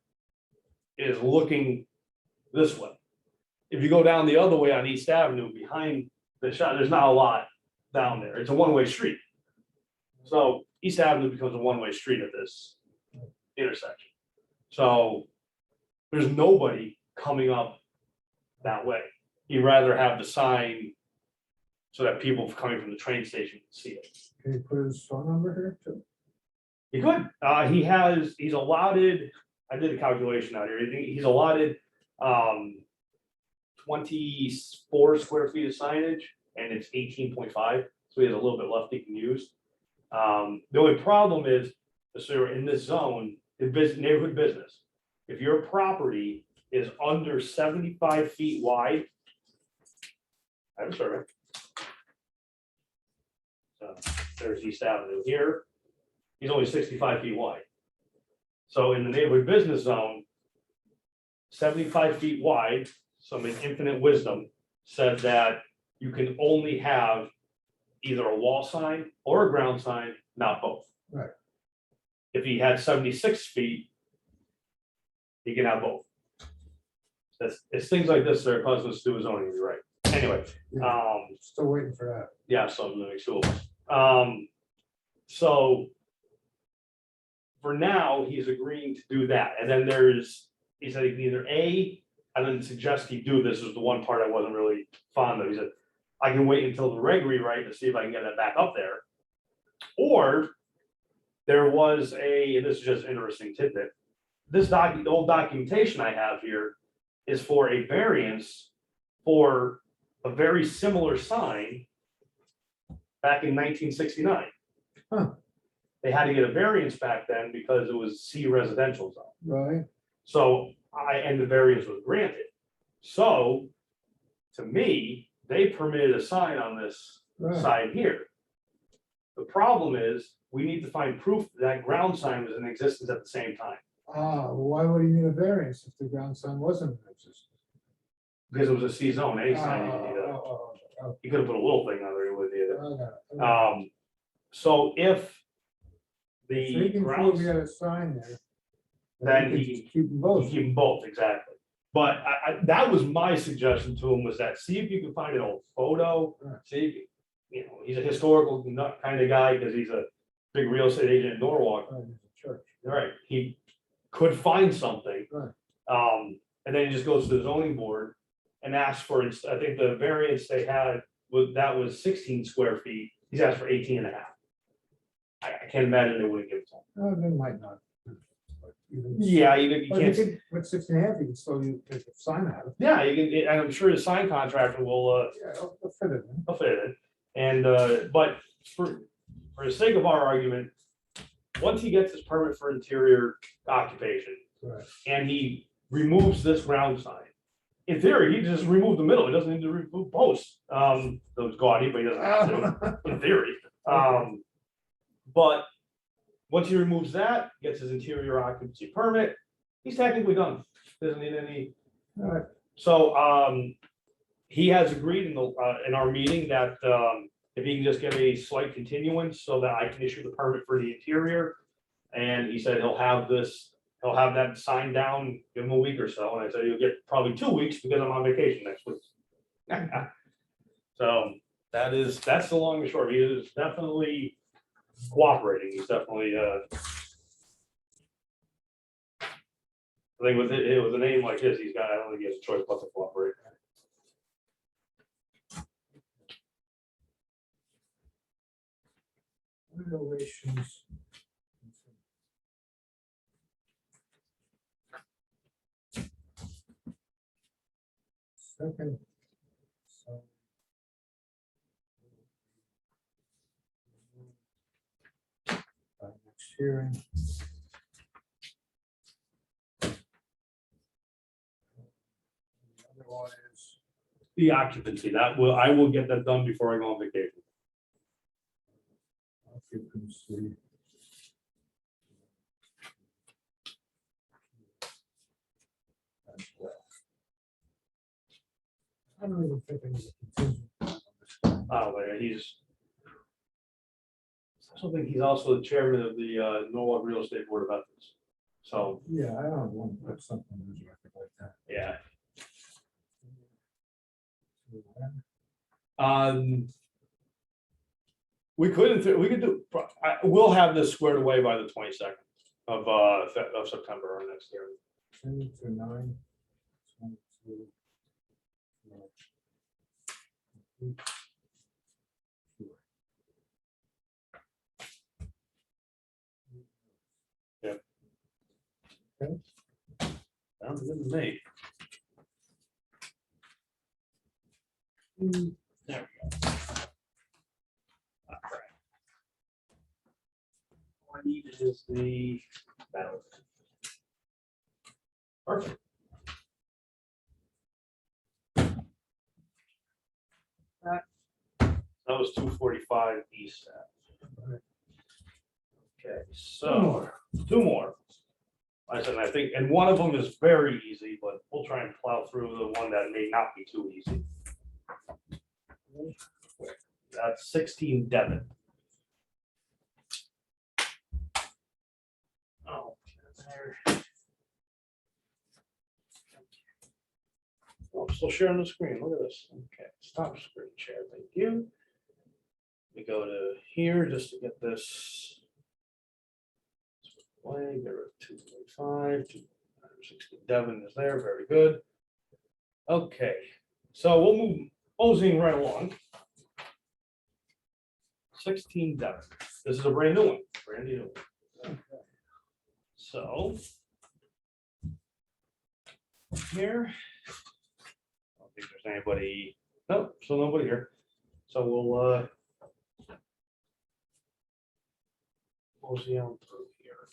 is looking this way. If you go down the other way on East Avenue behind the shop, there's not a lot down there. It's a one-way street. So East Avenue becomes a one-way street at this intersection. So there's nobody coming up that way. You'd rather have the sign so that people coming from the train station can see it. Can you put his phone number here too? He could, he's allotted, I did a calculation out here, he's allotted 24 square feet of signage, and it's 18.5, so he has a little bit left he can use. The only problem is, so in this zone, in neighborhood business, if your property is under 75 feet wide, I have a survey. So there's East Avenue here. He's only 65 feet wide. So in the neighborhood business zone, 75 feet wide, some infinite wisdom said that you can only have either a wall sign or a ground sign, not both. Right. If he had 76 feet, he can have both. It's things like this that are causing us to do his zoning, you're right. Anyway, Still waiting for that. yeah, so I'm gonna make sure. So for now, he's agreeing to do that. And then he said he can either I didn't suggest he do this, is the one part I wasn't really fond of. He said, I can wait until the reg rewrite to see if I can get that back up there. Or there was and this is just interesting tidbit. The old documentation I have here is for a variance for a very similar sign back in 1969. Huh. They had to get a variance back then because it was C residential zone. Right. So and the variance was granted. So to me, they permitted a sign on this Right. side here. The problem is, we need to find proof that ground sign was in existence at the same time, Why would he need a variance if the ground sign wasn't in existence? because it was a C zone, any sign you could have put a little thing on there, it would either. So if So he the can ground, prove he had a sign there. then could he just keep them both. keep them both, exactly. But that was my suggestion to him, was that see if you can find an old photo, Right. see if, he's a historical nut kind of guy, because he's a big real estate agent in Norwalk. Right, there's a church. Right, he could find something. Right. And then he just goes to the zoning board and asks for, I think the variance they had was 16 square feet. He's asked for 18 and a half. I can't imagine they wouldn't give it to him. They might not. But even- Yeah, you But can't. you could, with 6.5, you can still take a sign out of it. Yeah, you can, and I'm sure the sign contractor will, Yeah, they'll fit it in. I'll fit it in. And, but for the sake of our argument, once he gets his permit for interior occupation Right. and he removes this ground sign, in theory, he just remove the middle. He doesn't need to remove posts. Those gaudy, but he doesn't have to, in theory. But once he removes that, gets his interior occupancy permit, he's technically done. Doesn't need any. Right. So, he has agreed in our meeting that, if he can just get a slight continuance so that I can issue the permit for the interior. And he said he'll have that sign down, give him a week or so. And I said, you'll get probably 2 weeks because I'm on vacation next week. So that's the long and short. He is definitely cooperating. He's definitely, I think with it, with a name like this, I don't think he has a choice but to cooperate. Violations. Second. So. Next hearing. Otherwise, The occupancy, I will get that done before I go on vacation. occupancy. As well. I don't even think I need a contingent. Oh, but I also think he's also the chairman of the Norwalk Real Estate Board of Ethics. So, Yeah, I don't want to put something in his record like that. yeah. We could do, we'll have this squared away by the 22nd of September, our next hearing. 10 to 9. 22. Sounds good to me. There we go. All right. All I need is the ballot. Perfect. That was 245 East Ave. Okay, so 2 more. I said, I think, and one of them is very easy, but we'll try and plow through the one that may not be too easy. That's 16 Devon. Oh, there. Oh, I'm still sharing the screen. Look at this. Okay, stop screen share. Thank you. We go to here just to get this. Play, there are 225, 260 Devon is there, very good. Okay, so we'll move moseying right along. 16 Devon. This is a brand new one, brand new. So here, I don't think there's anybody. Nope, so nobody here. So we'll mosey on through here.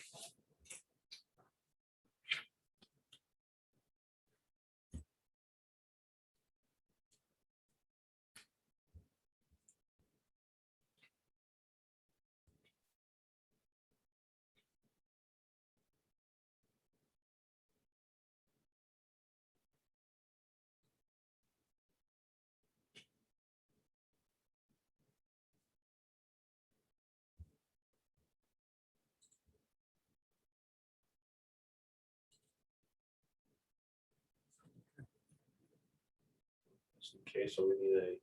Just in case, so we need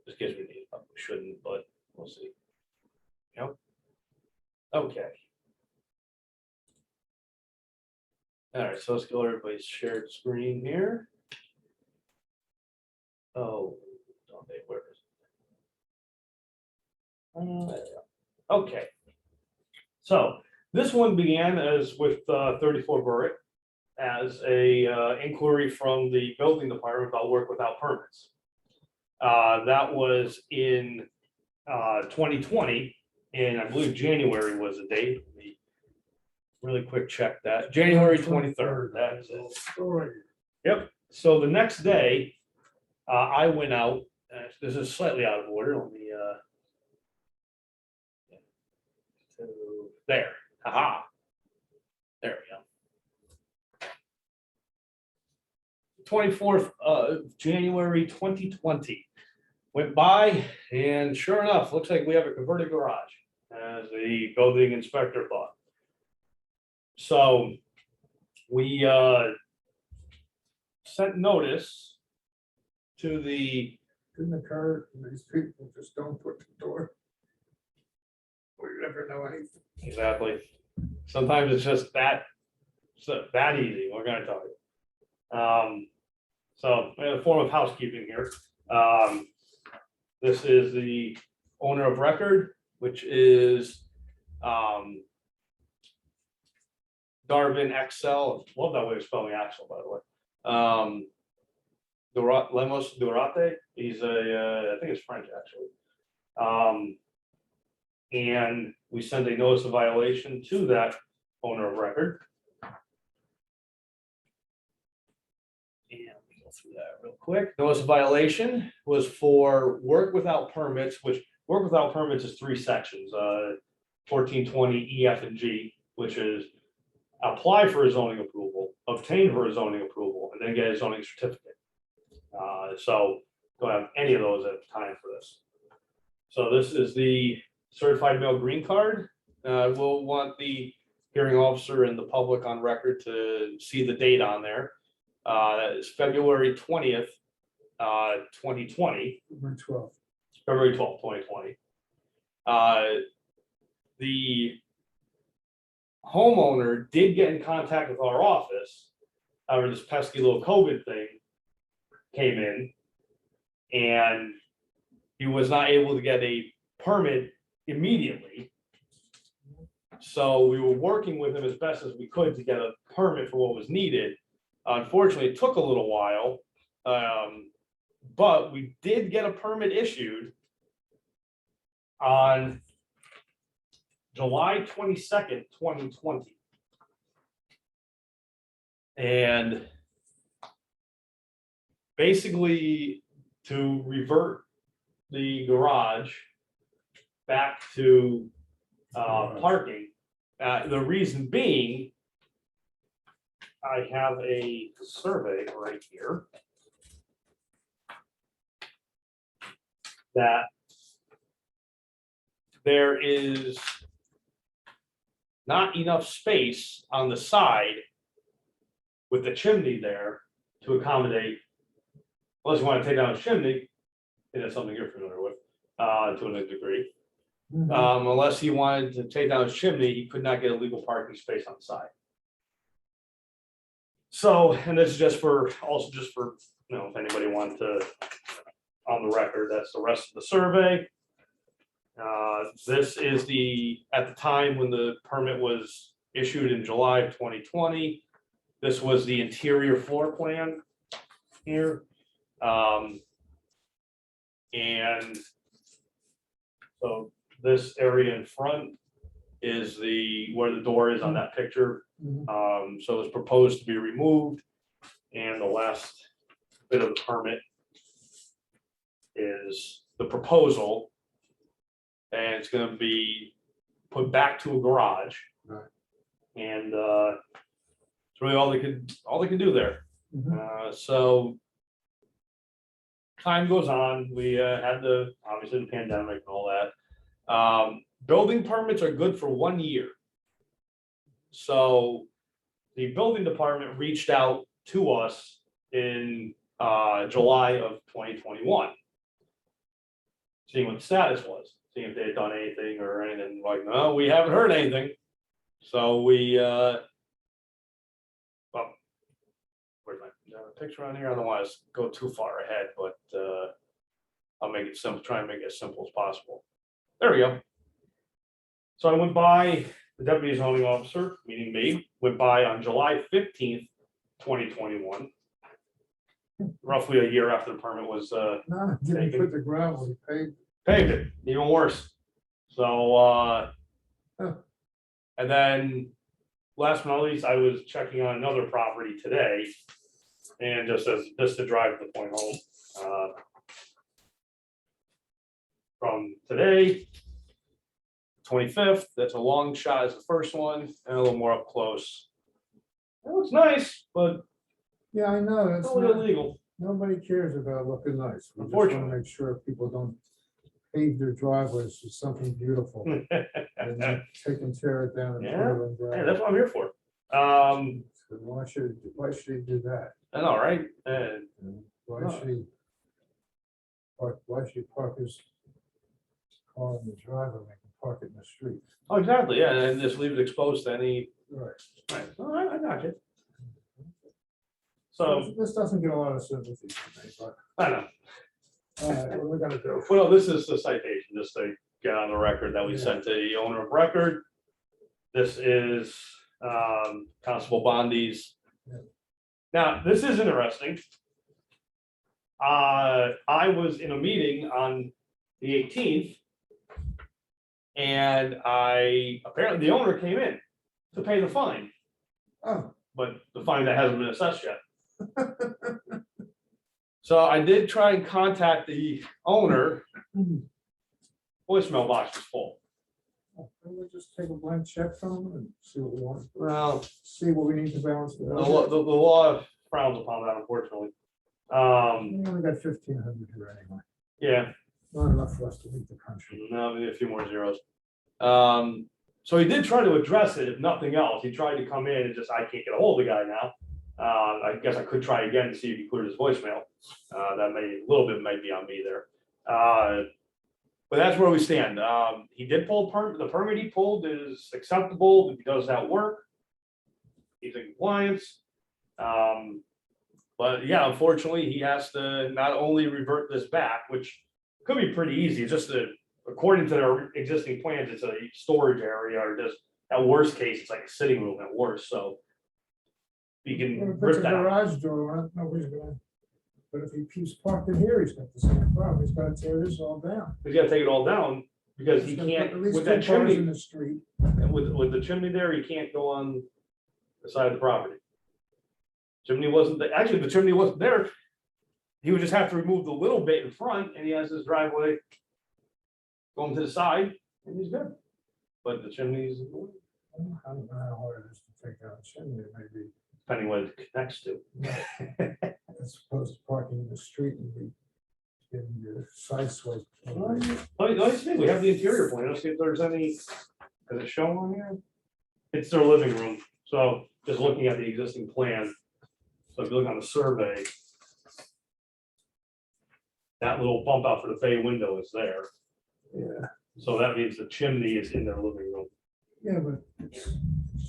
just in case we need, we shouldn't, but we'll see. Yep. Okay. All right, so let's go to everybody's shared screen here. Oh, okay, where is it? There we go. Okay. So this one began as with 34 Burritt as a inquiry from the building department about work without permits. That was in 2020, and I believe January was the date. Let me really quick check that. January 23rd. That is it. Yep. So the next day, I went out. This is slightly out of order. Let me. There. Haha. There we go. 24th of January 2020. Went by, and sure enough, looks like we have a converted garage, as the building inspector thought. So we sent notice to the couldn't occur, and these people just don't put the door. We never know anything. Exactly. Sometimes it's just that easy, we're gonna tell you. So, in a form of housekeeping here, this is the owner of record, which is, Darvin Excel, love that way of spelling Axel, by the way. Lemos Durate, he's I think it's French, actually. And we send a notice of violation to that owner of record. And we go through that real quick. Notice of violation was for work without permits, which work without permits is 3 sections, 1420 E, F, and G, which is apply for a zoning approval, obtain for a zoning approval, and then get a zoning certificate. So don't have any of those at the time for this. So this is the certified mail green card. We'll want the hearing officer and the public on record to see the date on there. It's February 20th, 2020. Number 12. February 12th, 2020. The homeowner did get in contact with our office after this pesky little COVID thing came in, and he was not able to get a permit immediately. So we were working with him as best as we could to get a permit for what was needed. Unfortunately, it took a little while, but we did get a permit issued on July 22nd, 2020. And basically to revert the garage back to parking. The reason being, I have a survey right here that there is not enough space on the side with the chimney there to accommodate, unless you want to take down a chimney, and that's something you're familiar with, to a degree. Unless he wanted to take down his chimney, he could not get a legal parking space on the side. So, and this is just for, also just for, you know, if anybody wanted to, on the record, that's the rest of the survey. This is the, at the time when the permit was issued in July of 2020, this was the interior floor plan here. And so this area in front is the, where the door is on that picture. So it's proposed to be removed. And the last bit of the permit is the proposal. And it's gonna be put back to a garage. Right. And it's really all they can do there. So time goes on, we had obviously the pandemic and all that. Building permits are good for 1 year. So the building department reached out to us in July of 2021. Seeing what the status was, seeing if they had done anything or anything. Like, no, we haven't heard anything. So we well, where's my picture on here? I don't want to go too far ahead, but I'll make it simple, try and make it as simple as possible. There we go. So I went by, the deputy zoning officer, meaning me, went by on July 15th, 2021. Roughly a year after the permit was No, didn't put the gravel, he paved it, even worse. So and then last but not least, I was checking on another property today. And just to drive the point home. From today, 25th, that's a long shot as the first one, and a little more up close. It looks nice, but Yeah, I know, it's that's a little not, illegal. nobody cares about looking nice. We just want to Unfortunately. make sure people don't pave their driveways with something beautiful. And not take and tear it down and put it on Hey, gravel. that's what I'm here for. So why should he do that? I know, right? Why should he park, why should he park his car in the driveway, when he can park it in the street? Oh, exactly, yeah, and just leave it exposed to any, Right. right, all right, I got you. So, This doesn't get a lot of sympathy from me, but, I know, all right, what are we gonna do? well, this is the citation, just to get on the record that we Yeah. sent to the owner of record. This is Constable Bondi's. Yeah. Now, this is interesting. I was in a meeting on the 18th. And apparently the owner came in to pay the fine, Oh, but the fine that hasn't been assessed yet. So I did try and contact the owner. Voicemail box was full. we'll just take a blank check from him and see what we want, Well, see what we need to balance. the law frowns upon that, unfortunately. We only got 1,500 here anyway, Yeah, not enough for us to leave the country. no, maybe a few more zeros. So he did try to address it, if nothing else. He tried to come in and just, I can't get a hold of the guy now. I guess I could try again to see if he cleared his voicemail. That may, a little bit might be on me there. But that's where we stand. He did pull the permit he pulled is acceptable. He does that work. He's in compliance. But yeah, unfortunately, he has to not only revert this back, which could be pretty easy, it's just according to their existing plans, it's a storage area or just at worst case, it's like a sitting room at worst, so. You Well, can if it's rip a that out. garage door on it, nobody's gonna, but if he keeps parking here, he's got the same problem, he's gotta tear this all down. He's gotta take it all down because he He's gotta put can't, at least with 2 that cars chimney, in the street. with the chimney there, he can't go on the side of the property. Chimney wasn't, actually, the chimney wasn't there. He would just have to remove the little bit in front and he has his driveway going to the side and he's good. But the chimney's, I don't know how hard it is to take out a chimney, maybe, depending what it connects to. as opposed to parking in the street and be getting your side swipe. Let's see, we have the interior plan. Let's see if there's any, does it show on here? It's their living room. So just looking at the existing plan. So if you look on the survey, that little bump out for the bay window is there. Yeah, So that means the chimney is in their living room. yeah, but it's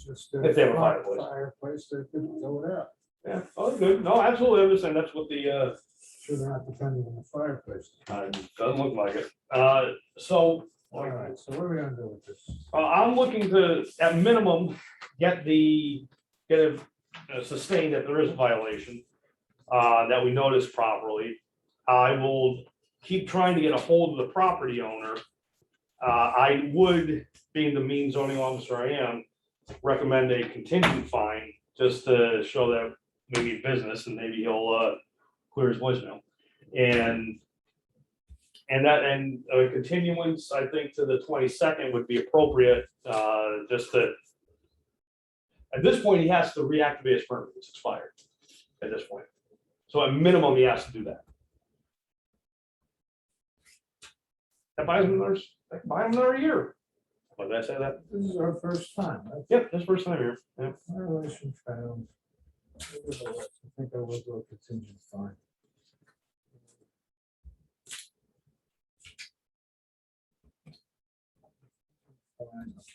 just. If they have a fireplace. Fireplace, they could go it out, Yeah, oh, good. No, absolutely. I understand. That's what the, sure they're not depending on the fireplace. doesn't look like it. So All right, so what are we gonna do with this? I'm looking to, at minimum, get it sustained that there is a violation, that we noticed properly. I will keep trying to get a hold of the property owner. I would, being the mean zoning officer I am, recommend a contingent fine, just to show that maybe business, and maybe he'll clear his voicemail. And a continuance, I think, to the 22nd would be appropriate, just to. At this point, he has to reactivate his permit, it's expired at this point. So at minimum, he has to do that. That buys him another year. What did I say that? This is our first time, right? Yep, this first time here. Yep. Violation found. I think I will go contingent fine. Fine of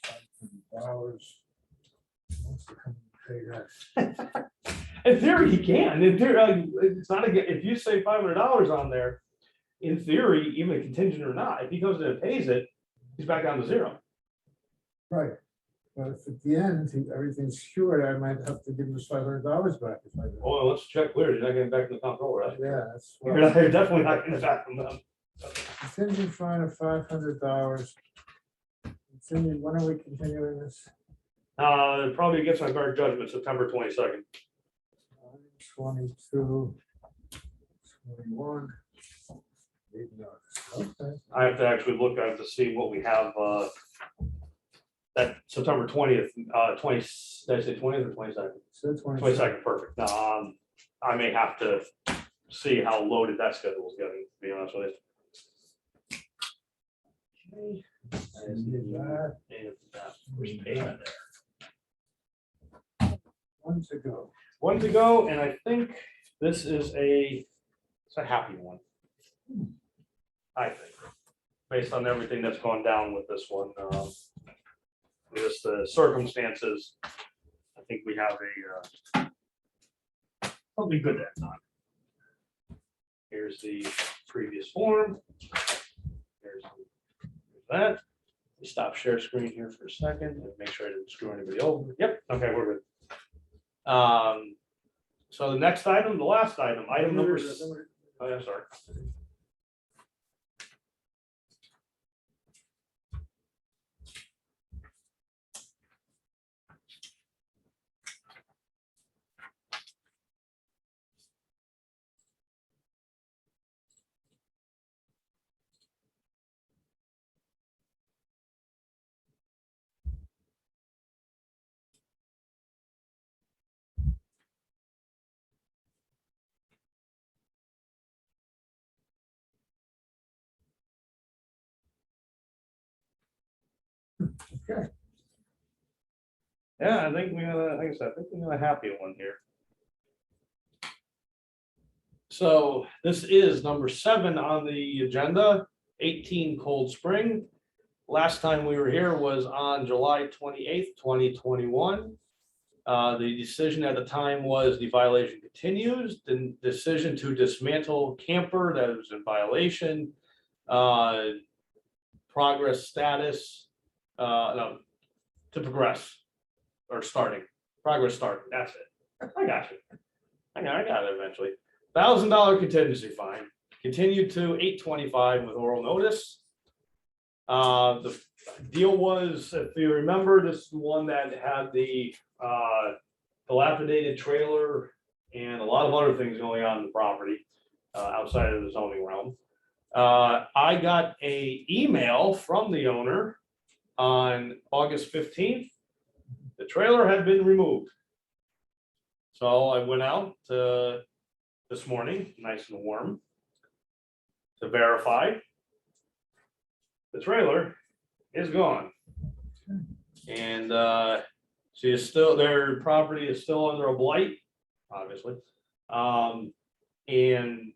$500. Wants to come and pay that. In theory, he can. In theory, it's not if you say $500 on there, in theory, even contingent or not, if he goes in and pays it, he's back down to zero. Right, but if at the end, everything's cured, I might have to give him his $500 back if I do. Oh, let's check clear. You're not getting back to the comptroller. Right? Yeah, that's. You're definitely not getting it back from them. Contingent fine of $500. Continue, when are we continuing this? Probably against my better judgment, September 22nd. 22, 21. Need notice. Okay. I have to actually look at to see what we have, that September 20th, 20, did I say 20th or 22nd? So 22. 22nd, perfect. I may have to see how loaded that schedule is getting, to be honest with you. Need that. Where's the payment there? One to go. One to go, and I think this is it's a happy one. I think, based on everything that's gone down with this one. Just the circumstances, I think we have probably good at not. Here's the previous form. There's that. Stop share screen here for a second and make sure I didn't screw anybody over. Yep, okay, we're good. So the next item, the last item, item number. Oh, yeah, sorry. Okay. Yeah, I think we got a, like I said, I think we got a happy one here. So this is number 7 on the agenda, 18 Cold Spring. Last time we were here was on July 28th, 2021. The decision at the time was the violation continues, the decision to dismantle camper that was in violation. Progress status, no, to progress or starting, progress starting, that's it. I got you. I got it eventually. $1,000 contingency fine, continued to 8/25 with oral notice. The deal was, if you remember, this is the one that had the dilapidated trailer and a lot of other things going on in the property outside of the zoning realm. I got an email from the owner on August 15th. The trailer had been removed. So I went out this morning, nice and warm, to verify the trailer is gone. And she is still, their property is still under a blight, obviously. And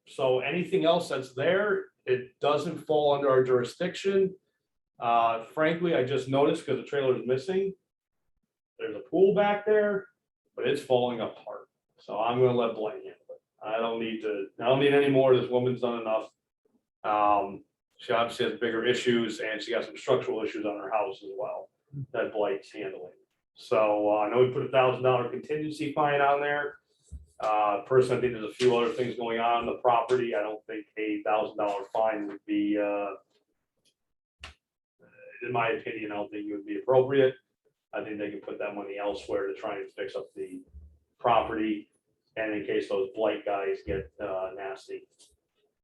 so anything else that's there, it doesn't fall under our jurisdiction. Frankly, I just noticed because the trailer is missing. There's a pool back there, but it's falling apart. So I'm gonna let Blaine handle it. I don't need any more. This woman's done enough. She obviously has bigger issues and she got some structural issues on her house as well that Blake's handling. So I know we put $1,000 contingency fine on there. Personally, I think there's a few other things going on the property. I don't think a $1,000 fine would be, in my opinion, I don't think it would be appropriate. I think they can put that money elsewhere to try and fix up the property. And in case those blight guys get nasty,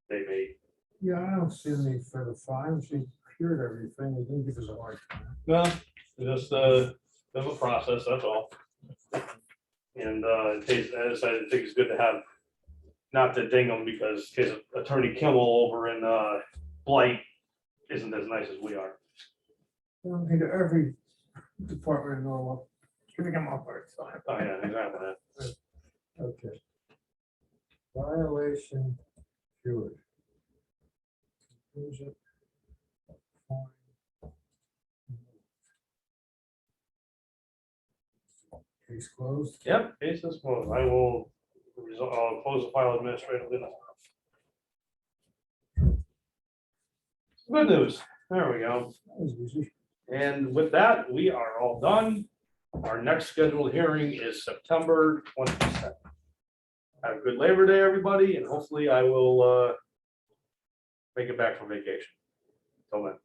they may. Yeah, I don't see the need for the fine. She cured everything. They didn't give us a hard time. No, just a process, that's all. And in case, as I said, I think it's good to have, not to ding them because in case Attorney Kimmel over in Blight isn't as nice as we are. Well, I think every department in Norwalk, giving them a hard time. Oh, yeah, exactly. Okay. Violation cured. Who's it? Case closed. Yep, case is closed. I will close the file administratively. Good news. There we go. That was easy. And with that, we are all done. Our next scheduled hearing is September 27th. Have a good Labor Day, everybody, and hopefully I will make it back from vacation. Till then.